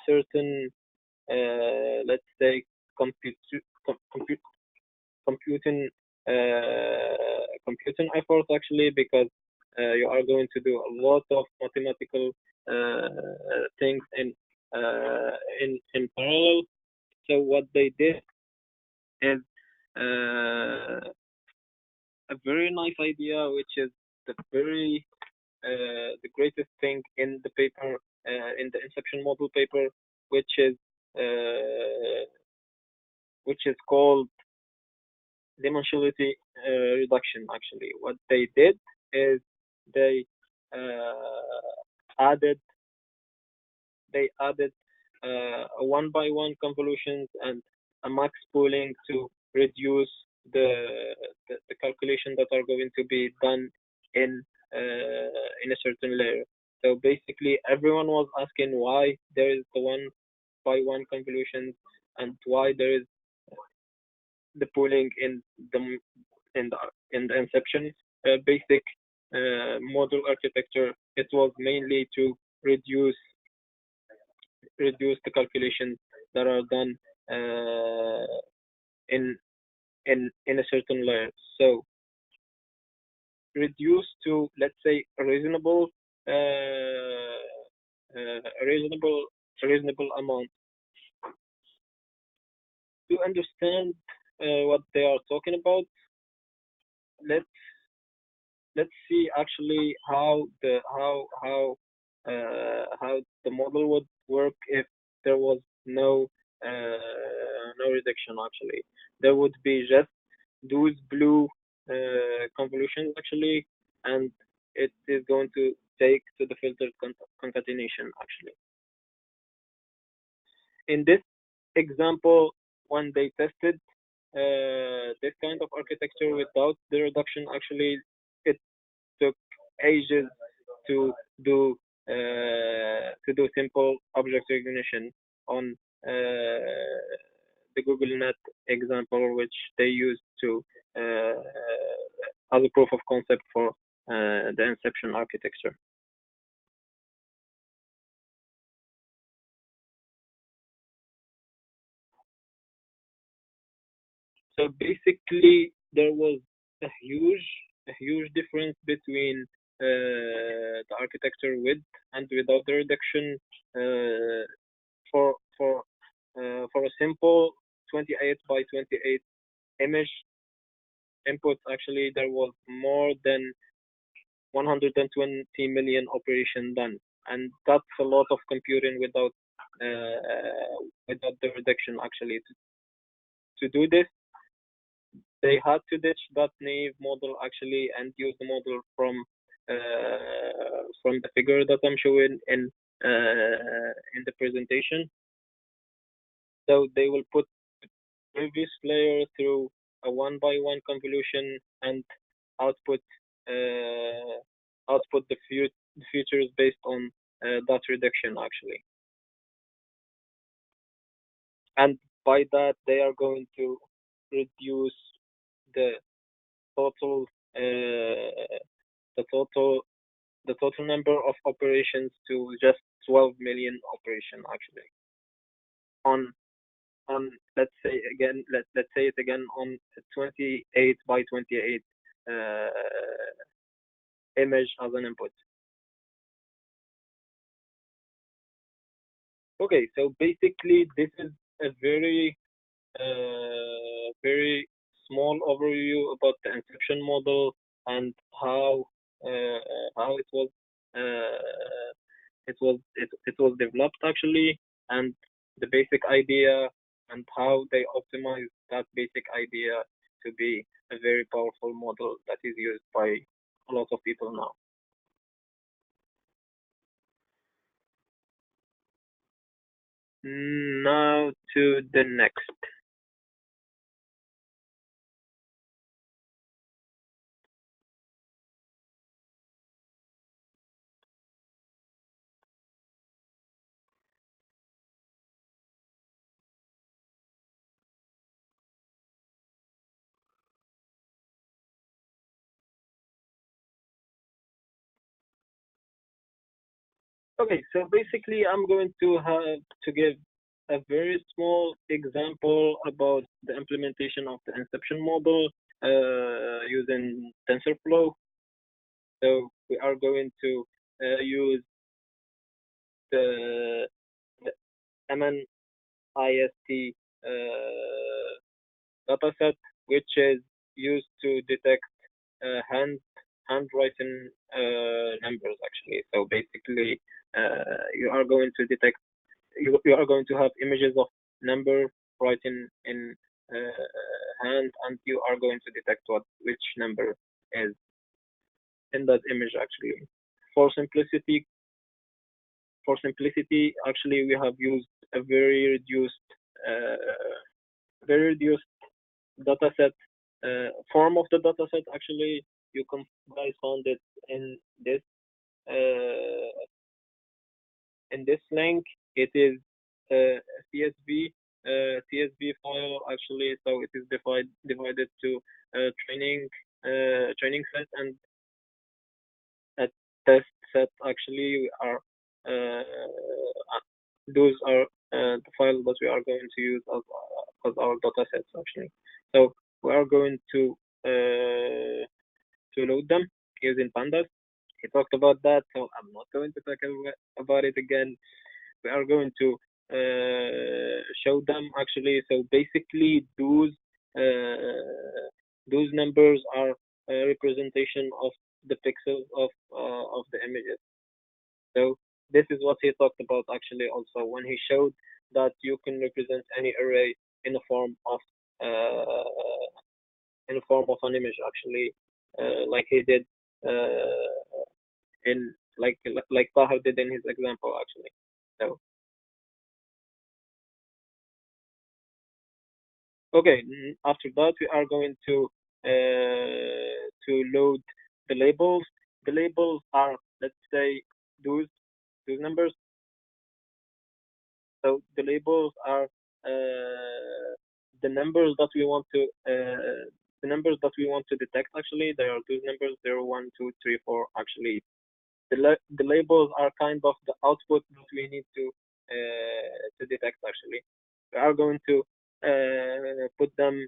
certain, let's say, computing efforts actually, because you are going to do a lot of mathematical things in parallel. So what they did is a very nice idea, which is the greatest thing in the paper, in the inception model paper, which is called dimensionality reduction. Actually, what they did is they added a one-by-one convolutions and a max pooling to reduce the calculation that are going to be done in a certain layer. So basically, everyone was asking why there is the one-by-one convolutions and why there is the pooling in the inception basic model architecture. It was mainly to reduce the calculations that are done in in a certain layer. So reduce to, let's say, a reasonable reasonable amount to understand what they are talking about. Let's see actually how the model would work if there was no reduction. Actually, there would be just those blue convolutions actually, and it is going to take to the filtered concatenation actually. In this example, when they tested this kind of architecture without the reduction, actually it took ages to do simple object recognition on the Google Net example, which they used to as a proof of concept for the inception architecture. So basically, there was a huge difference between the architecture with and without the reduction. For a simple 28 by 28 image input, actually there was more than 120 million operations done, and that's a lot of computing without the reduction. Actually, to do this, they had to ditch that naive model actually and use the model from the figure that I'm showing in the presentation. So they will put the previous layer through a one-by-one convolution and output the features based on that reduction actually. And by that, they are going to reduce the total number of operations to just 12 million operation actually. On let's say it again on 28 by 28 image as an input. Okay, so basically this is a very small overview about the inception model and how it was developed actually, and the basic idea and how they optimized that basic idea to be a very powerful model that is used by a lot of people now. Now to the next. Okay, so basically I'm going to have to give a very small example about the implementation of the inception model using TensorFlow. So we are going to use the MNIST dataset, which is used to detect handwritten numbers actually. So basically, you are going to detect you are going to have images of number written in hand, and you are going to detect which number is in that image actually. For simplicity, actually we have used a very reduced dataset form of the dataset. Actually, you guys found it in this link. It is a CSV file actually, so it is divided to training set and a test set. Actually, those are the files that we are going to use as our data sets actually. So we are going to load them using pandas. He talked about that, so I'm not going to talk about it again. We are going to show them actually. So basically, those numbers are a representation of the pixels of the images. So this is what he talked about actually also when he showed that you can represent any array in a form of an image actually, like he did in like Tahar did in his example actually. So okay, after that we are going to load the labels. The labels are, let's say, those numbers. So the labels are the numbers that we want to detect. Actually, there are those numbers 0, 1, 2, 3, 4. Actually, the labels are kind of the output that we need to detect. Actually, we are going to put them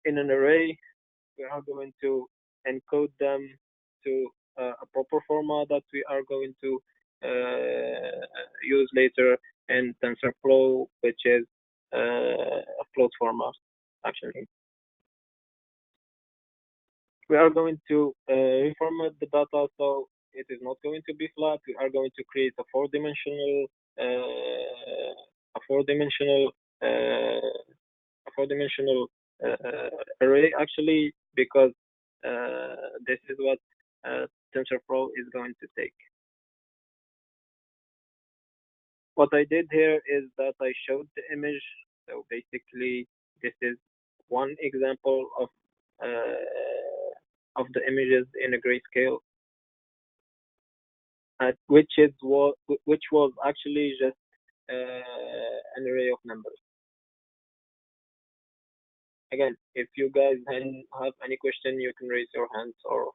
in an array. We are going to encode them to a proper format that we are going to use later in TensorFlow, which is a float format, actually. We are going to reformat the data so it is not going to be flat. We are going to create a four-dimensional array actually, because this is what TensorFlow is going to take. What I did here is that I showed the image. So basically, this is one example of the images in a grayscale, which was actually just an array of numbers. Again, if you guys have any question, you can raise your hands or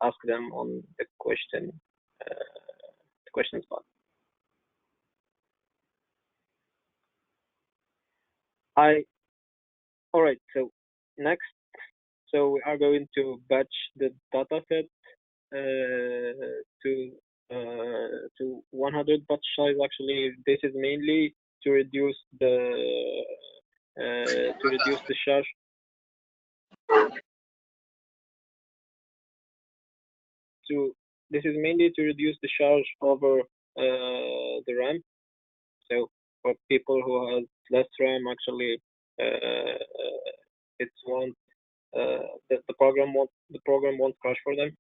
ask them on the question spot. All right. So next, so we are going to batch the data set to 100 batch size. Actually, this is mainly to reduce the charge. This is mainly to reduce the charge over the RAM. So for people who have less RAM, actually, it won't the program won't crash for them.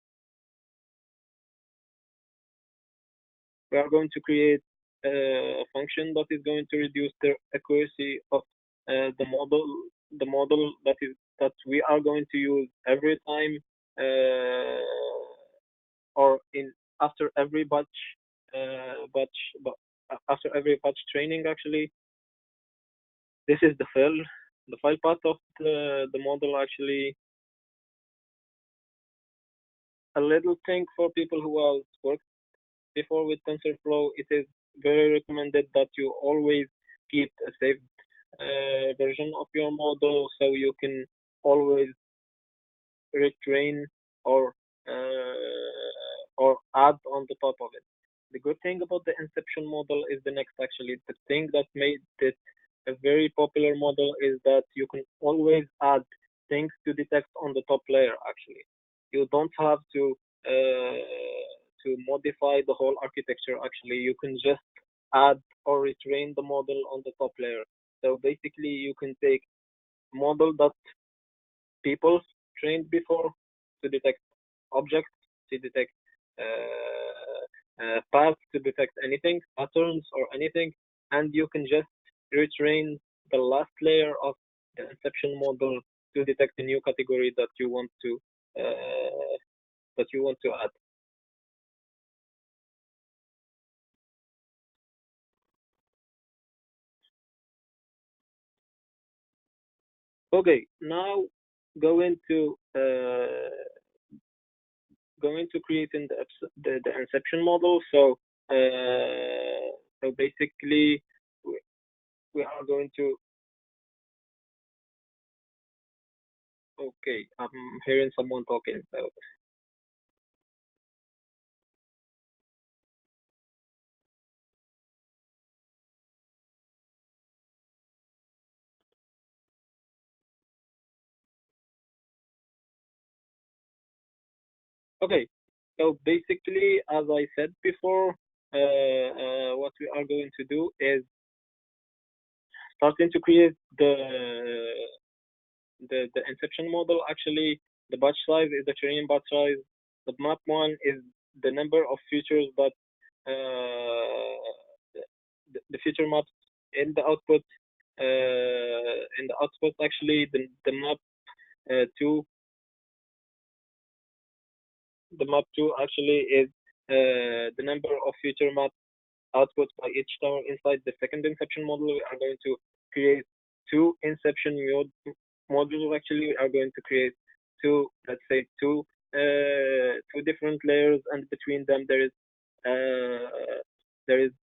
We are going to create a function that is going to reduce the accuracy of the model that we are going to use every time or after every batch after every batch training. Actually, this is the file path of the model. Actually, a little thing for people who have worked before with TensorFlow, it is very recommended that you always keep a saved version of your model so you can always retrain or add on the top of it. The good thing about the inception model is the next. Actually, the thing that made it a very popular model is that you can always add things to detect on the top layer. Actually, you don't have to modify the whole architecture. Actually, you can just add or retrain the model on the top layer. So basically, you can take model that people trained before to detect objects, to detect paths, to detect anything, patterns or anything, and you can just retrain the last layer of the inception model to detect a new category that you want to add. Okay, now going to creating the inception model. So basically we are going to Okay, I'm hearing someone talking. So okay, so basically, as I said before, what we are going to do is starting to create the inception model. Actually, the batch size is the training batch size. The map one is the number of features that the feature maps in the output. In the output, actually, the map two, the map two actually is the number of feature maps output by each tower inside the second inception model. We are going to create two inception modules. Actually, we are going to create two, let's say two different layers, and between them there is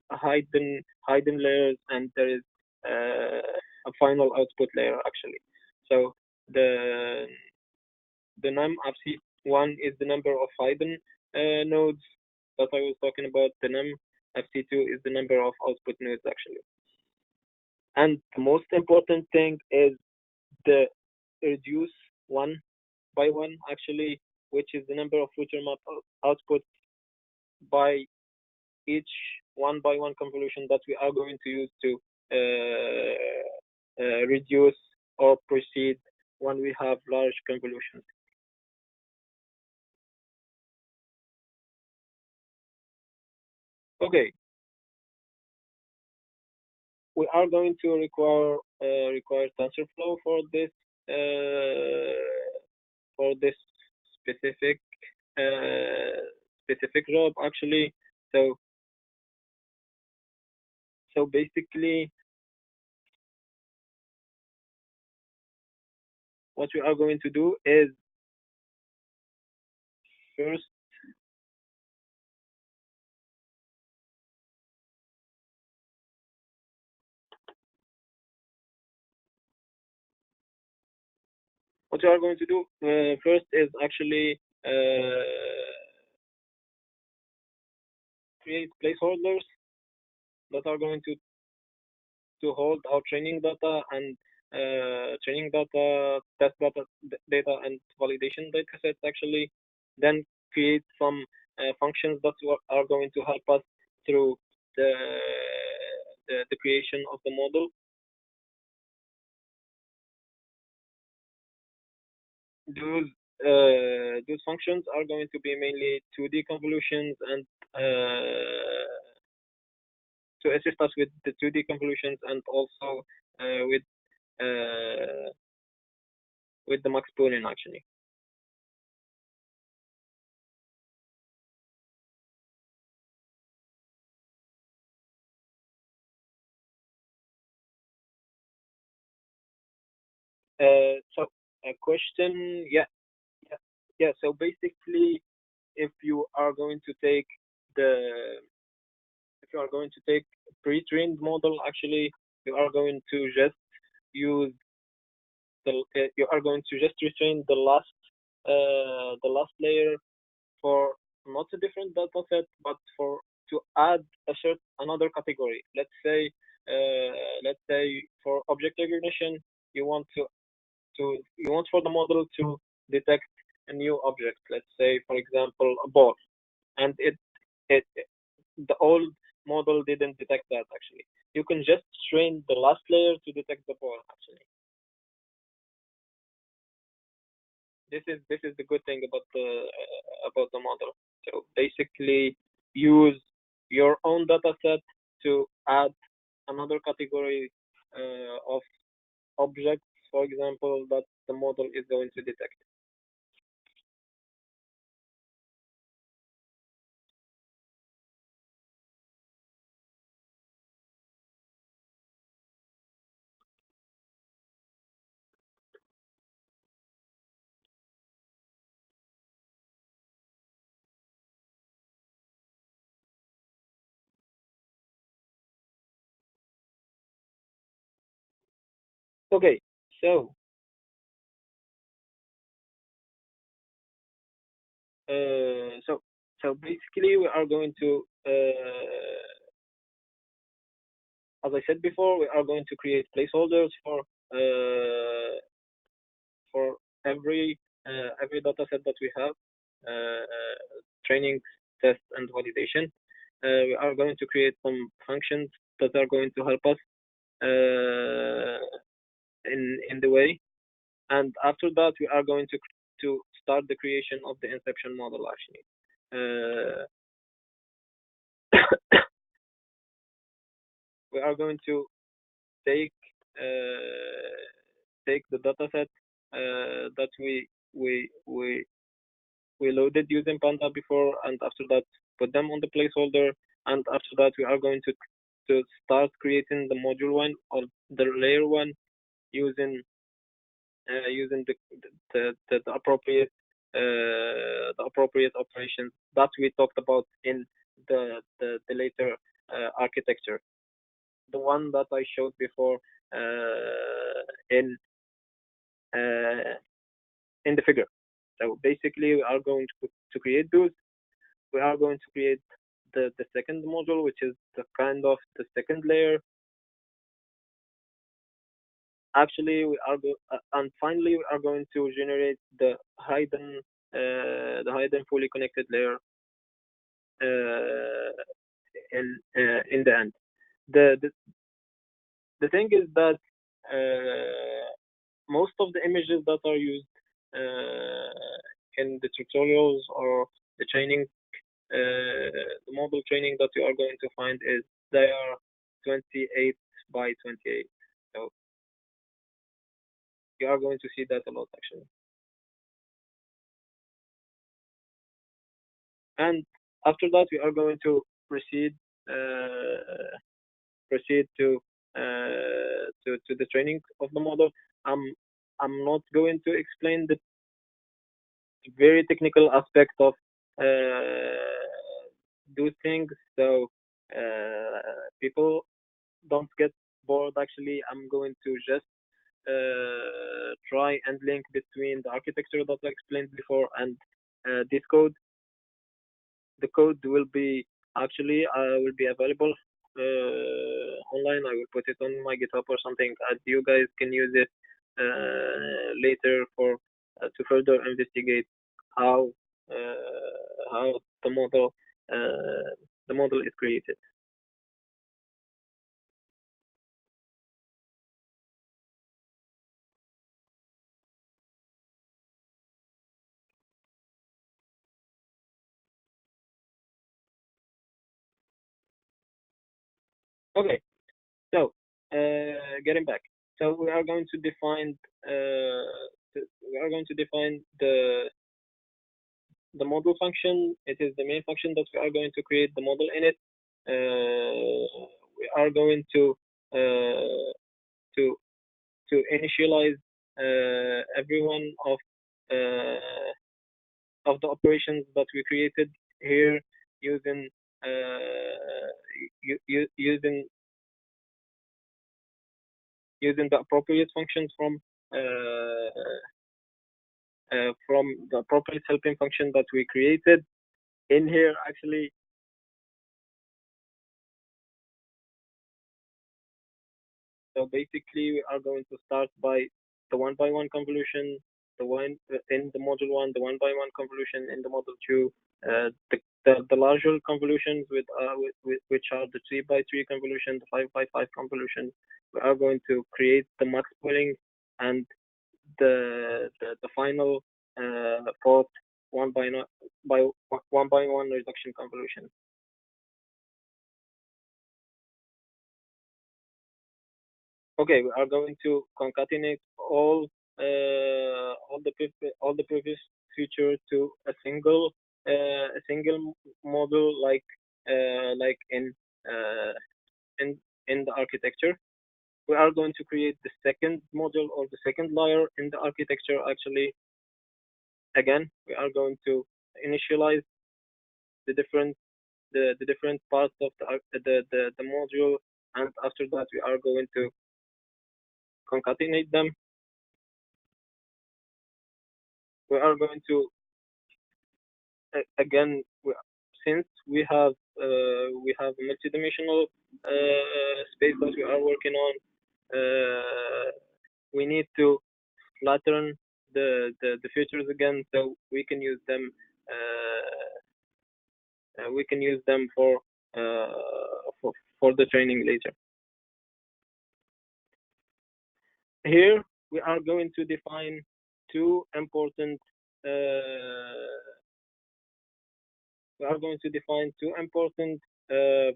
a hidden layers, and there is a final output layer actually. So the the num FC1 is the number of hidden nodes that I was talking about. The num FC2 is the number of output nodes actually. And the most important thing is the reduce one by one actually, which is the number of future map output by each one by one convolution that we are going to use to reduce or proceed when we have large convolutions. Okay, we are going to require TensorFlow uh, for this specific uh, specific job actually. So basically, what we are going to do is first what we are going to do first is actually create placeholders that are going to hold our training data and training data, test data, and validation data sets actually. Then create some functions that are going to help us through the the creation of the model. Those functions are going to be mainly 2D convolutions and to assist us with the 2D convolutions, and also with uh, with the max pooling actually. So a question, yeah, yeah. So basically, if you are going to take the if you are going to take pre-trained model, actually, you are going to just use you are going to just retrain the last layer for not a different data set, but for to add another category. Let's say for object recognition, you want you want for the model to detect a new object. Let's say, for example, a ball, and it the old model didn't detect that actually. You can just train the last layer to detect the ball actually. This is the good thing about the model. So basically, use your own data set to add another category of objects, for example, that the model is going to detect. Okay, so So basically, we are going to, as I said before, we are going to create placeholders for every data set that we have, training, test, and validation. We are going to create some functions that are going to help us in the way, and after that, we are going to start the creation of the inception model actually. We are going to take the data set that we loaded using Panda before, and after that put them on the placeholder, and after that we are going to start creating the module one or the layer one using the appropriate operations that we talked about in the later architecture, the one that I showed before in the figure. So basically, we are going to create those. We are going to create the second module, which is the kind of the second layer. Actually, and finally, we are going to generate the hidden fully connected layer in the end. The thing is that most of the images that are used in the tutorials or the training, the model training that you are going to find is they are 28 by 28. So you are going to see that a lot actually. And after that, we are going to proceed to the training of the model. I'm not going to explain the very technical aspect of those things, so people don't get bored. Actually, I'm going to just try and link between the architecture that I explained before and this code. The code will be available online. I will put it on my GitHub or something, and you guys can use it later for to further investigate how the model is created. Okay, so getting back. So we are going to define the model function. It is the main function that we are going to create the model in it. We are going to initialize every one of the operations that we created here using using the appropriate functions from the appropriate helping function that we created in here actually. So basically, we are going to start by the one-by-one convolution, the one in the module one, the one-by-one convolution in the module two, the larger convolutions which are the 3x3 convolution, the 5x5 convolution. We are going to create the max pooling and the final fourth one-by-one reduction convolution. Okay, we are going to concatenate all the previous feature to a single module, like in the architecture. We are going to create the second module or the second layer in the architecture. Actually, again, we are going to initialize the different parts of the module, and after that, we are going to concatenate them. We are going to again, since we have a multidimensional space that we are working on, we need to flatten the features again, so we can use them. We can use them for the training later. Here we are going to define two important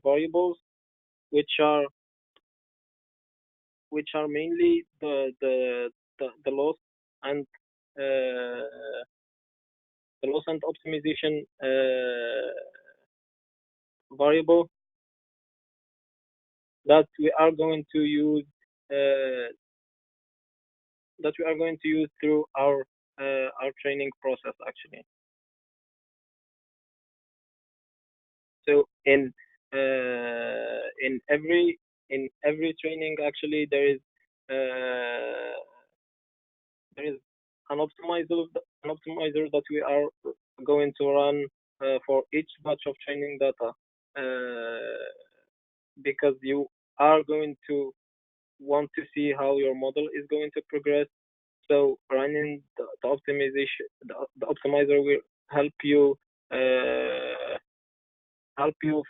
variables, which are mainly the loss and optimization variable that we are going to use through our training process actually. So in every training actually there is an optimizer that we are going to run for each batch of training data, because you are going to want to see how your model is going to progress. So running the optimization, the optimizer will help you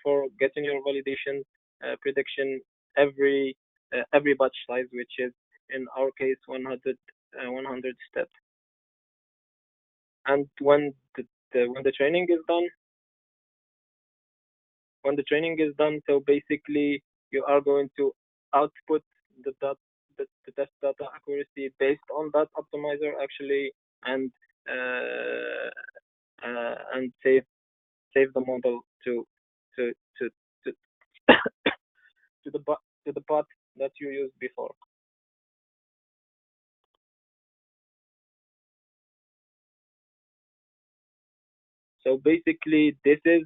for getting your validation prediction every batch size, which is in our case 100 steps. And when the training is done, so basically you are going to output the test data accuracy based on that optimizer actually, and save the model to the path that you used before. So basically, this is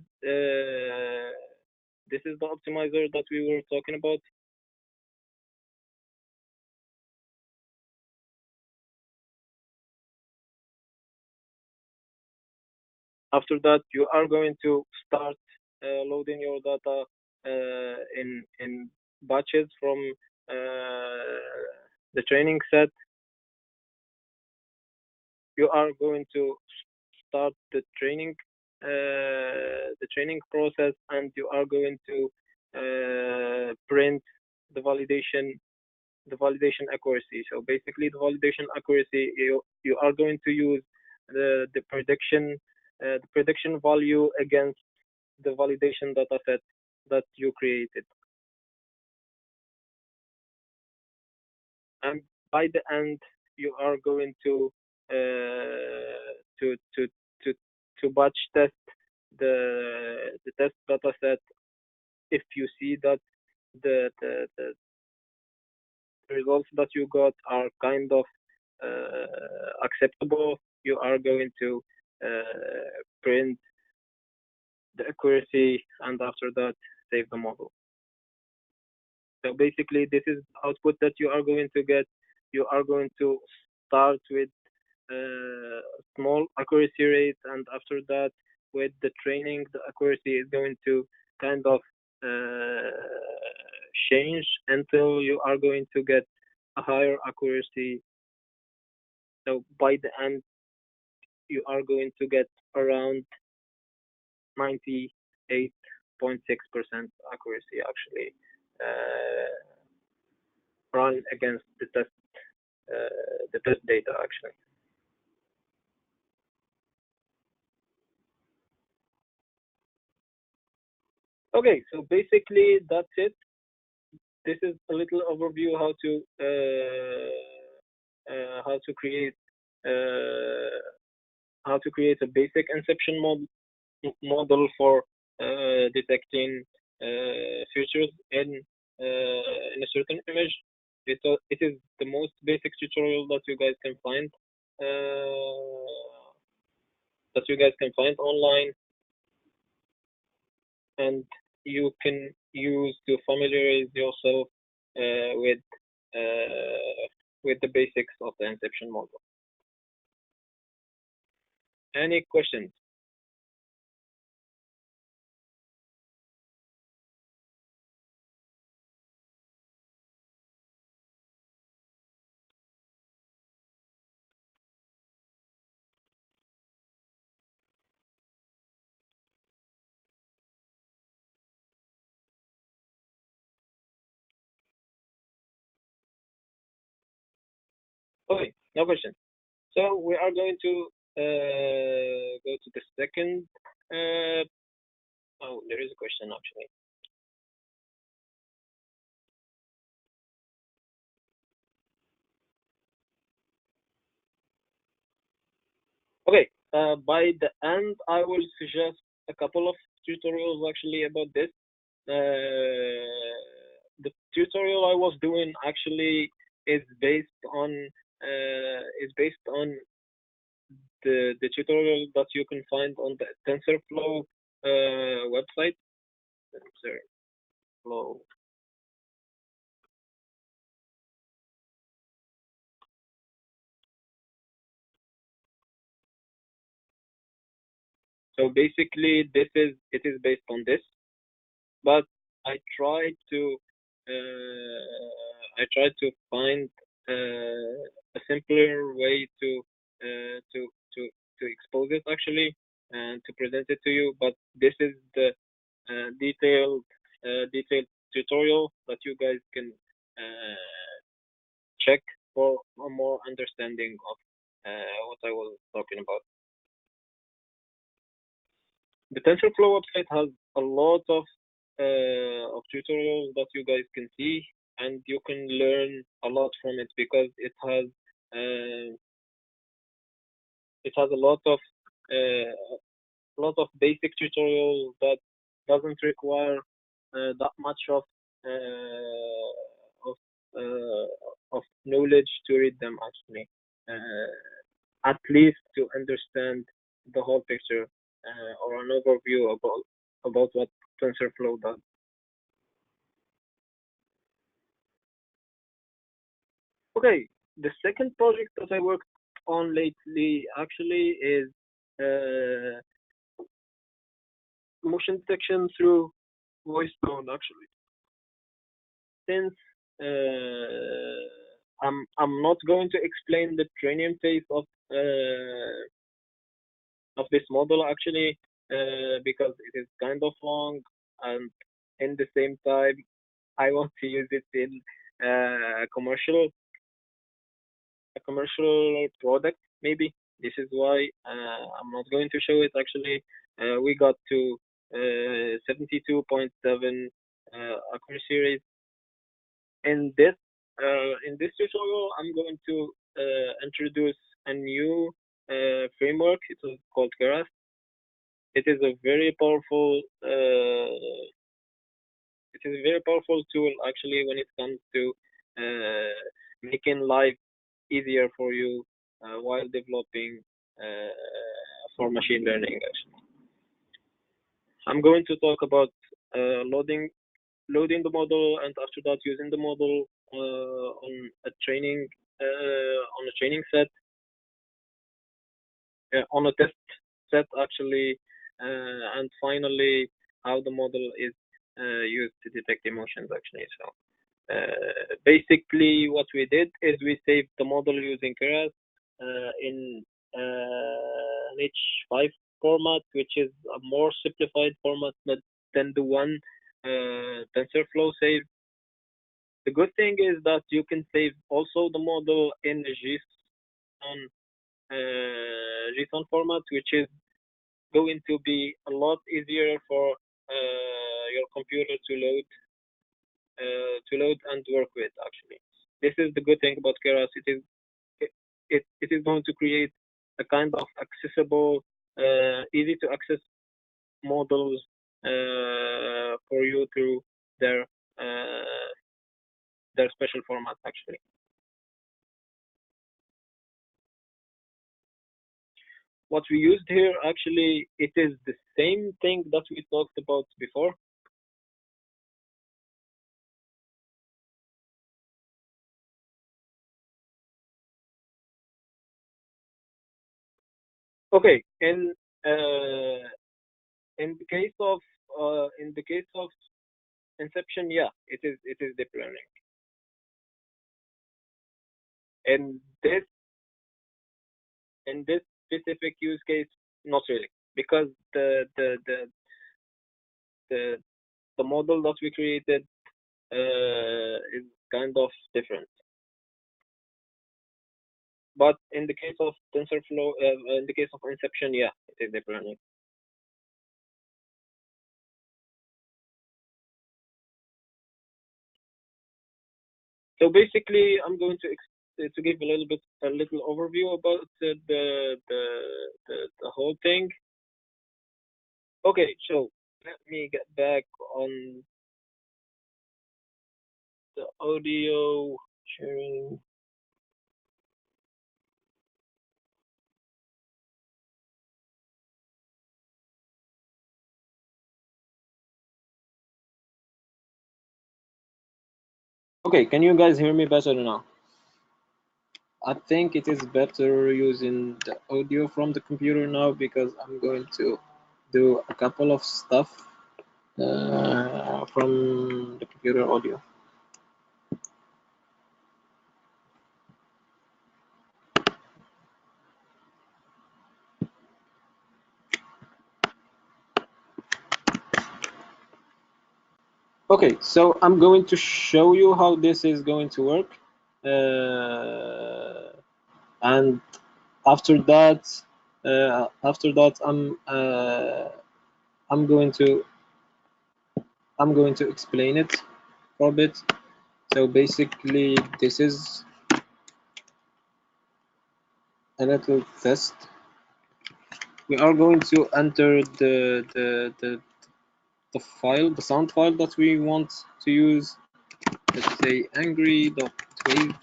the optimizer that we were talking about. After that, you are going to start loading your data in batches from the training set. You are going to start the training process, and you are going to print the validation accuracy. So basically, the validation accuracy, you are going to use the prediction value against the validation data set that you created. And by the end, you are going to batch test the test data set. If you see that the results that you got are kind of acceptable, you are going to print the accuracy, and after that save the model. So basically, this is the output that you are going to get. You are going to start with small accuracy rates, and after that, with the training, the accuracy is going to kind of change until you are going to get a higher accuracy. So by the end, you are going to get around 98.6% accuracy actually run against the test data actually. Okay, so basically that's it. This is a little overview how to create a basic inception model for detecting features in a certain image. It is the most basic tutorial that you guys can find online, and you can use to familiarize yourself with the basics of the inception model. Any questions? Okay, no question. So we are going to go to the second. Uh, oh, there is a question actually. Okay, by the end, I will suggest a couple of tutorials actually about this. The tutorial I was doing actually is based on the tutorial that you can find on the TensorFlow website. TensorFlow. So basically, it is based on this, but I tried to find a simpler way uh, to to to expose it actually and to present it to you. But this is the detailed tutorial that you guys can check for a more understanding of what I was talking about. The TensorFlow website has a lot of tutorials that you guys can see, and you can learn a lot from it because it has a lot of basic tutorials that doesn't require that much of knowledge to read them actually. At least to understand the whole picture or an overview about what TensorFlow does. Okay, the second project that I worked on lately actually is uh, motion detection through voice tone. Actually, since I'm not going to explain the training phase of this model actually because it is kind of long, and in the same time I want to use it in a commercial product maybe. This is why I'm not going to show it actually. We got to 72.7 accuracy rate. In this tutorial, I'm going to introduce a new framework. It is called Keras. It is a very powerful tool actually when it comes to making life easier for you while developing for machine learning. Actually, I'm going to talk about loading the model, and after that using the model on a training set, on a test set actually, and finally how the model is used to detect emotions actually. So basically what we did is we saved the model using Keras in an H5 format, which is a more simplified format than the one TensorFlow saved. The good thing is that you can save also the model in a JSON format, which is going to be a lot easier for your computer to load and work with. Actually, this is the good thing about Keras. It is going to create a kind of accessible, easy to access models for you through their uh, their special format actually. What we used here actually, it is the same thing that we talked about before. Okay, in the case of Inception, yeah, it is deep learning. In this specific use case, not really, because the the model that we created is kind of different. But in the case of TensorFlow, in the case of Inception, yeah, it is deep learning. So basically, I'm going to give a little overview about the whole thing. Okay, so let me get back on the audio sharing. Okay, can you guys hear me better now? I think it is better using the audio from the computer now because I'm going to do a couple of stuff from the computer audio. Okay, so I'm going to show you how this is going to work, and after that, I'm going to explain it for a bit. So basically, this is a little test. We are going to enter the file, the sound file that we want to use. Let's say angry.wave.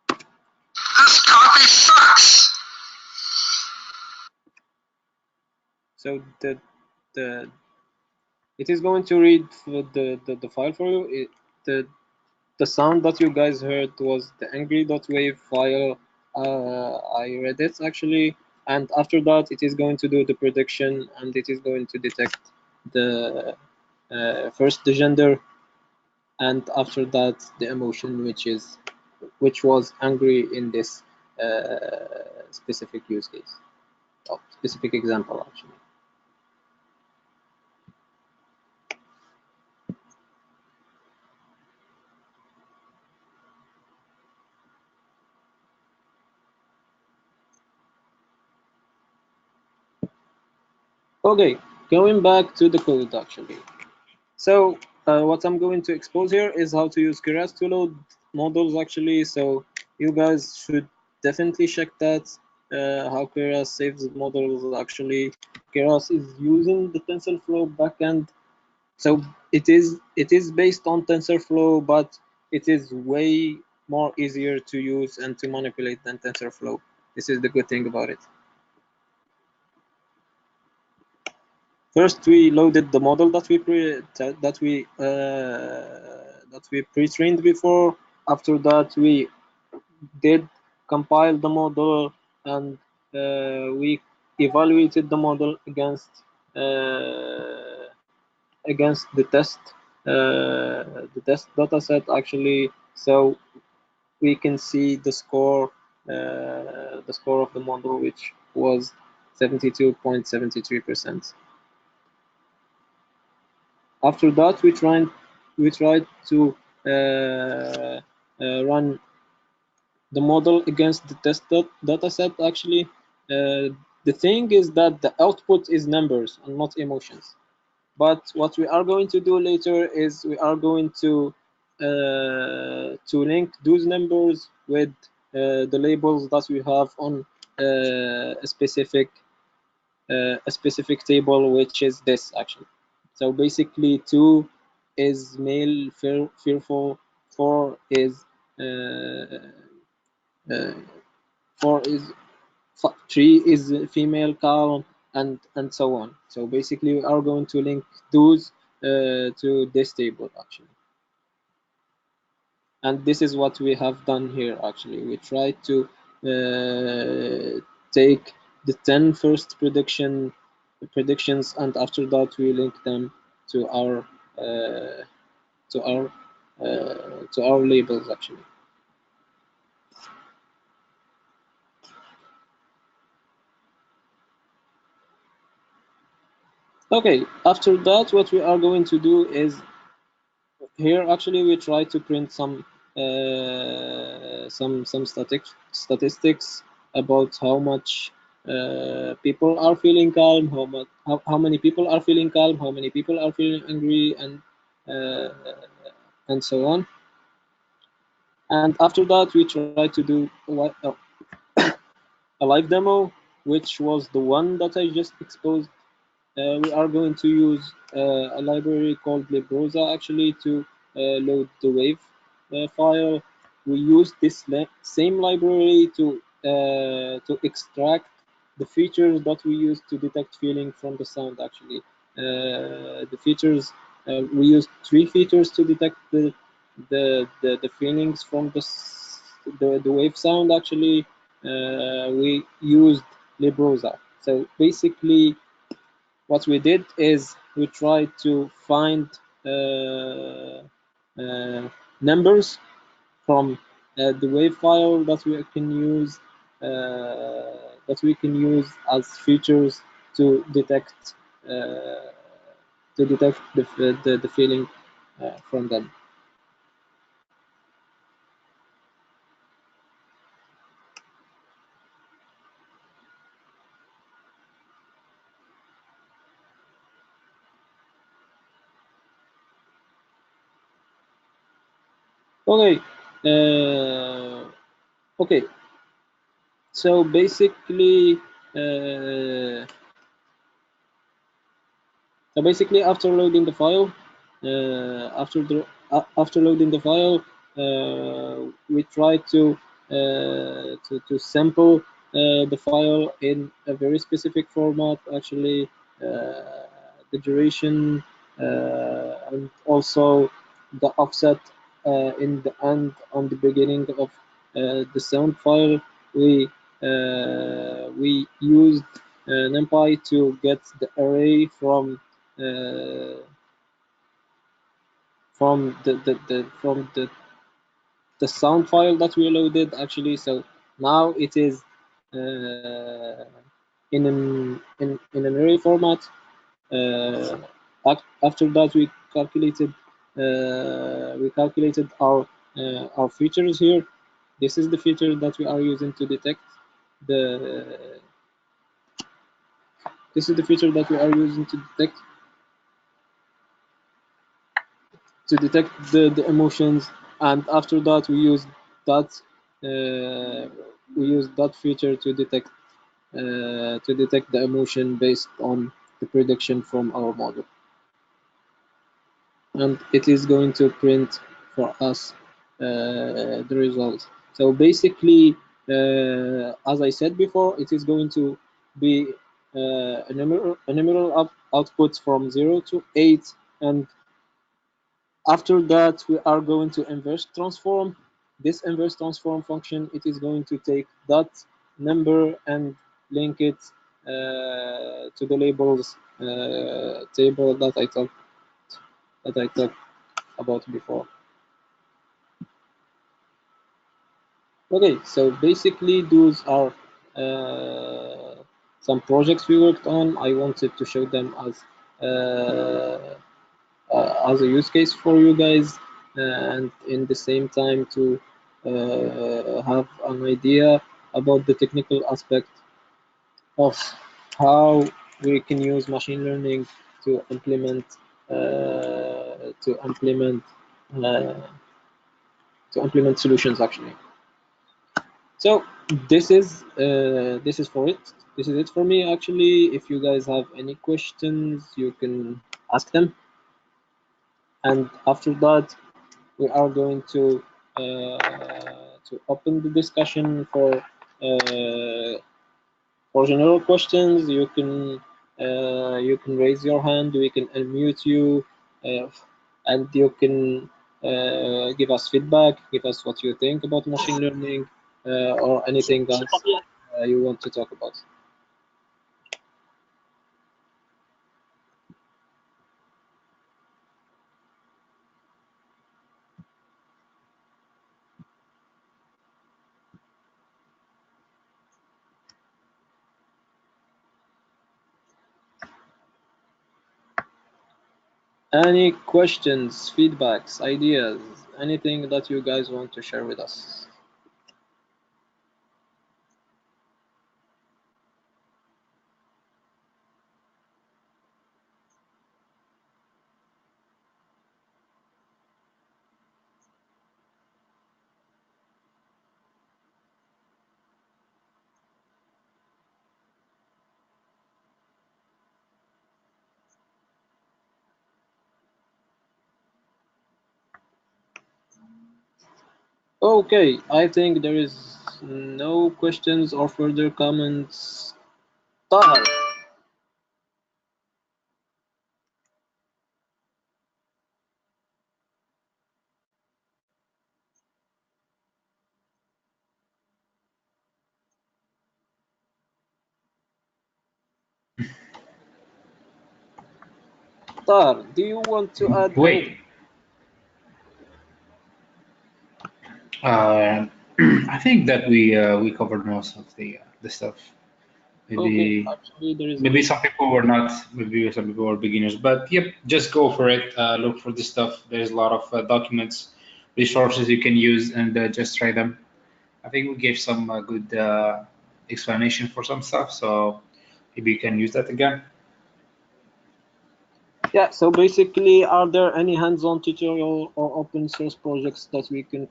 This copy sucks. So it is going to read the file for you. The sound that you guys heard was the angry.wave file. I read it actually, and after that it is going to do the prediction, and it is going to detect the first the gender, and after that the emotion, which was angry in this specific use case, specific example actually. Okay, going back to the code actually. So what I'm going to expose here is how to use Keras to load models actually. So you guys should definitely check that, how Keras saves models actually. Keras is using the TensorFlow backend. So it is based on TensorFlow, but it is way more easier to use and to manipulate than TensorFlow. This is the good thing about it. First, we loaded the model that we pre-trained before. After that, we did compile the model, and we evaluated the model against the test data set actually. So we can see the score of the model, which was 72.73%. After that, we tried to run the model against the test data set actually. The thing is that the output is numbers and not emotions. But what we are going to do later is we are going to link those numbers with the labels that we have on a specific table, which is this actually. So basically, 2 is male, fearful. 4 is 3 is female, calm, and so on. So basically, we are going to link those to this table actually. And this is what we have done here actually. We try to take the 10 first predictions, and after that we link them to our labels actually. Okay, after that what we are going to do is here actually we try to print some some statistics about how much people are feeling calm, how many people are feeling calm, how many people are feeling angry, and so on. And after that, we tried to do a live demo, which was the one that I just exposed. We are going to use a library called librosa actually to load the wave file. We use this same library to extract the features that we use to detect feeling from the sound actually. The features, we used 3 features to detect the feelings from the wave sound actually. We used librosa. So basically what we did is we tried to find numbers from the wave file that we can use as features to detect the feeling from them. Okay. Okay. So basically, after loading the file, after loading the file, we try to sample the file in a very specific format. Actually, the duration and also the offset in the end on the beginning of the sound file. We used NumPy to get the array from the sound file that we loaded actually. So now it is in an array format. After that we calculated our features here. This is the feature that we are using to detect the this is the feature that we are using to detect the emotions, and after that we use that feature to detect the emotion based on the prediction from our model, and it is going to print for us the result. So basically, as I said before, it is going to be a numeral output from 0 to 8, and after that we are going to inverse transform. This inverse transform function, it is going to take that number and link it to the labels table that I talked about before. Okay, so basically those are some projects we worked on. I wanted to show them as a use case for you guys, and in the same time to have an idea about the technical aspect of how we can use machine learning to implement uh, to implement solutions actually. So this is for it. This is it for me actually. If you guys have any questions, you can ask them, and after that we are going to open the discussion for general questions. You can raise your hand. We can unmute you, and you can give us feedback. Give us what you think about machine learning or anything else you want to talk about. Any questions, feedbacks, ideas, anything that you guys want to share with us? Okay, I think there is no questions or further comments. Tahar. Tahar, do you want to add anything? Wait, uh, I think that we covered most of the stuff. Okay, Maybe actually there is maybe only some people were not, maybe some people were beginners, but yep, just go for it. Look for this stuff. There's a lot of documents, resources you can use, and just try them. I think we gave some good explanation for some stuff, so maybe you can use that again. yeah. So basically, are there any hands-on tutorial or open source projects that we can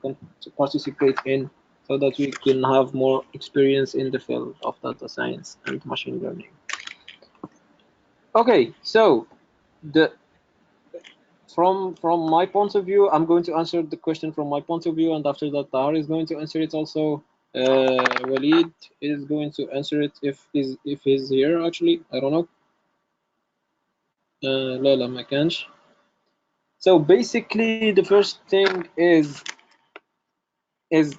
participate in so that we can have more experience in the field of data science and machine learning? Okay, so the from my point of view, I'm going to answer the question from my point of view, and after that, Tahar is going to answer it also. Walid is going to answer it if he's here. Actually, I don't know. لا لا ما كانش. So basically, the first thing is is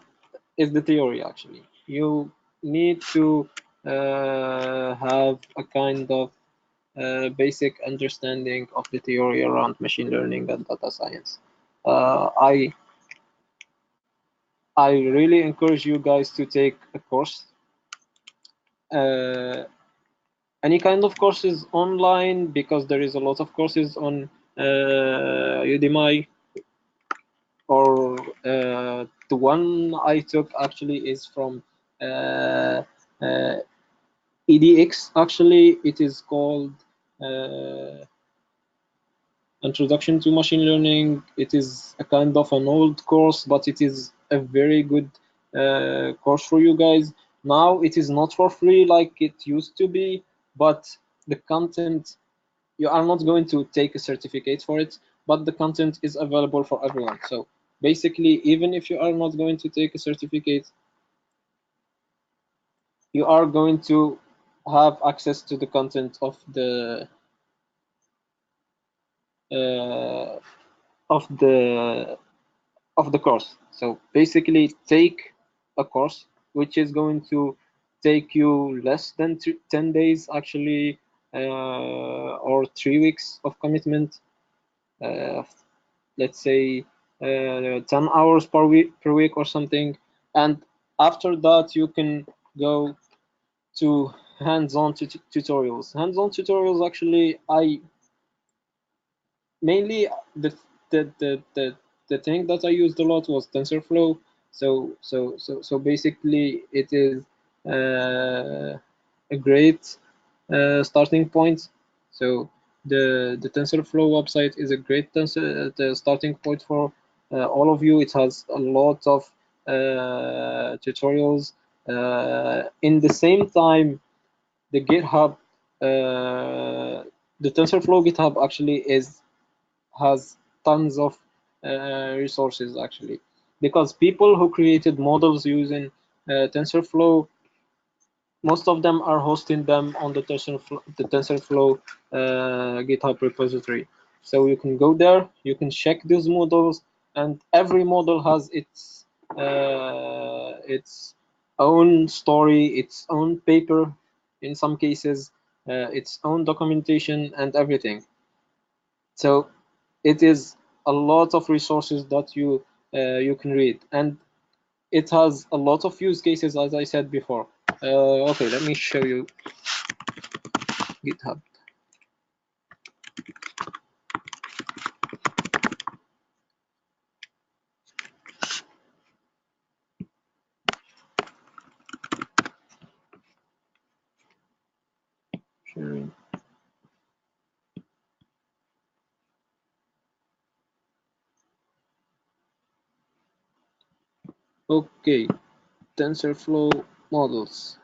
the theory. Actually, you need to have a kind of basic understanding of the theory around machine learning and data science. I really encourage you guys to take a course, uh, any kind of courses online, because there is a lot of courses on Udemy, or the one I took actually is from EDX. Actually, it is called Introduction to Machine Learning. It is a kind of an old course, but it is a very good course for you guys. Now it is not for free like it used to be, but the content, you are not going to take a certificate for it, but the content is available for everyone. So basically, even if you are not going to take a certificate, you are going to have access to the content uh, of the of the course. So basically, take a course which is going to take you less than 10 days actually, or 3 weeks of commitment. Uh, let's say 10 hours per week or something, and after that you can go to hands-on tutorials. Hands-on tutorials, actually, I mainly the, the the the thing that I used a lot was TensorFlow. So basically it is a great starting point. So the TensorFlow website is a great the starting point for all of you. It has a lot of tutorials. In the same time, the GitHub, the TensorFlow GitHub actually has tons of resources actually, because people who created models using TensorFlow, most of them are hosting them on the TensorFlow GitHub repository. So you can go there, you can check these models, and every model has its own story, its own paper, in some cases, its own documentation and everything. So it is a lot of resources that you can read, and it has a lot of use cases, as I said before. Okay, let me show you GitHub. Okay, TensorFlow models.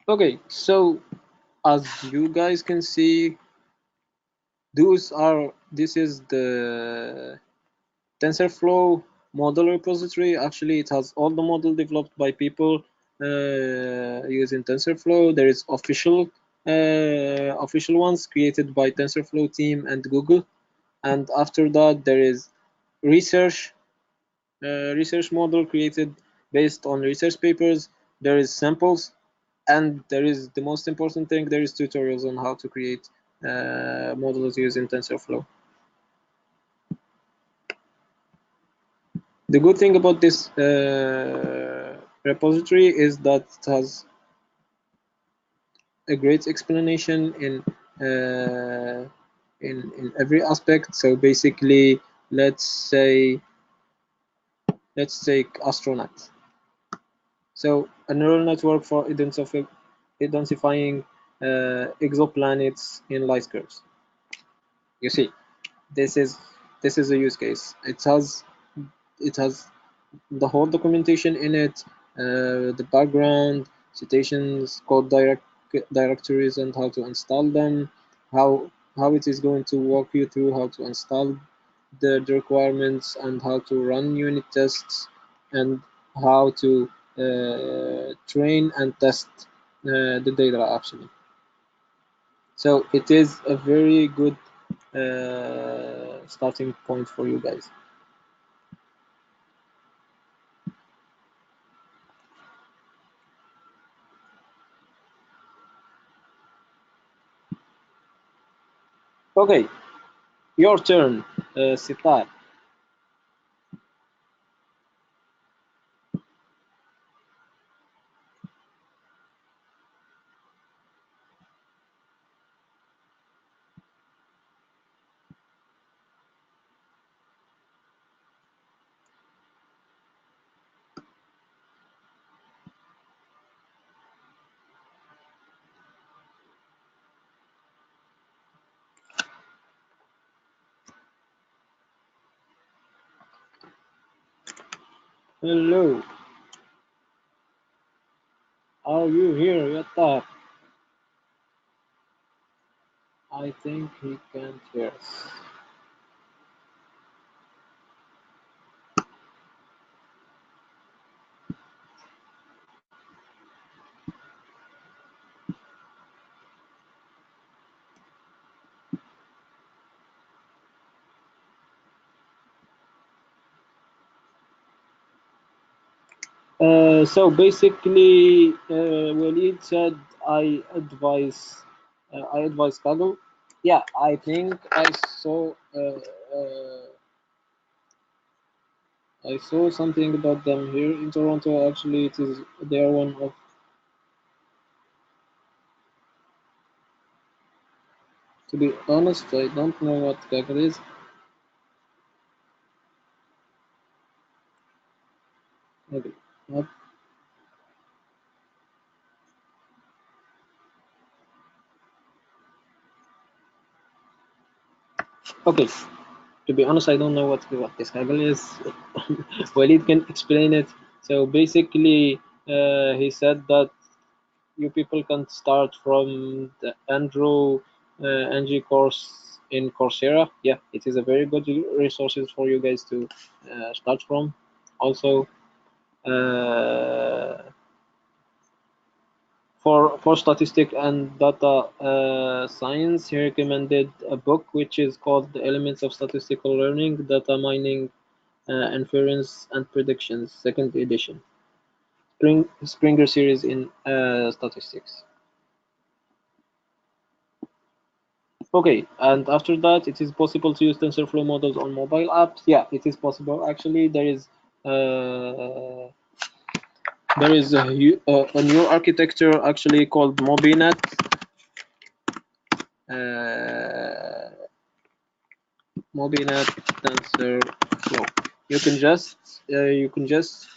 Okay, so as you guys can see, this is the TensorFlow model repository. Actually, it has all the model developed by people using TensorFlow. There is official ones created by TensorFlow team and Google, and after that there is research research model created based on research papers. There is samples, and there is the most important thing. There is tutorials on how to create models using TensorFlow. The good thing about this repository is that it has a great explanation in every aspect. So basically, let's take astronaut. So a neural network for identifying exoplanets in light curves. You see, this is a use case. It has the whole documentation in it, the background, citations, code directories, and how to install them, how it is going to walk you through how to install the requirements and how to run unit tests and how to train and test the data actually. So it is a very good starting point for you guys. Okay, your turn, Sitar. Hello, are you here, Yatar? I think he can't hear us. So basically, Walid said I advise Kaggle. Yeah, I think I saw something about them here in Toronto. Actually, they are one of. To be honest, I don't know what Kaggle is. Maybe not. Okay. To be honest, I don't know what this Kaggle is. Walid can explain it. So basically, he said that you people can start from the Andrew NG course in Coursera. Yeah, it is a very good resources for you guys to start from. Also, for statistic and data science, he recommended a book which is called The Elements of Statistical Learning, Data Mining, Inference and Predictions, second edition. Springer series in statistics. Okay, and after that, it is possible to use TensorFlow models on mobile apps. Yeah, it is possible. Actually, there is a new architecture actually called MobiNet. MobiNet TensorFlow. You can just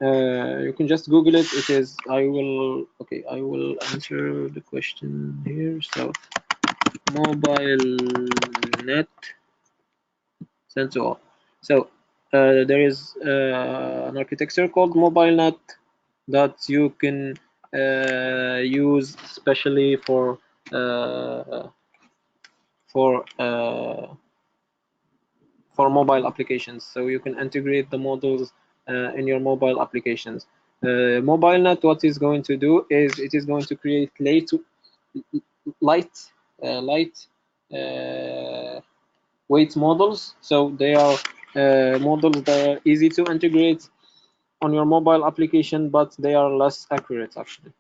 You can just Google it. It is. I will answer the question here. So mobile net sensor. So there is an architecture called mobile net that you can use especially uh, for uh, for mobile applications. So you can integrate the models in your mobile applications. MobileNet, what is going to do is it is going to create light, light weight models. So they are models that are easy to integrate on your mobile application, but they are less accurate actually.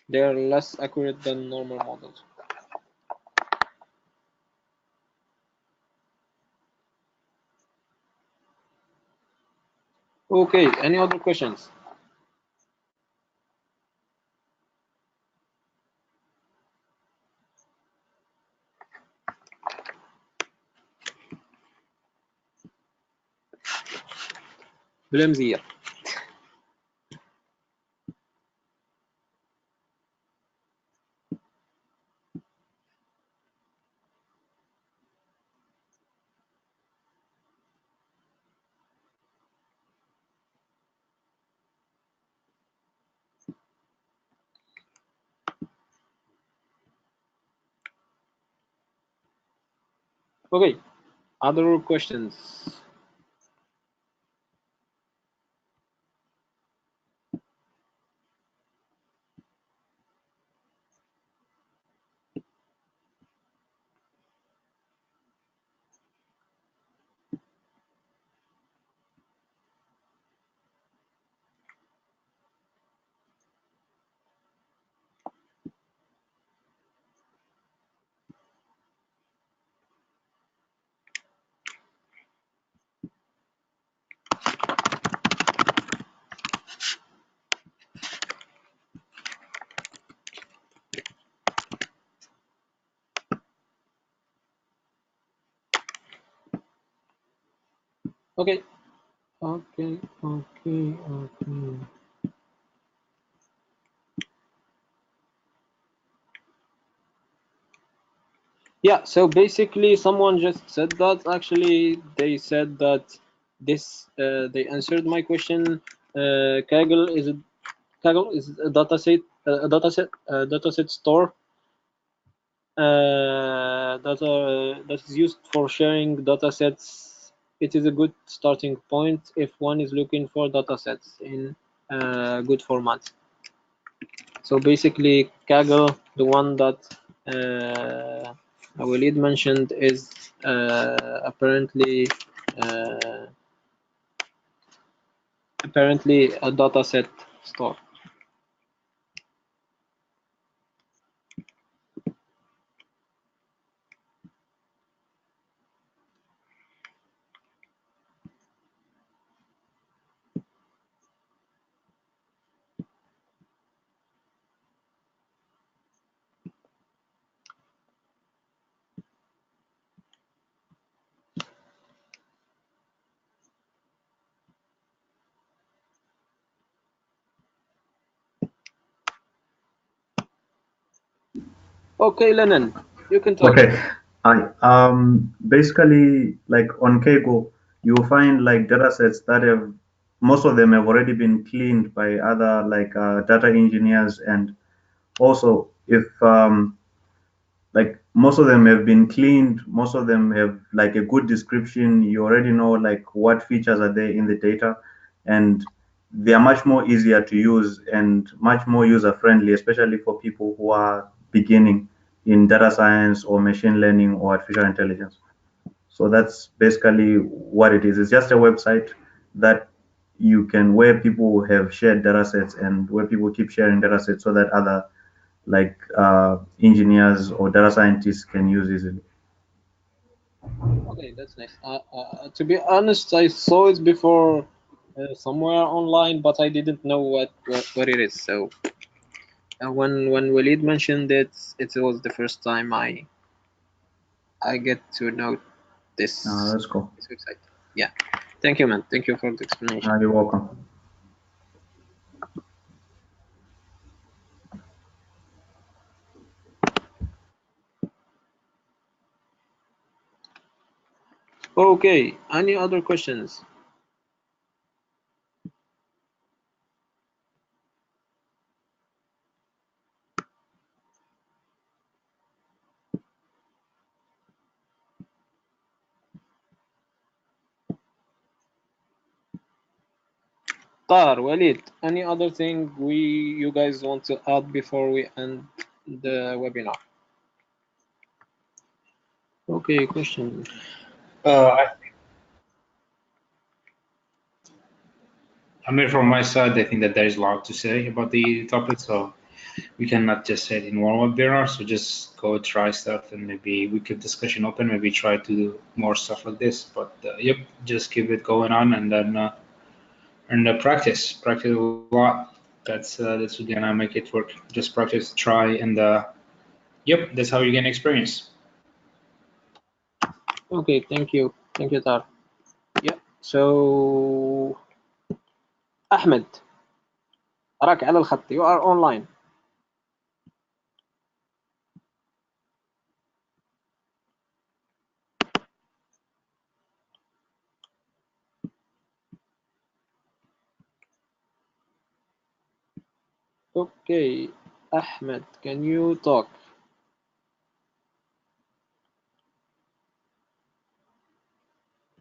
They are less accurate than normal models. Okay, any other questions? Bilemziya. Okay, other questions? Okay. Okay. Yeah, so basically someone just said that actually they said that this they answered my question. Kaggle is a dataset store that is used for sharing datasets. It is a good starting point if one is looking for datasets in good format. So basically, Kaggle, the one that Walid mentioned, is apparently a dataset store. Okay, Lennon, you can talk. Okay. I basically like on Kaggle, you will find like data sets that have most of them have already been cleaned by other like data engineers, and also if like most of them have been cleaned, most of them have like a good description. You already know like what features are there in the data, and they are much more easier to use and much more user friendly, especially for people who are beginning in data science or machine learning or artificial intelligence. So that's basically what it is. It's just a website that you can where people have shared data sets and where people keep sharing data sets so that other like engineers or data scientists can use easily. Okay, that's nice. To be honest, I saw it before somewhere online, but I didn't know what it is. So when Walid mentioned it, it was the first time I get to know this, That's cool. this website. Yeah, thank you, man. Thank you for the explanation. You're welcome. Okay, any other questions? Tahar, Walid, any other thing you guys want to add before we end the webinar? Okay, question. I mean, from my side, I think that there is a lot to say about the topic, so we cannot just say it in one webinar. So just go try stuff, and maybe we keep discussion open. Maybe try to do more stuff like this. But yep, just keep it going on, and then practice a lot. That's gonna make it work. Just practice, try, and yep, that's how you gain experience. Okay, thank you, Tahar. Yeah. So Ahmed, أراك على الخط. You are online. Okay, Ahmed, can you talk?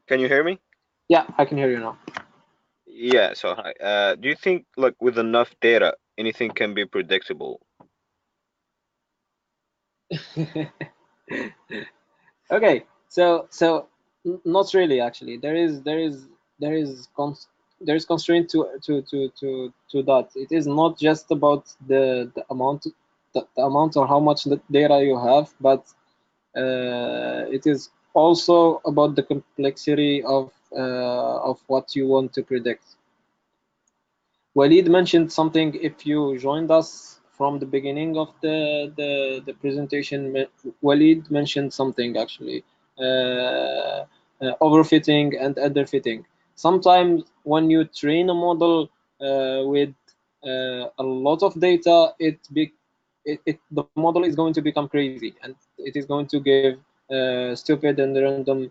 Can you hear me? Yeah, I can hear you now. Yeah, so hi. Do you think like with enough data, anything can be predictable? Okay, so not really actually. There is constraint to that. It is not just about the amount the amount or how much data you have, but it is also about the complexity of what you want to predict. Walid mentioned something. If you joined us from the beginning of the presentation, Walid mentioned something actually, overfitting and underfitting. Sometimes when you train a model with a lot of data, the model is going to become crazy, and it is going to give stupid and random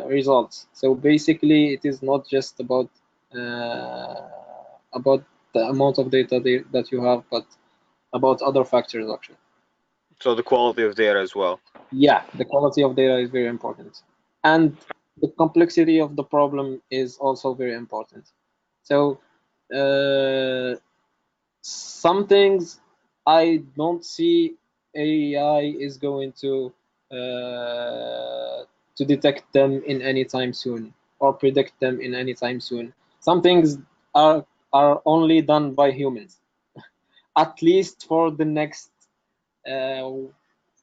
results. So basically, it is not just about the amount of data that you have, but about other factors actually. So the quality of data as well. Yeah, the quality of data is very important, and the complexity of the problem is also very important. So some things I don't see AI is going to detect them in any time soon or predict them in any time soon. Some things are only done by humans, at least uh,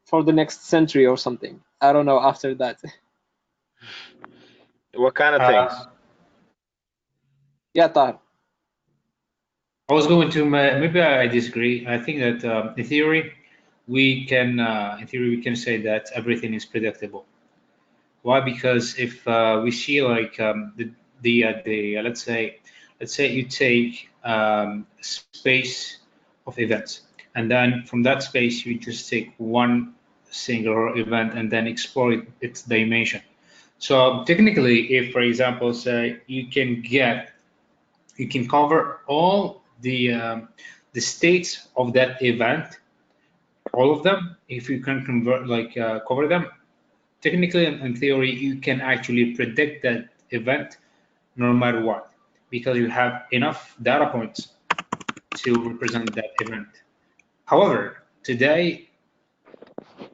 for the next century or something. I don't know after that. What kind of things? Yeah, Tahar. I was going to maybe I disagree. I think that in theory we can say that everything is predictable. Why? Because if we see like the let's say you take space of events, and then from that space you just take one singular event and then explore its dimension. So technically, if for example, say you can cover all the states of that event, all of them. If you can convert cover them, technically in theory, you can actually predict that event no matter what, because you have enough data points to represent that event. However, today,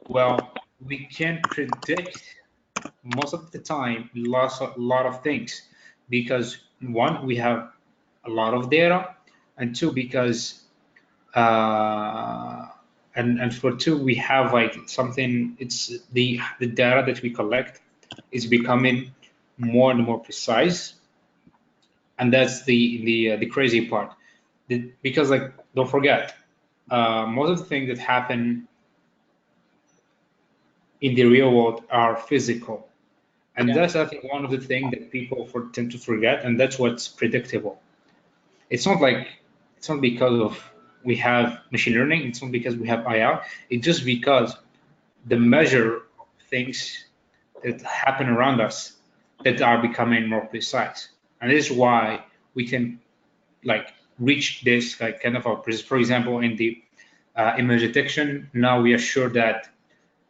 well, we can predict most of the time lot of things because one, we have a lot of data, and two, because uh, and for two, we have like something. It's the data that we collect is becoming more and more precise, and that's the crazy part. Because like don't forget, most of the things that happen in the real world are physical. And that's, I think, one of the things that people tend to forget, and that's what's predictable. It's not because of we have machine learning, it's not because we have AI, it's just because the measure of things that happen around us that are becoming more precise. And this is why we can reach this kind of for example, in the image detection, now we are sure that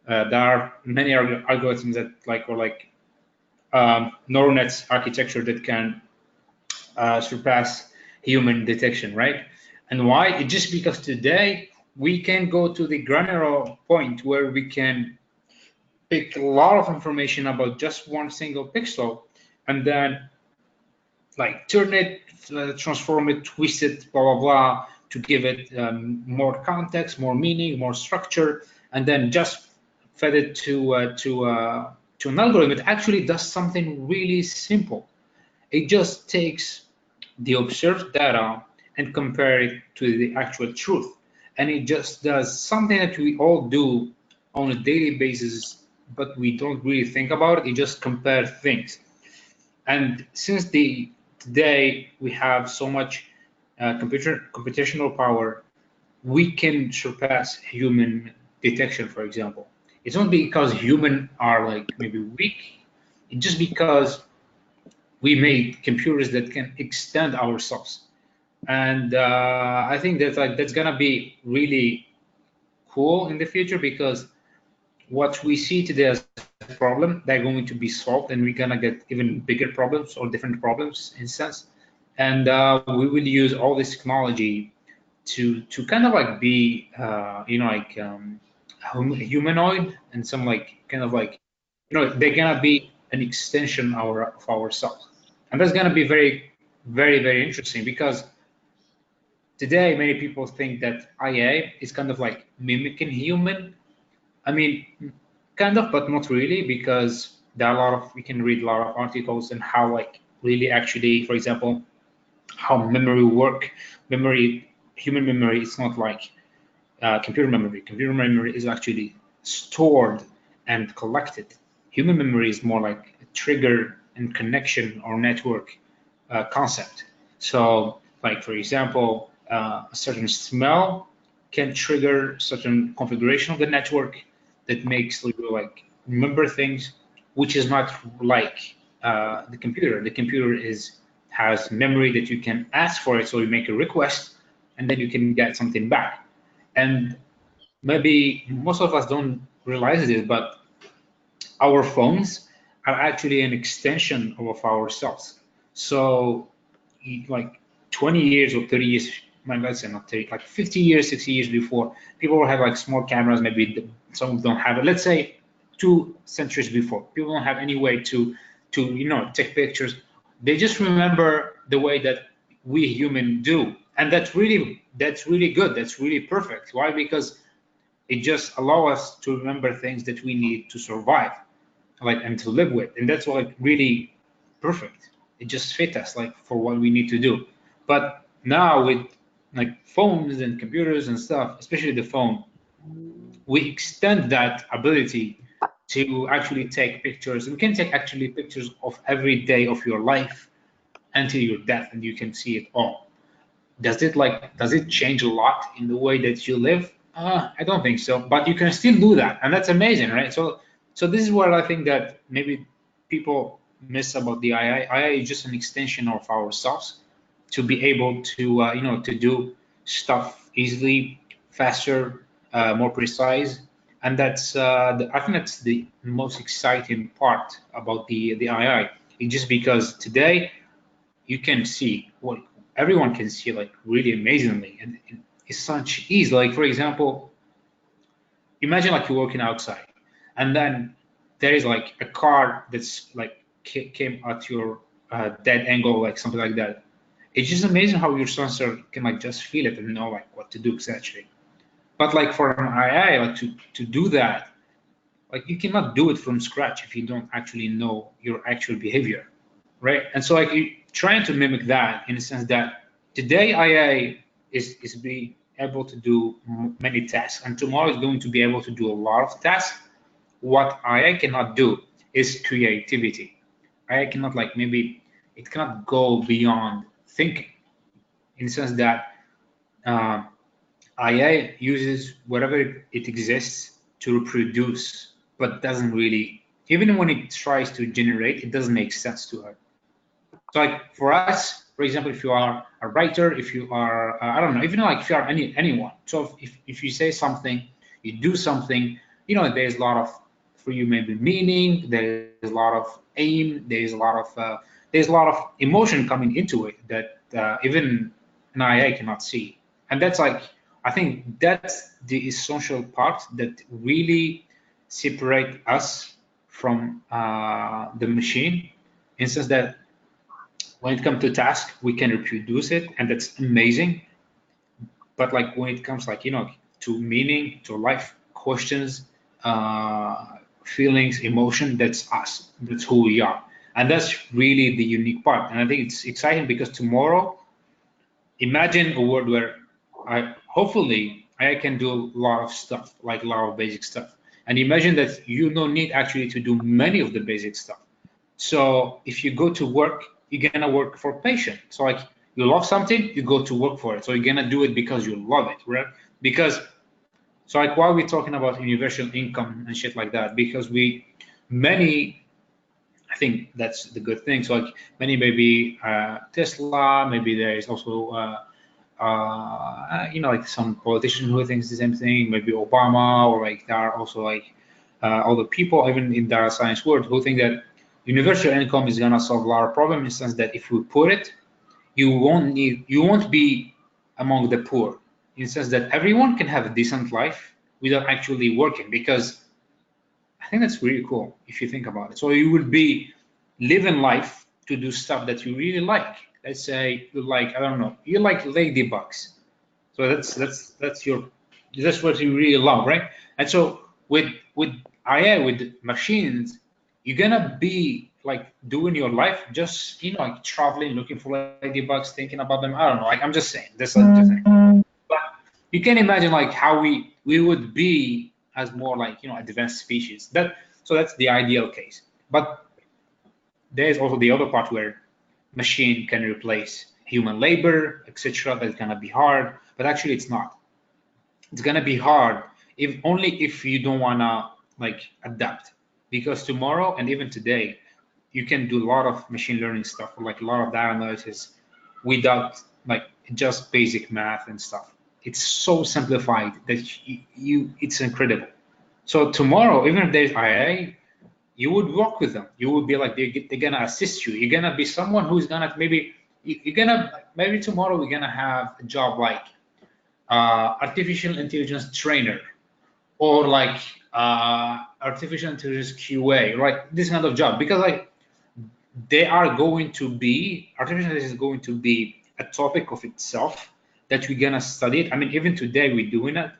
there are many algorithms that neural nets architecture that can surpass human detection, right? And why? It's just because today we can go to the granular point where we can pick a lot of information about just one single pixel and then turn it, transform it, twist it, blah, blah, blah, to give it more context, more meaning, more structure, and then just fed it to an algorithm. It actually does something really simple. It just takes the observed data and compare it to the actual truth. And it just does something that we all do on a daily basis, but we don't really think about it. It just compares things. And since today we have so much computational power, we can surpass human detection, for example. It's not because humans are maybe weak, it's just because we made computers that can extend ourselves. And I think that's gonna be really cool in the future, because what we see today as a problem, they're going to be solved, and we're gonna get even bigger problems or different problems in sense. And we will use all this technology to kind of be humanoid, and some they're gonna be an extension of ourselves. And that's gonna be very, very, very interesting, because today many people think that IA is kind of mimicking human. I mean, kind of, but not really, because there are we can read a lot of articles and how really actually, for example, how memory work. Human memory is not like computer memory. Computer memory is actually stored and collected. Human memory is more like a trigger and connection or network concept. So, for example, a certain smell can trigger certain configuration of the network that makes you remember things, which is not like the computer. The computer has memory that you can ask for it, so you make a request, and then you can get something back. And maybe most of us don't realize this, but our phones are actually an extension of ourselves. So 20 years or 30 years, let's say not 30, 50 years, 60 years before, people will have small cameras, maybe some don't have it. Let's say 2 centuries before, people don't have any way to take pictures. They just remember the way that we human do. And that's really good. That's really perfect. Why? Because it just allows us to remember things that we need to survive, and to live with. And that's really perfect. It just fits us for what we need to do. But now with phones and computers and stuff, especially the phone, we extend that ability to actually take pictures. We can take actually pictures of every day of your life until your death, and you can see it all. Does it change a lot in the way that you live? I don't think so, but you can still do that, and that's amazing, right? So this is what I think that maybe people miss about the AI. AI is just an extension of ourselves to be able to to do stuff easily, faster, more precise, and that's I think that's the most exciting part about the AI. It's just because today you can see what everyone can see really amazingly, and it's such ease. For example, imagine you're walking outside, and then there is a car that's came at your dead angle, something like that. It's just amazing how your sensor can just feel it and know what to do exactly. But for an AI, to do that, you cannot do it from scratch if you don't actually know your actual behavior, right? And so you're trying to mimic that in the sense that today IA is able to do many tasks, and tomorrow is going to be able to do a lot of tasks. What AI cannot do is creativity. AI cannot, like, maybe it cannot go beyond thinking, in the sense that AI uses whatever it exists to reproduce, but doesn't really, even when it tries to generate, it doesn't make sense to her. So, like, for us, for example, if you are a writer, if you are, I don't know, even like if you are anyone. So if you say something, you do something, there's a lot of, for you, maybe meaning, there's a lot of aim, there's a lot of emotion coming into it that even an AI cannot see. And that's like, I think that's the essential part that really separate us from the machine, in the sense that when it comes to task, we can reproduce it, and that's amazing. But like when it comes, like, to meaning, to life questions, feelings, emotion, that's us. That's who we are. And that's really the unique part. And I think it's exciting because tomorrow, imagine a world where hopefully I can do a lot of stuff, like a lot of basic stuff. And imagine that you don't need actually to do many of the basic stuff. So if you go to work, you're gonna work for passion. So like you love something, you go to work for it. So you're gonna do it because you love it, right? Because so like why are we talking about universal income and shit like that? Because many, I think that's the good thing. So like many, maybe Tesla, maybe there is also like some politician who thinks the same thing, maybe Obama, or like there are also like other people, even in data science world, who think that universal income is gonna solve a lot of problems, in the sense that if we put it, you won't be among the poor, in the sense that everyone can have a decent life without actually working, because I think that's really cool if you think about it. So you will be living life to do stuff that you really like. Let's say you like, I don't know, you like ladybugs. So that's what you really love, right? And so with AI, with machines, you're gonna be like doing your life just like traveling, looking for ladybugs, thinking about them. I don't know. Like I'm just saying, this is the thing. But you can imagine like how we would be as more like advanced species. That's the ideal case. But there's also the other part where machine can replace human labor, etc. That's gonna be hard, but actually it's not. It's gonna be hard if only if you don't wanna like adapt, because tomorrow and even today, you can do a lot of machine learning stuff, like a lot of data analysis, without like just basic math and stuff. It's so simplified that it's incredible. So tomorrow, even if there's AI, you would work with them. You would be like, they're gonna assist you. You're gonna be someone who's gonna maybe tomorrow we're gonna have a job like artificial intelligence trainer, or like artificial intelligence QA, right? This kind of job, because like artificial intelligence is going to be a topic of itself that we're gonna study it. I mean, even today we're doing it.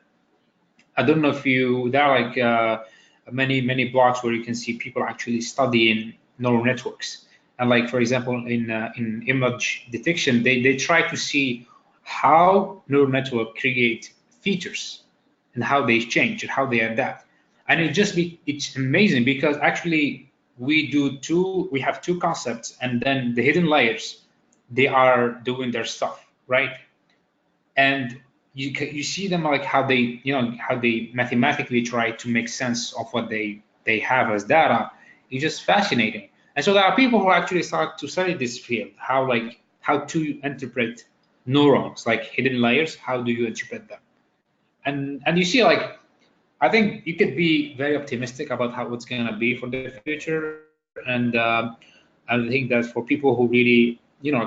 I don't know if there are like many blogs where you can see people actually studying neural networks. And like, for example, in image detection, they try to see how neural network create features and how they change and how they adapt. And it's amazing, because actually we have two concepts, and then the hidden layers, they are doing their stuff, right? And you see them like how they mathematically try to make sense of what they have as data. It's just fascinating. And so there are people who actually start to study this field, how to interpret neurons, like hidden layers. How do you interpret them? And you see, like, I think you could be very optimistic about how it's going to be for the future. And I think that for people who really,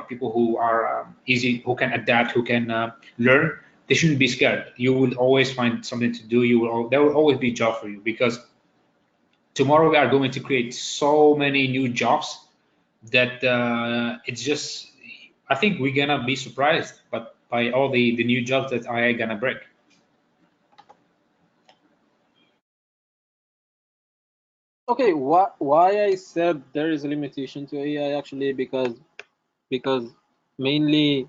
people who are easy, who can adapt, who can learn, they shouldn't be scared. You will always find something to do. There will always be a job for you, because tomorrow we are going to create so many new jobs that it's just, I think we're gonna be surprised, but by all the new jobs that AI gonna bring. Okay, why I said there is a limitation to AI, actually, because mainly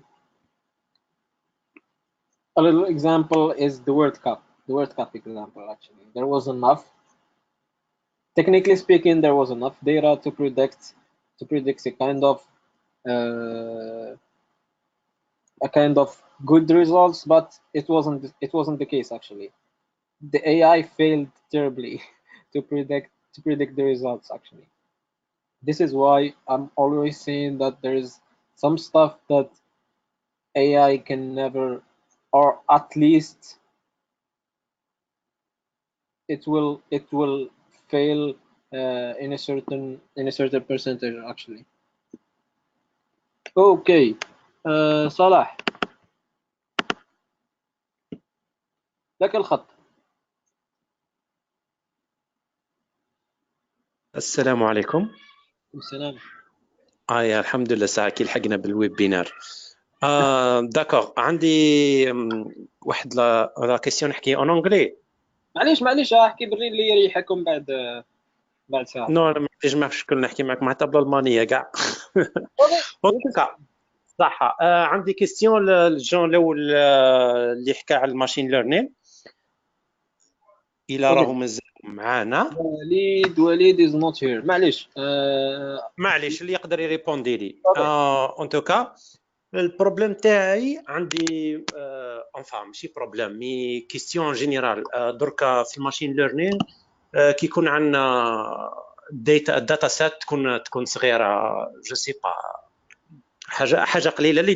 a little example is the World Cup. The World Cup example, actually. There was enough, technically speaking, there was enough data to predict a kind of good results, but it wasn't the case actually. The AI failed terribly to predict the results actually. This is why I'm always saying that there is some stuff that AI can never, or at least it will fail in a certain percentage actually. Okay, صلاح لك الخط. السلام عليكم. السلام. يا الحمد لله ساعة كي لحقنا بالويبينار. داكوغ عندي واحد لا كيسيون نحكي اون انجلي. معليش احكي باللي اللي يريحكم بعد ساعة. نو ما يجمعش شكون نحكي معك مع طبلة المانية كاع. اوكي صح. عندي كيسيون الجون الاول اللي حكى على الماشين ليرنين الى راهو مازال معانا. وليد از نوت هير. معليش اللي يقدر يريبوندي لي. ان توكا البروبليم تاعي عندي انفا ماشي بروبليم مي كيستيون جينيرال. دركا في الماشين ليرنين كي يكون عندنا داتا سيت تكون صغيره جو سي با حاجه قليله اللي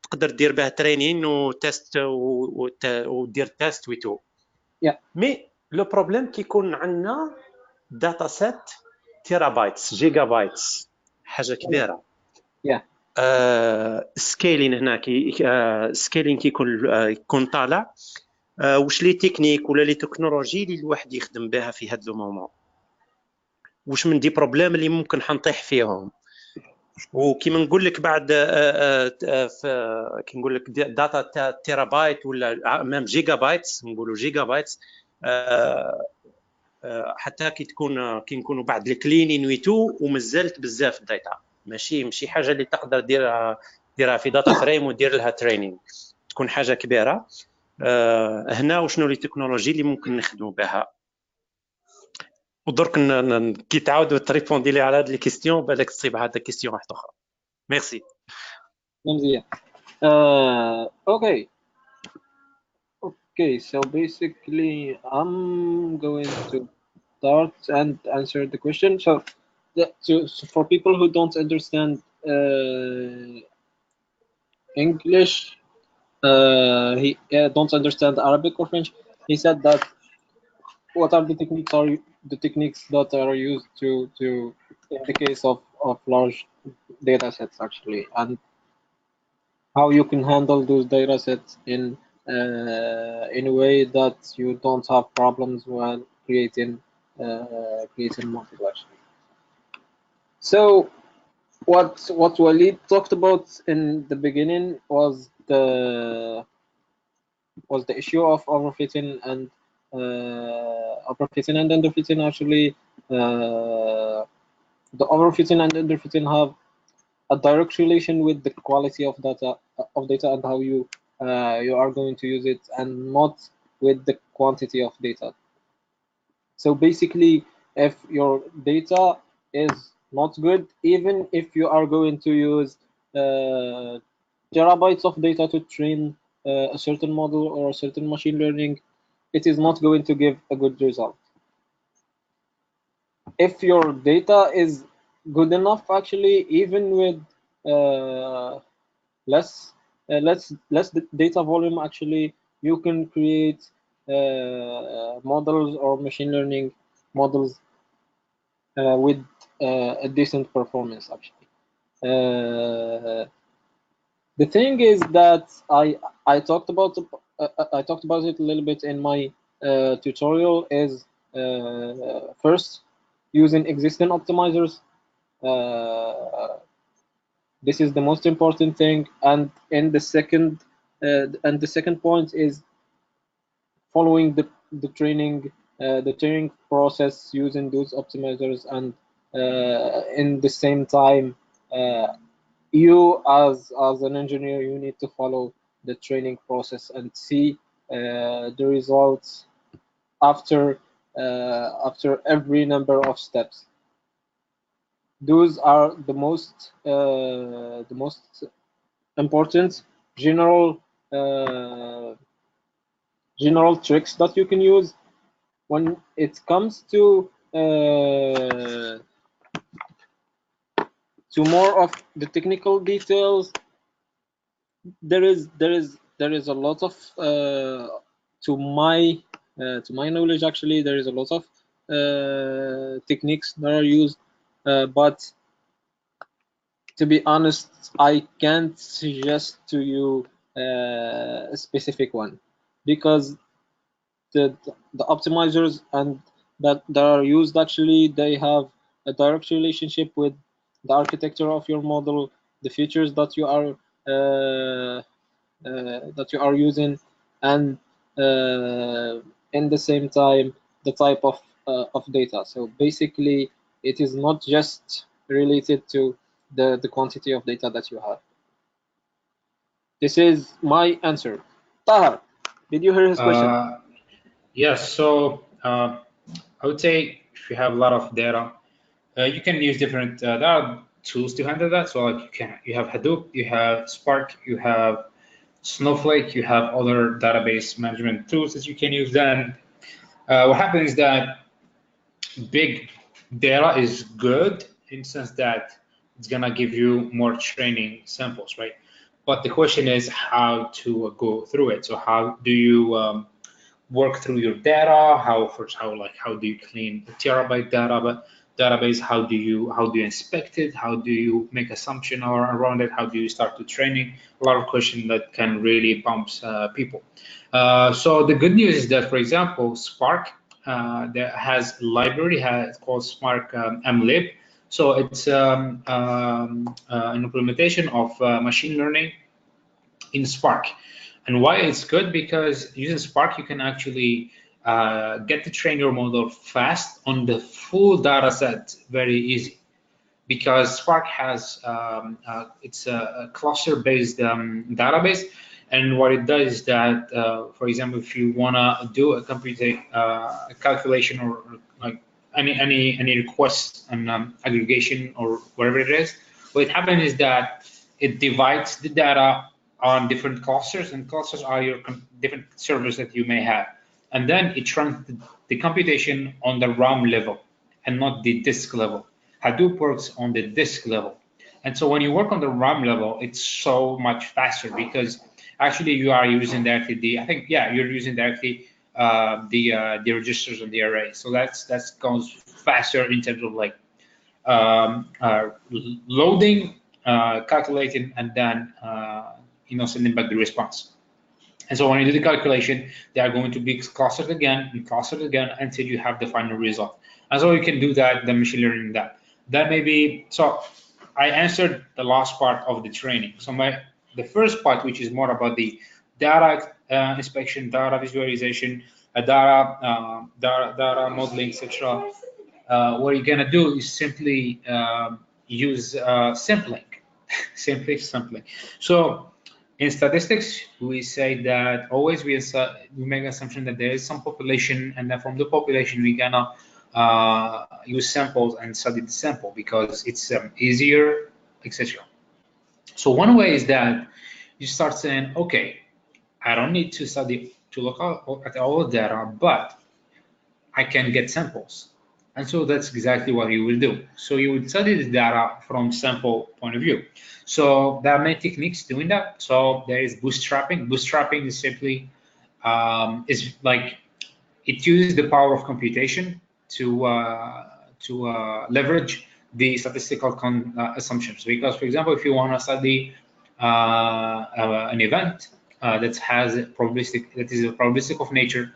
تقدر دير بها ترينين وتيست ودير تيست ويتو. مي لو بروبليم كي يكون عندنا داتا سيت تيرا بايتس جيجا بايتس حاجه كبيره. سكيلين هنا سكيلين كي يكون طالع واش لي تكنيك ولا لي تكنولوجي اللي الواحد يخدم بها في هذا المومون، واش من دي بروبليم اللي ممكن حنطيح فيهم. وكيما نقول لك بعد كي نقول لك داتا تيرا بايت ولا ميم جيجا بايتس، نقولوا جيجا بايتس حتى كي نكونوا بعد الكلينين ويتو ومازالت بزاف الداتا ماشي حاجه اللي تقدر ديرها في داتا فريم ودير لها تريننج، تكون حاجه كبيره. هنا وشنو لي تكنولوجي اللي ممكن نخدموا بها. ودرك كي تعاودوا تريبوندي لي على هاد لي كيستيون بالك تصيب هاد كيستيون واحده اخرى. ميرسي. مزيان. Okay, so basically I'm going to start and answer the question. So for people who don't understand English, he don't understand Arabic or French, he said that what are the techniques that are used to in the case of large data sets actually, and how you can handle those data sets in a way that you don't have problems while creating multiple actually. So what Walid talked about in the beginning was the issue of overfitting and underfitting actually. The overfitting and underfitting have a direct relation with the quality of data and how you are going to use it, and not with the quantity of data. So basically, if your data is not good, even if you are going to use terabytes of data to train a certain model or a certain machine learning, it is not going to give a good result. If your data is good enough, actually, even with less data volume, actually, you can create models or machine learning models with a decent performance, actually. The thing is that I talked about it a little bit in my tutorial. Is first, using existing optimizers. This is the most important thing, and the second point is following the training process using those optimizers, and in the same time, you as an engineer, you need to follow the training process and see the results after every number of steps. Those are the most important general tricks that you can use. When it comes to more of the technical details, there is a lot of to my knowledge, actually, there is a lot of techniques that are used, but to be honest, I can't suggest to you a specific one, because the optimizers and that are used, actually, they have a direct relationship with the architecture of your model, the features that you are using, and in the same time the type of data. So basically, it is not just related to the quantity of data that you have. This is my answer. Tahar, did you hear his question? Yes, so I would say if you have a lot of data, you can use different there are tools to handle that. So like you have Hadoop, you have Spark, you have Snowflake, you have other database management tools that you can use. Then what happens is that big data is good in the sense that it's gonna give you more training samples, right? But the question is how to go through it. So how do you work through your data? How do you clean the terabyte database? How do you inspect it? How do you make assumption around it? How do you start the training? A lot of questions that can really bumps people. So the good news is that, for example, Spark that has a library it's called Spark mlib. So it's an implementation of machine learning in Spark. And why it's good? Because using Spark, you can actually get to train your model fast on the full data set very easy. Because Spark has, it's a cluster-based database. And what it does is that, for example, if you want to do a calculation or like any request and aggregation or whatever it is, what happens is that it divides the data on different clusters, and clusters are your different servers that you may have. And then it runs the computation on the RAM level and not the disk level. Hadoop works on the disk level. And so when you work on the RAM level, it's so much faster because actually you are using directly you're using directly the registers and the array. So that goes faster in terms of like loading, calculating, and then sending back the response. And so when you do the calculation, they are going to be clustered again until you have the final result. And so you can do that, the machine learning that may be. So I answered the last part of the training. So the first part, which is more about the data inspection, data visualization, data modeling, etc. What you're gonna do is simply use sampling, simply sampling. So in statistics, we say that always we make an assumption that there is some population, and then from the population we're gonna use samples and study the sample because it's easier, etc. So one way is that you start saying, okay, I don't need to look at all the data, but I can get samples. And so that's exactly what you will do. So you would study the data from sample point of view. So there are many techniques doing that. So there is bootstrapping. Bootstrapping is simply is like it uses the power of computation to leverage the statistical assumptions. Because, for example, if you want to study an event that is a probabilistic of nature,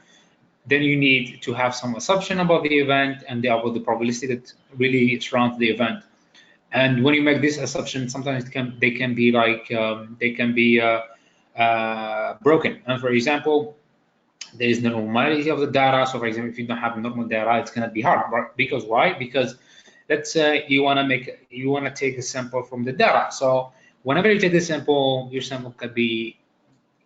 then you need to have some assumption about the event and about the probability that really surrounds the event. And when you make this assumption, sometimes they can be broken. And for example, there is the normality of the data. So for example, if you don't have normal data, it's going to be hard. Because why? Because let's say you want to take a sample from the data. So whenever you take the sample, your sample could be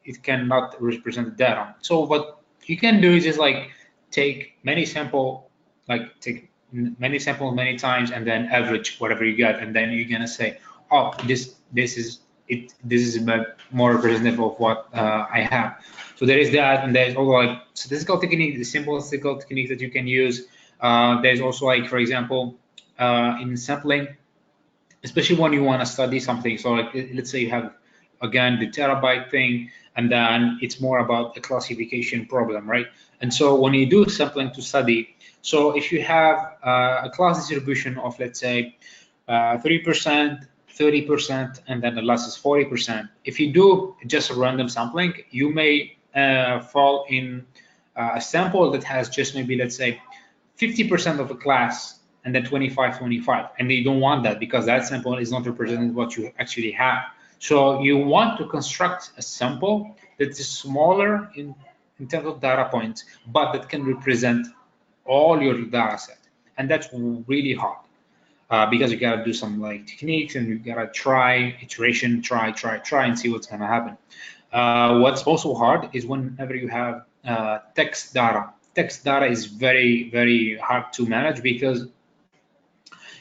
it cannot represent the data. So what you can do is just like take many samples many times and then average whatever you get, and then you're gonna say, oh, this is more representative of what I have. So there is that, and there's also like statistical technique, the simple statistical techniques that you can use. There's also like, for example, in sampling, especially when you want to study something. So like, let's say you have, again, the terabyte thing, and then it's more about a classification problem, right? And so when you do sampling to study, so if you have a class distribution of, let's say, 3%, 30%, and then the loss is 40%. If you do just a random sampling, you may fall in a sample that has just maybe, let's say, 50% of a class and then 25, and they don't want that because that sample is not representing what you actually have. So you want to construct a sample that is smaller in terms of data points, but that can represent all your data set. And that's really hard because you gotta do some like techniques, and you gotta try iteration, try, and see what's gonna happen. What's also hard is whenever you have text data. Text data is very, very hard to manage because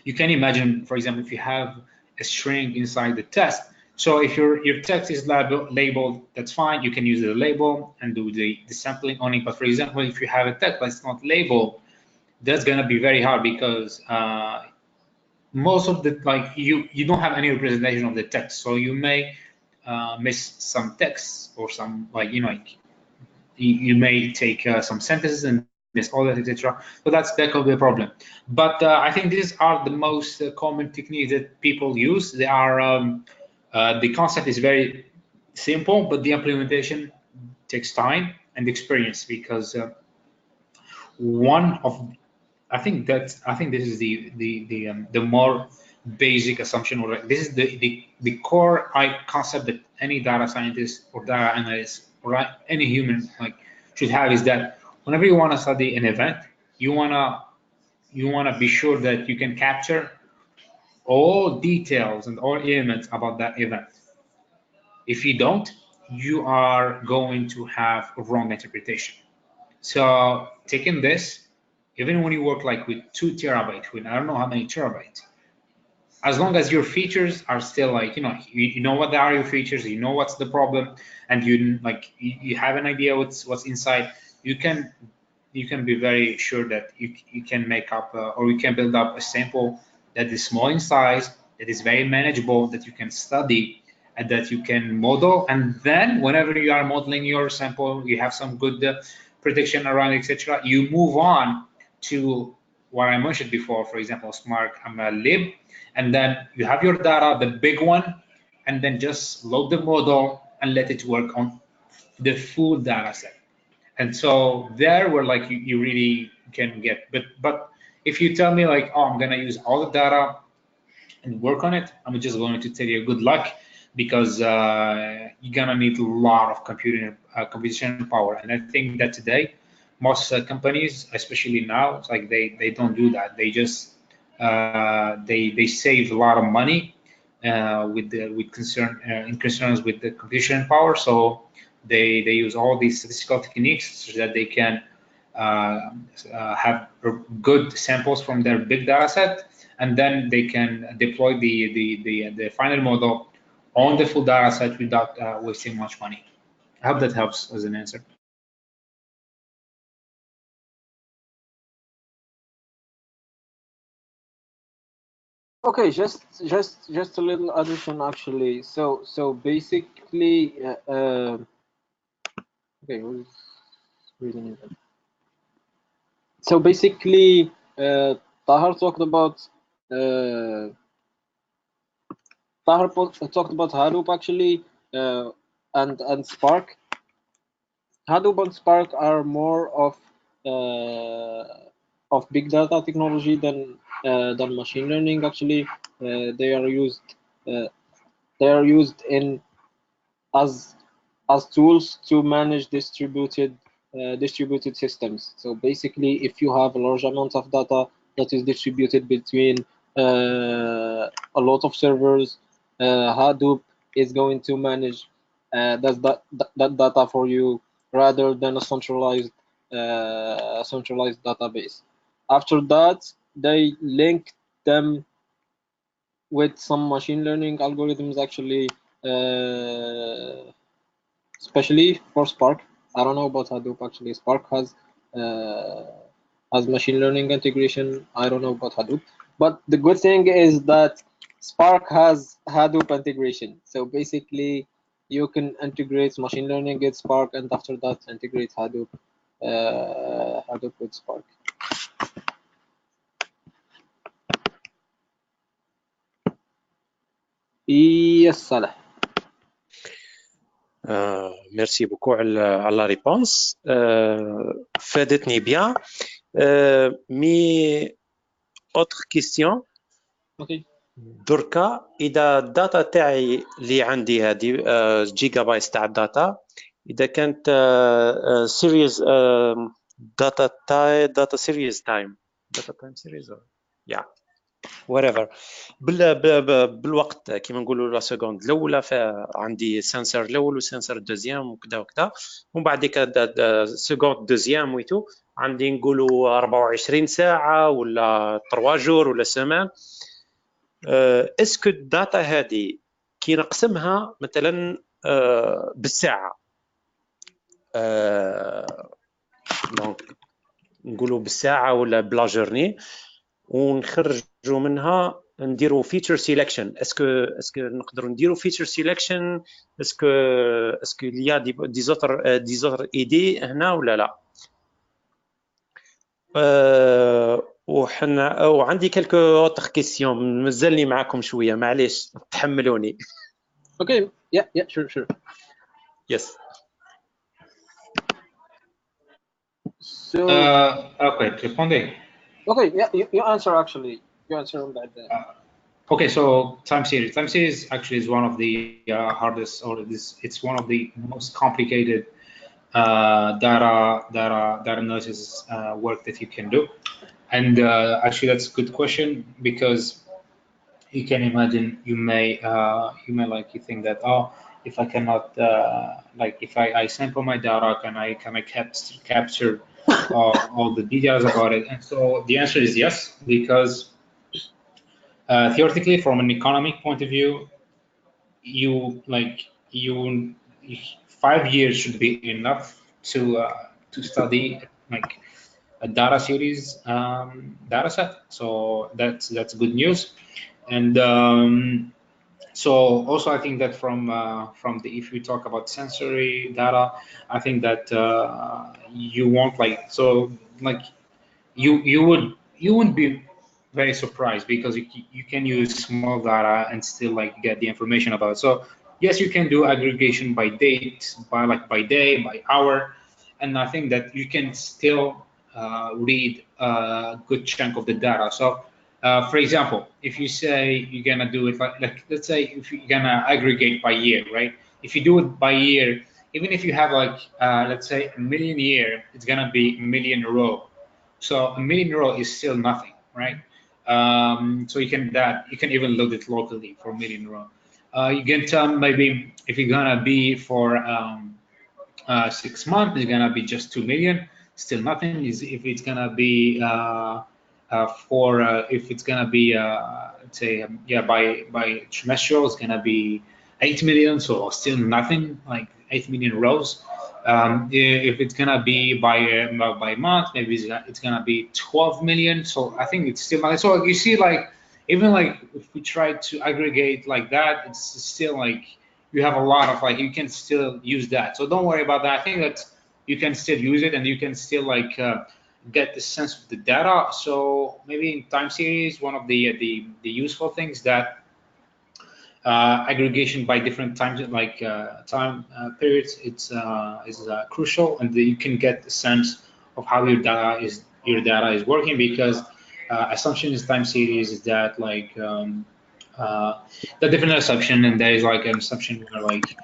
you can imagine, for example, if you have a string inside the text. So if your text is labeled, that's fine. You can use the label and do the sampling on it. But for example, if you have a text that's not labeled, that's gonna be very hard because most of the, like, you don't have any representation of the text. So you may miss some text or some, like, you may take some sentences and miss all that, etc. So that could be a problem. But I think these are the most common techniques that people use. They are the concept is very simple, but the implementation takes time and experience because I think this is the more basic assumption, or like, this is the core concept that any data scientist or data analyst or any human like should have, is that whenever you want to study an event, you wanna be sure that you can capture all details and all elements about that event. If you don't, you are going to have a wrong interpretation. So taking this, even when you work like with 2 terabytes, with I don't know how many terabytes, as long as your features are still like, you know what are your features, you know what's the problem, and you have an idea what's inside, you can be very sure that you can make up or you can build up a sample that is small in size, that is very manageable, that you can study and that you can model. And then whenever you are modeling your sample, you have some good prediction around, etc. You move on to what I mentioned before, for example, Smart lib, and then you have your data, the big one, and then just load the model and let it work on the full data set. And so there, where like you really can get, but if you tell me like, oh, I'm gonna use all the data and work on it, I'm just going to tell you good luck, because you're gonna need a lot of computation power. And I think that today most companies, especially now, it's like they don't do that. They just they save a lot of money concerns with the computation power. So they use all these statistical techniques so that they can have good samples from their big data set, and then they can deploy the final model on the full data set without wasting much money. I hope that helps as an answer. Okay, just a little addition actually. So basically, okay, who's reading it? So basically, Tahar talked about Hadoop actually, and Spark. Hadoop and Spark are more of big data technology than machine learning. Actually, they are used in as tools to manage distributed systems. So basically, if you have a large amount of data that is distributed between a lot of servers, Hadoop is going to manage does that data for you rather than a centralized database. After that, they link them with some machine learning algorithms, actually, especially for Spark. I don't know about Hadoop, actually. Spark has machine learning integration. I don't know about Hadoop. But the good thing is that Spark has Hadoop integration. So basically, you can integrate machine learning with Spark, and after that, integrate Hadoop with Spark. Yes, Salah. ميرسي بوكو على لا ريبونس فادتني بيان مي اوتر كيستيون اوكي دركا اذا الداتا تاعي اللي عندي هذه جيجا بايت تاع الداتا اذا كانت سيريز داتا سيريز تايم سيريز يا whatever بالوقت كيما نقولوا لا سكوند الاولى عندي سنسر الاول وسنسر دوزيام وكذا وكذا ومن بعد ديك سكوند دوزيام ويتو عندي نقولوا 24 ساعه ولا 3 جور ولا سيمان اسكو الداتا هذه كي نقسمها مثلا بالساعه دونك نقولوا بالساعه ولا بلا جورني ونخرجوا منها نديروا فيتشر سيلكشن اسكو نقدروا نديروا فيتشر سيلكشن اسكو ليا دي زوتر ايدي هنا ولا لا وعندي كلكو اوتر كيسيون مازالني معاكم شويه معليش تحملوني اوكي يا sure يس so okay, responding. Okay, yeah, you answer actually. You answer on that. Okay, so time series actually is one of the hardest, or it's one of the most complicated data analysis work that you can do. And actually, that's a good question, because you can imagine you may like you think that, oh, if I cannot like if I sample my data, can I capture all the details about it? And so the answer is yes, because theoretically, from an economic point of view, you 5 years should be enough to study like a data series data set. So that's good news. And so also I think that from the, if we talk about sensory data, I think that you won't you wouldn't be very surprised, because you can use small data and still like get the information about it. So yes, you can do aggregation by date, by day, by hour, and I think that you can still read a good chunk of the data. So for example, if you say you're gonna do it like let's say if you're gonna aggregate by year, right? If you do it by year, even if you have like let's say a million year, it's gonna be a million row. So a million row is still nothing, right? So you can even load it locally for a million row. You can tell maybe if you're gonna be for 6 months, it's gonna be just 2 million, still nothing. Is if it's gonna be if it's gonna be let's say by trimestral, it's gonna be 8 million, so still nothing, like 8 million rows. If it's gonna be by month, maybe it's gonna be 12 million. So I think it's still not. So you see, like even like if we try to aggregate like that, it's still like you have a lot of like you can still use that. So don't worry about that. I think that you can still use it, and you can still like get the sense of the data. So maybe in time series, one of the useful things that aggregation by different times, like time periods, is crucial, and you can get the sense of how your data is working, because assumption in time series is that like the different assumption, and there is like an assumption where like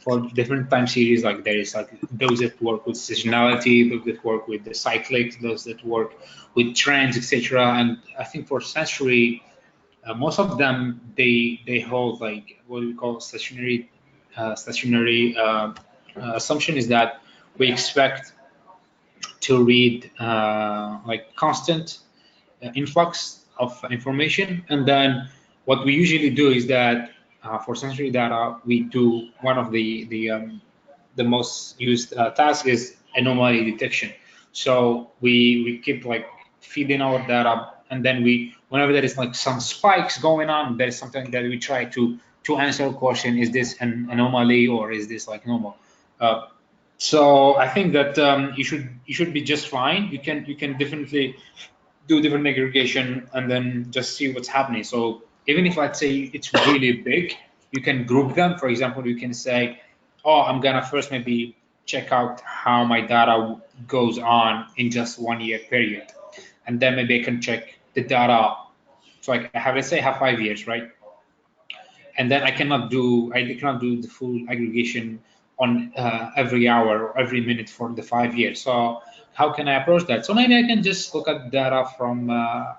for different time series, like there is like those that work with seasonality, those that work with the cyclic, those that work with trends, etc. And I think for sensory, most of them they hold like what we call stationary stationary assumption is that we expect to read like constant influx of information, and then what we usually do is that for sensory data we do one of the most used task is anomaly detection. So we keep like feeding our data, and then whenever there is like some spikes going on, there is something that we try to answer a question: is this an anomaly or is this like normal? So I think that you should be just fine. You can definitely do different aggregation and then just see what's happening. So even if let's say it's really big, you can group them. For example, you can say, oh, I'm gonna first maybe check out how my data goes on in just 1 year period, and then maybe I can check the data. So I have, let's say I have 5 years, right? And then I cannot do the full aggregation on every hour or every minute for the 5 years. So how can I approach that? So maybe I can just look at data from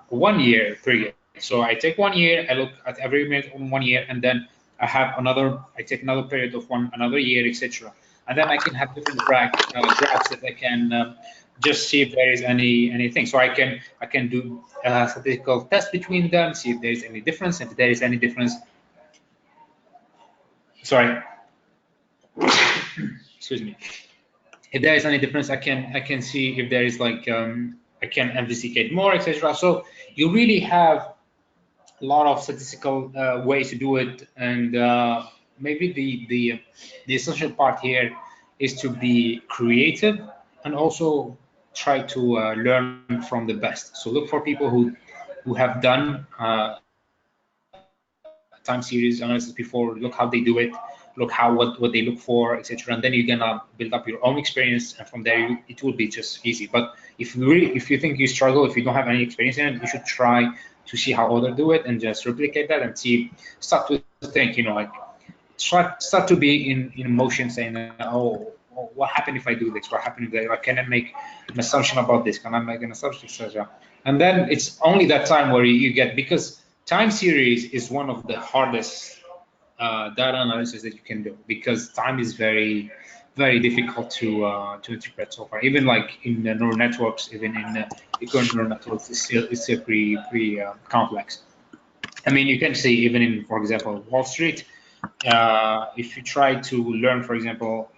1 year period. So I take 1 year, I look at every minute on 1 year, and then I take another period of another year, etc. And then I can have different graphs that I can just see if there is anything. So I can do a statistical test between them, see if there is any difference. If there is any difference, sorry, excuse me. If there is any difference, I can see if there is like I can investigate more, etc. So you really have a lot of statistical ways to do it, and maybe the essential part here is to be creative and also try to learn from the best. So look for people who have done time series analysis before. Look how they do it. Look what they look for, etc. And then you're gonna build up your own experience, and from there it will be just easy. But if you think you struggle, if you don't have any experience in it, you should try to see how others do it and just replicate that and start to think, like start to be in motion, saying, oh, what happened if I do this? What happened if can I make an assumption about this? Can I make an assumption, etc. And then it's only that time where you get, because time series is one of the hardest data analysis that you can do, because time is very, very difficult to interpret so far. Even like in the neural networks, even in recurrent neural networks, it's still pretty complex. I mean, you can see even in, for example, Wall Street, if you try to learn, for example,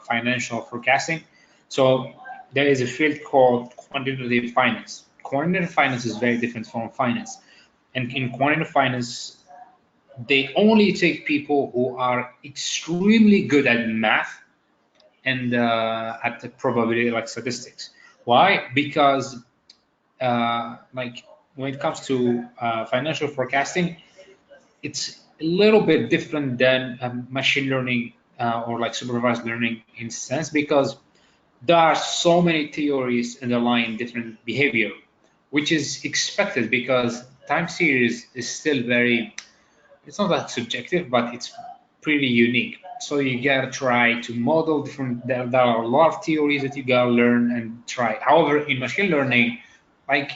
financial forecasting, so there is a field called quantitative finance. Quantitative finance is very different from finance. And in quantitative finance, they only take people who are extremely good at math and at the probability, like statistics. Why? Because like when it comes to financial forecasting, it's a little bit different than machine learning or like supervised learning in sense, because there are so many theories underlying different behavior, which is expected because time series is still it's not that subjective, but it's pretty unique. So you gotta try to model different, there are a lot of theories that you gotta learn and try. However, in machine learning, like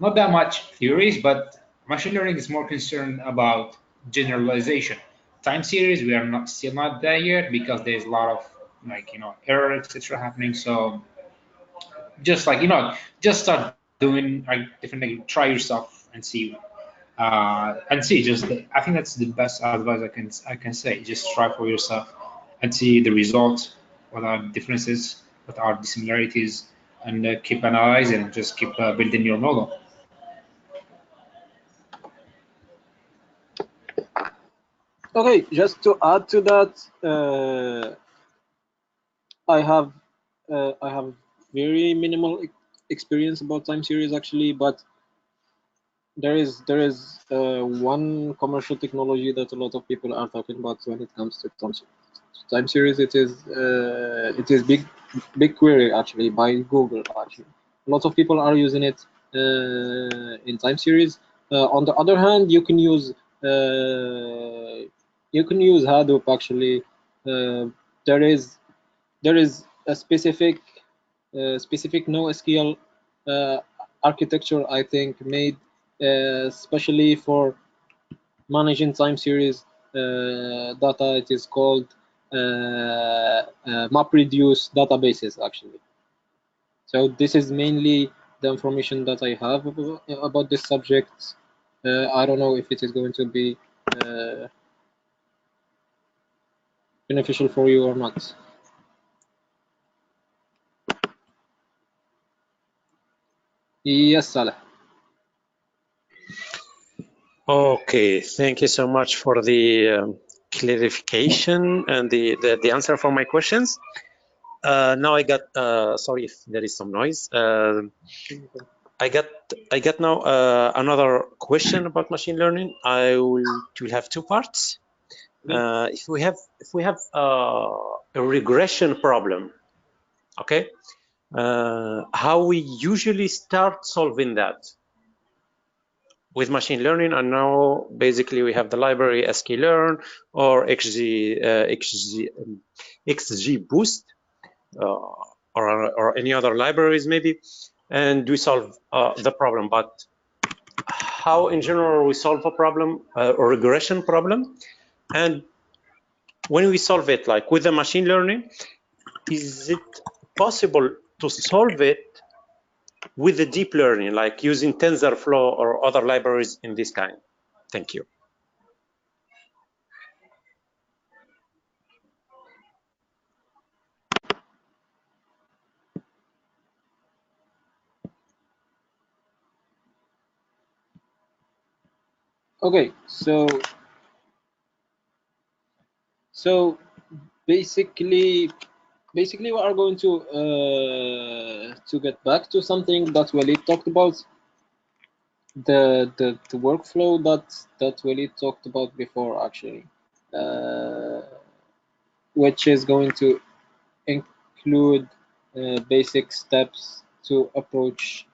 not that much theories, but machine learning is more concerned about generalization. Time series, we are still not there yet, because there's a lot of error, etc. happening. So just just start doing different things, try yourself and see. I think that's the best advice I can say. Just try for yourself and see the results. What are the differences? What are the similarities? And keep analyzing and just keep building your model. Okay, just to add to that, I have very minimal experience about time series actually, but there is one commercial technology that a lot of people are talking about when it comes to time series. It is BigQuery actually, by Google actually. A lot of people are using it in time series. On the other hand, you can use Hadoop actually. There is a specific NoSQL architecture, I think, made especially for managing time series data. It is called MapReduce databases actually. So this is mainly the information that I have about this subject. I don't know if it is going to be beneficial for you or not. Yes, Saleh. Okay, thank you so much for the clarification and the answer for my questions. Now I got sorry if there is some noise. I got now another question about machine learning. It will have two parts. If we have a regression problem, okay, how we usually start solving that with machine learning, and now basically we have the library sklearn or XGBoost or any other libraries maybe, and we solve the problem. But how in general we solve a problem, a regression problem, and when we solve it like with the machine learning, is it possible to solve it with the deep learning, like using TensorFlow or other libraries in this kind? Thank you. Okay, so basically we are going to get back to something that Walid talked about, the workflow that Walid talked about before actually, which is going to include basic steps to approach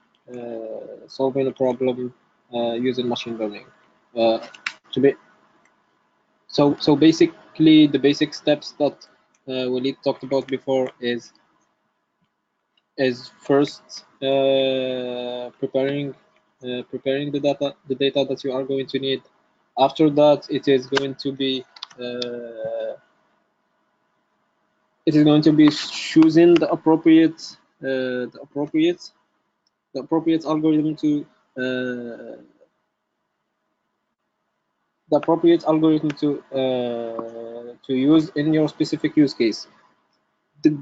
solving a problem using machine learning. So basically the basic steps that Walid talked about before is first preparing the data that you are going to need. After that, it is going to be choosing the appropriate algorithm to use in your specific use case. The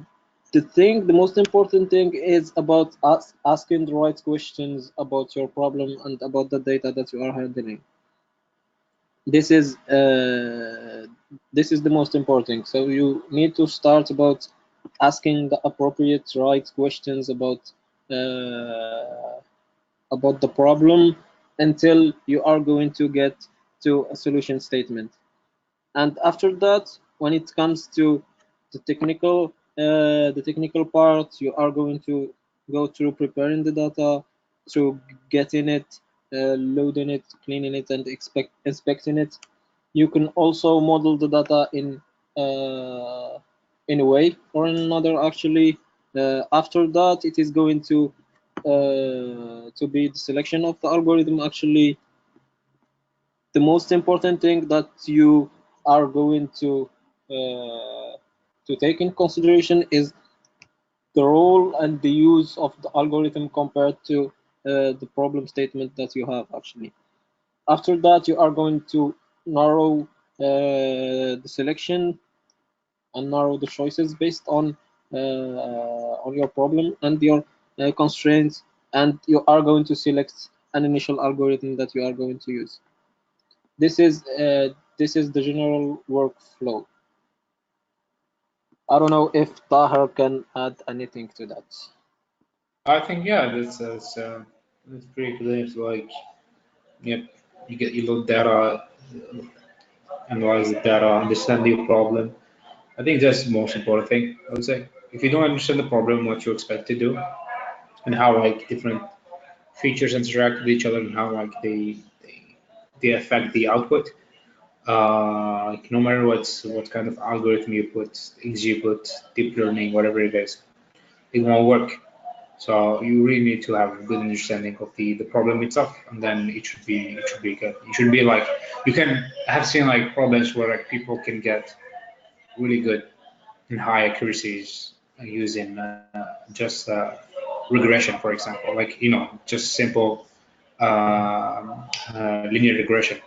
most important thing is about asking the right questions about your problem and about the data that you are handling. This is the most important. So you need to start about asking the appropriate right questions about the problem until you are going to get to a solution statement. And after that, when it comes to the technical part, you are going to go through preparing the data, through getting it, loading it, cleaning it, and inspecting it. You can also model the data in a way or in another. Actually, after that, it is going to be the selection of the algorithm. Actually, the most important thing that you are going to take in consideration is the role and the use of the algorithm compared to the problem statement that you have actually. After that, you are going to narrow the selection and narrow the choices based on your problem and your constraints, and you are going to select an initial algorithm that you are going to use. This is the general workflow. I don't know if Tahar can add anything to that. I think yeah, that's pretty clear. It's like, yep, you load data, analyze the data, understand your problem. I think that's the most important thing, I would say. If you don't understand the problem, what you expect to do, and how like different features interact with each other, and how like they affect the output, like no matter what kind of algorithm you put, XG put, deep learning, whatever it is, it won't work. So you really need to have a good understanding of the problem itself, and then it should be good. It should be like, you can have seen like problems where like people can get really good and high accuracies using just regression, for example, like just simple linear regression.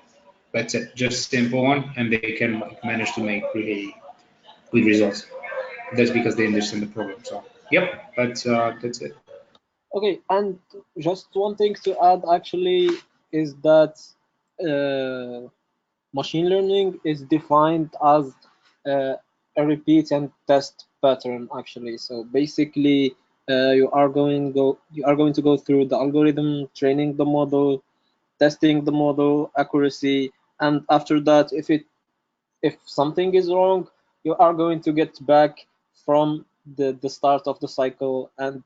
That's it, just simple one, and they can manage to make really good results. That's because they understand the problem. So, yep, that's it. Okay, and just one thing to add actually is that machine learning is defined as a repeat and test pattern actually. So basically, you are going to go through the algorithm, training the model, testing the model accuracy, and after that, if something is wrong, you are going to get back from the start of the cycle and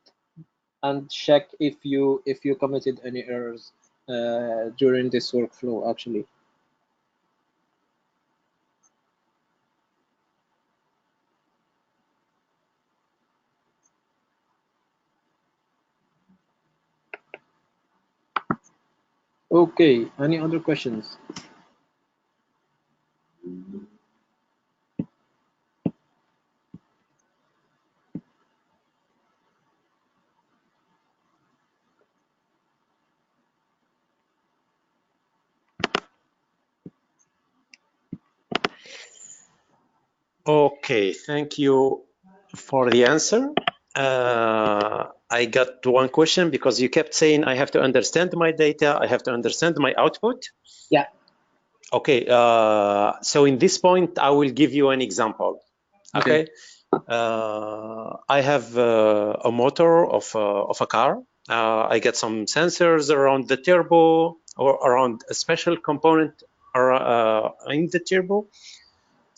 check if you committed any errors during this workflow actually. Okay, any other questions? Okay, thank you for the answer. I got one question because you kept saying I have to understand my data, I have to understand my output. Yeah. Okay, so in this point, I will give you an example. Okay. I have a motor of a car. I get some sensors around the turbo or around a special component in the turbo.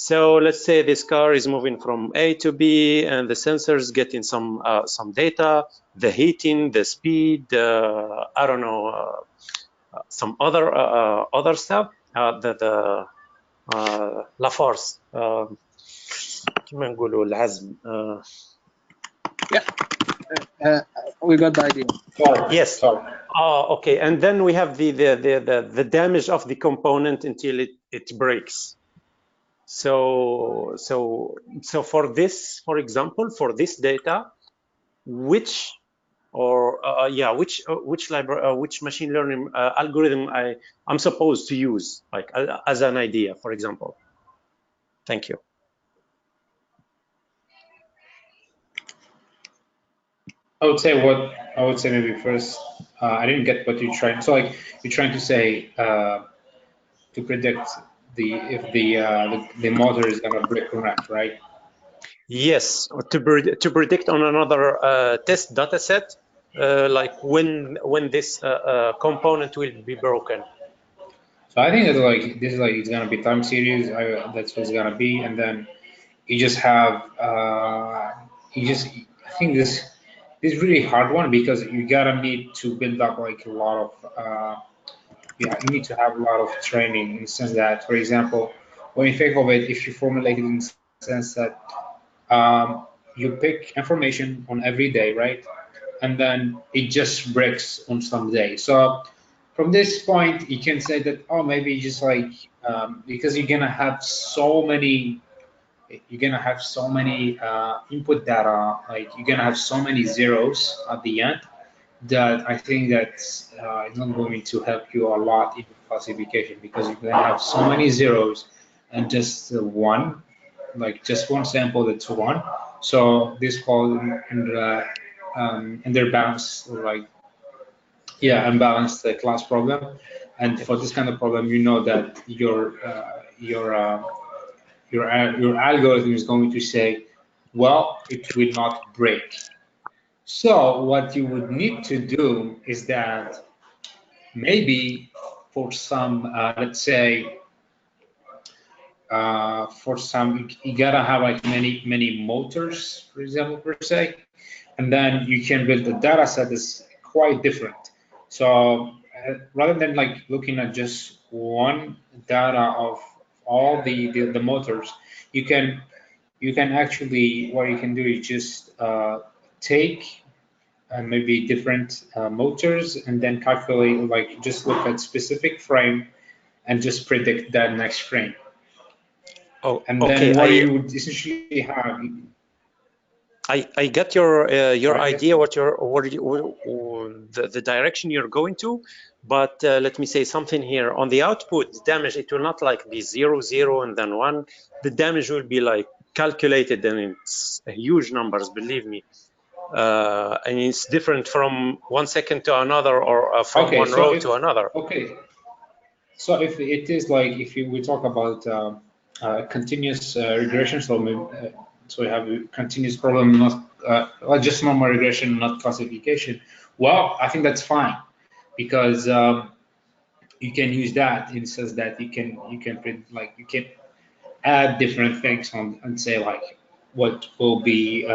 So let's say this car is moving from A to B, and the sensors getting some data, the heating, the speed, I don't know, some other stuff. The la force. كما نقولوا العزم. Yeah, we got the idea. Yes. Okay. And then we have the damage of the component until it breaks. So for this, for example, for this data, which library, which machine learning algorithm I'm supposed to use, like as an idea, for example. Thank you. I would say maybe first, I didn't get what you're trying. So like you're trying to say to predict if the motor is gonna break or not, right? Yes, to predict on another test data set, like when this component will be broken. So I think that like this is like it's gonna be time series. That's what it's gonna be, and then you just have I think this is really hard one because you gotta need to build up like a lot of you need to have a lot of training in the sense that, for example, when you think of it, if you formulate it in the sense that you pick information on every day, right? And then it just breaks on some day. So from this point, you can say that, oh, maybe just like, because you're gonna have so many input data, like you're gonna have so many zeros at the end that I think that it's not going to help you a lot in classification because you're gonna have so many zeros and just one, like just one sample that's one. So this called in their balance, like unbalanced class problem. And for this kind of problem, you know that your algorithm is going to say, well, it will not break. So what you would need to do is that maybe for some, let's say, for some, you gotta have like many motors, for example, per se, and then you can build a data set that's quite different. So rather than like looking at just one data of all the motors, you can actually, what you can do is just take maybe different motors and then calculate, like just look at specific frame and just predict that next frame. Oh, And okay. then what you would essentially have. I get your Right, idea, yes. what the direction you're going to, but let me say something here. On the output, the damage, it will not like be 0, 0, and then 1. The damage will be like calculated, and it's huge numbers, believe me. And it's different from 1 second to another, or from Okay, one row to another. okay, so if it is like, if we talk about continuous regression, so so we have a continuous problem, not just normal regression, not classification. Well, I think that's fine, because you can use that in the sense that you can like you can add different things on and say like what will be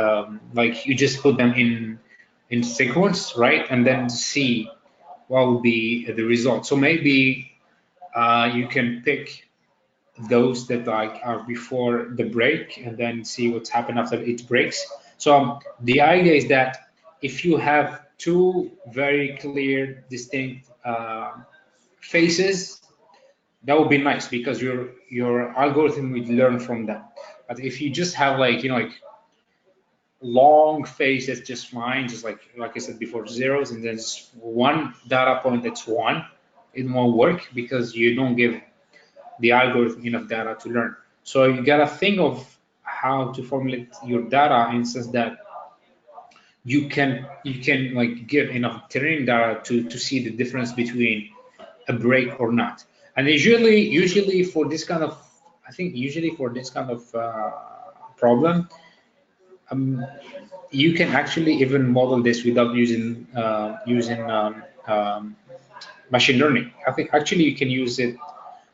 like you just put them in sequence, right, and then see what will be the result. So maybe you can pick those that like are before the break and then see what's happened after it breaks. So the idea is that if you have two very clear, distinct faces, that would be nice, because your algorithm would learn from that. But if you just have like, you know, like long face that's just fine, just like I said before, zeros, and then just one data point that's one, it won't work because you don't give the algorithm enough data to learn. So you gotta think of how to formulate your data in the sense that you can like give enough training data to see the difference between a break or not. And usually for this kind of, I think usually for this kind of problem, you can actually even model this without using machine learning. I think actually you can use it,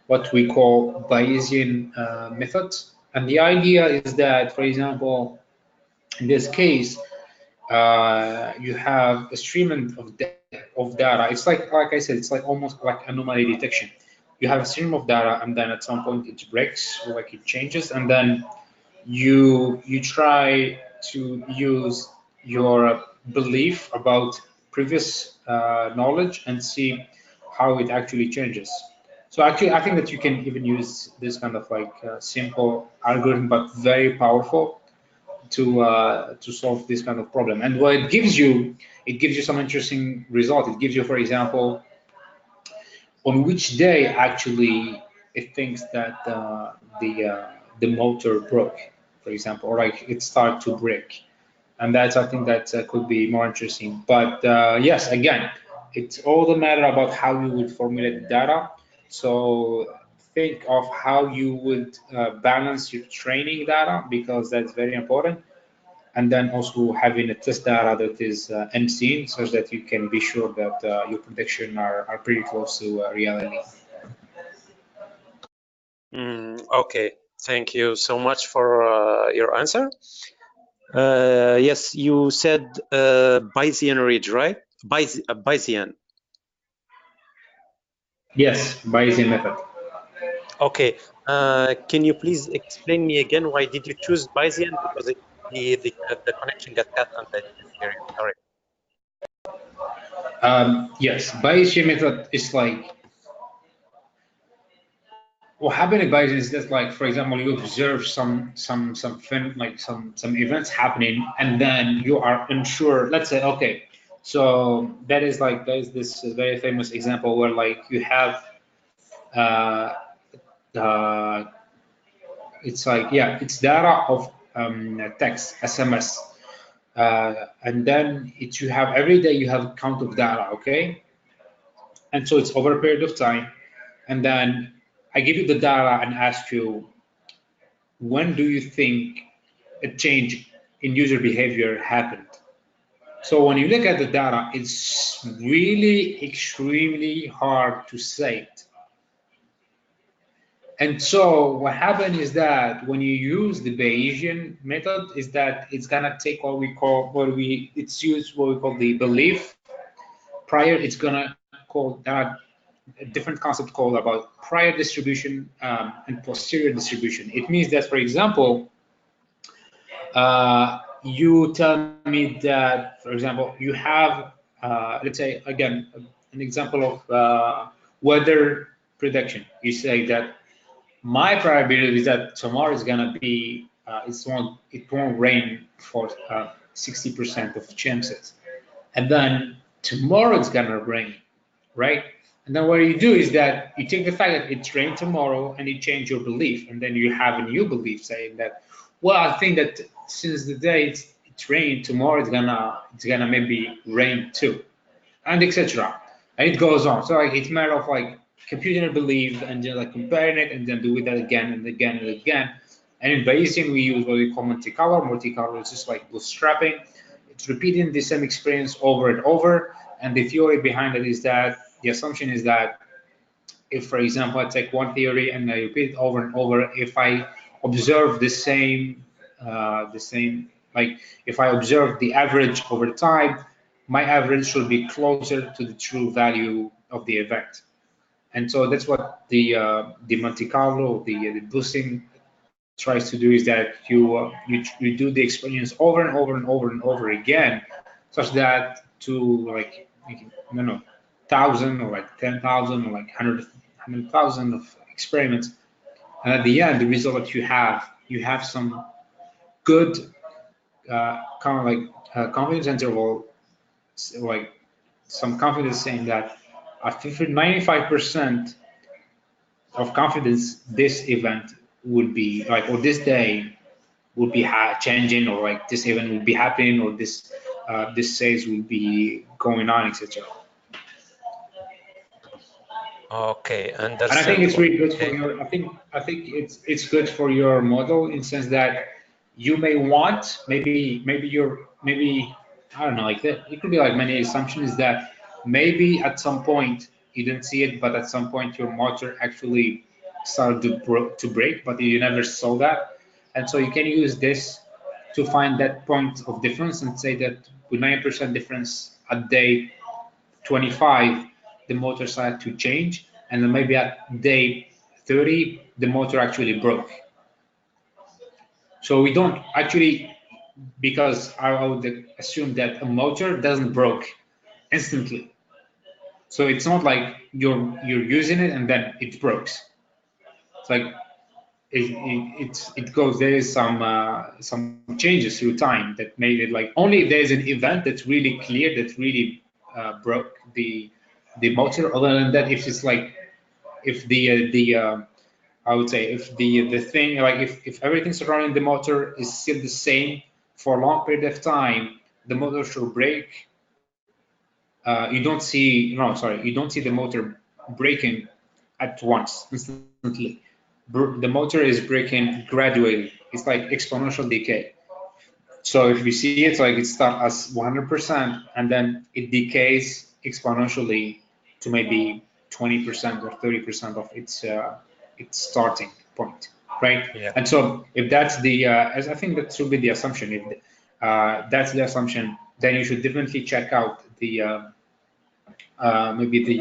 what we call Bayesian methods. And the idea is that, for example, in this case, you have a stream of data. It's like I said, it's like almost like anomaly detection. You have a stream of data, and then at some point it breaks, or like it changes, and then you try to use your belief about previous knowledge and see how it actually changes. So actually, I think that you can even use this kind of like simple algorithm, but very powerful to solve this kind of problem. And what it gives you some interesting result. It gives you, for example, on which day actually it thinks that the motor broke, for example, or like it started to break. And that's, I think that could be more interesting. But yes, again, it's all the matter about how you would formulate the data. So think of how you would balance your training data, because that's very important. And then also having a test data that is unseen, so that you can be sure that your prediction are pretty close to reality. Okay, thank you so much for your answer. Yes, you said Bayesian ridge, right? Bayesian. Yes, Bayesian method. Okay. Can you please explain me again, why did you choose Bayesian? Because the connection got cut and I didn't hear you. Sorry. Yes, Bayesian method is like, what happened in Bayesian is that, like, for example, you observe some events happening, and then you are unsure. Let's say, okay, so there's this very famous example where like you have uh, uh, it's like, yeah, it's data of text, SMS, and then you have every day you have a count of data, okay, and so it's over a period of time, and then I give you the data and ask you, when do you think a change in user behavior happened? So when you look at the data, it's really extremely hard to say it. And so what happened is that when you use the Bayesian method, is that it's gonna take what we call what we call the belief. Prior, it's gonna call that a different concept called about prior distribution and posterior distribution. It means that, for example, you tell me that, for example, you have, let's say, again, an example of weather prediction. You say that my probability is that tomorrow is gonna be it won't rain for 60% of chances, and then tomorrow it's gonna rain, right? And then what you do is that you take the fact that it's rain tomorrow and you change your belief, and then you have a new belief saying that, well, I think that since the day it's rained, tomorrow it's gonna maybe rain too, and etc. And it goes on. So like it's a matter of like computing a belief and then like comparing it and then doing that again and again and again. And in Bayesian we use what we call Monte Carlo. Monte Carlo is just like bootstrapping. It's repeating the same experience over and over. And the theory behind it is that the assumption is that if, for example, I take one theory and I repeat it over and over, if I observe the same, like if I observe the average over time, my average should be closer to the true value of the event. And so that's what the Monte Carlo, the boosting tries to do, is that you do the experience over and over and over and over again, such that to like, I don't know, 1,000 or like 10,000 or like 100,000 of experiments, and at the end, the result that you have some good kind of like confidence interval, like some confidence saying that at 95% of confidence this event would be like, or this day would be changing, or like this event would be happening, or this sales will be going on, etc. Okay, And I think it's understandable. really good for Okay. your. I think it's good for your model in the sense that you may want maybe I don't know, like that. It could be like many assumptions that maybe at some point you didn't see it, but at some point your motor actually started to break, but you never saw that, and so you can use this to find that point of difference and say that with 9% difference at day 25, the motor started to change, and then maybe at day 30, the motor actually broke. So we don't actually, because I would assume that a motor doesn't broke instantly. So it's not like you're using it and then it breaks. It's like it goes. There is some changes through time that made it like only if there's an event that's really clear that really broke the motor. Other than that, if it's like if I would say if the thing, like if everything surrounding the motor is still the same for a long period of time, the motor should break. You don't see, no, sorry, you don't see the motor breaking at once instantly. The motor is breaking gradually. It's like exponential decay. So if we see it, like it starts as 100% and then it decays exponentially to maybe 20% or 30% of its starting point, right? Yeah. And so if that's the, as I think that should be the assumption. If that's the assumption, then you should definitely check out the maybe the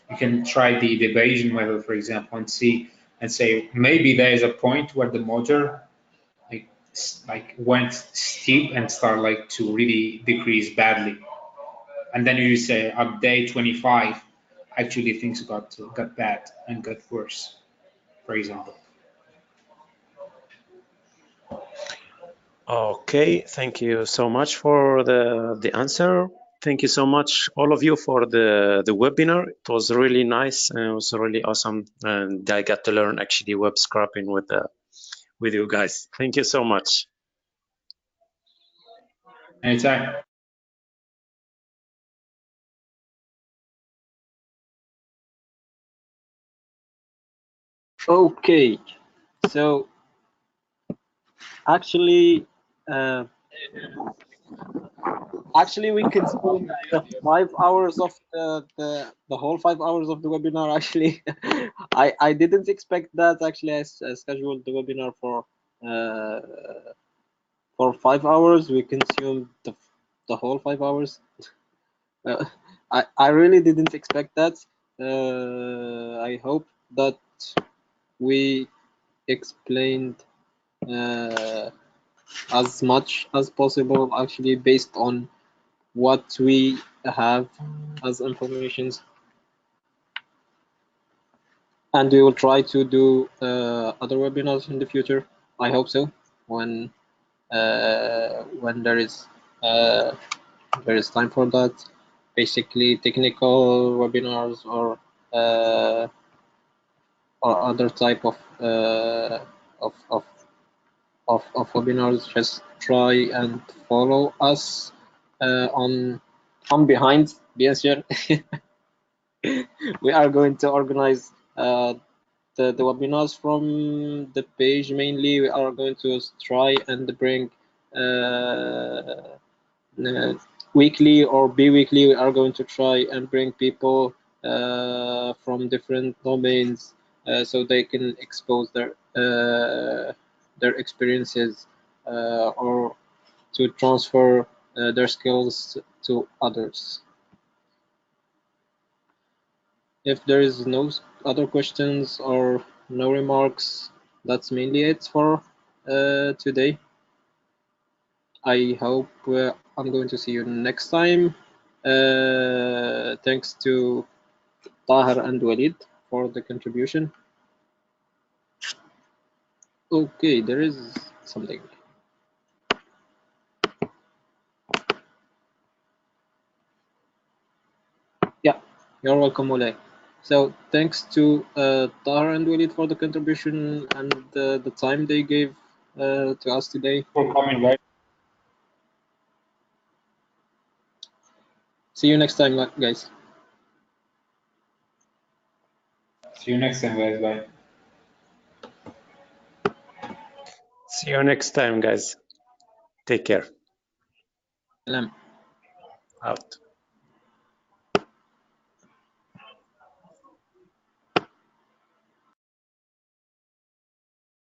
you can try the Bayesian model, for example, and see and say maybe there is a point where the motor like went steep and start like to really decrease badly, and then you say at day 25 actually things got bad and got worse, for example. Okay, thank you so much for the answer. Thank you so much, all of you, for the webinar. It was really nice and it was really awesome, and I got to learn actually web scraping with you guys. Thank you so much. Anytime. Okay, so actually, we consumed the 5 hours of the whole 5 hours of the webinar. Actually, I didn't expect that. Actually, I scheduled the webinar for 5 hours. We consumed the whole 5 hours. I really didn't expect that. I hope that we explained as much as possible, actually, based on what we have as informations. And we will try to do other webinars in the future. I hope so. When there is time for that. Basically, technical webinars or other type of webinars. Just try and follow us on Behindz. Bien sûr. We are going to organize the webinars from the page mainly. We are going to try and bring weekly or bi-weekly. We are going to try and bring people from different domains so they can expose their experiences or to transfer their skills to others. If there is no other questions or no remarks, that's mainly it for today. I hope I'm going to see you next time. Thanks to Tahar and Walid for the contribution. Okay, there is something. Yeah, you're welcome, Mulay. So thanks to Tahar and Walid for the contribution and the time they gave to us today. For coming, guys. See you next time, guys. See you next time, guys. Bye. See you next time, guys. Take care. Salam. Out.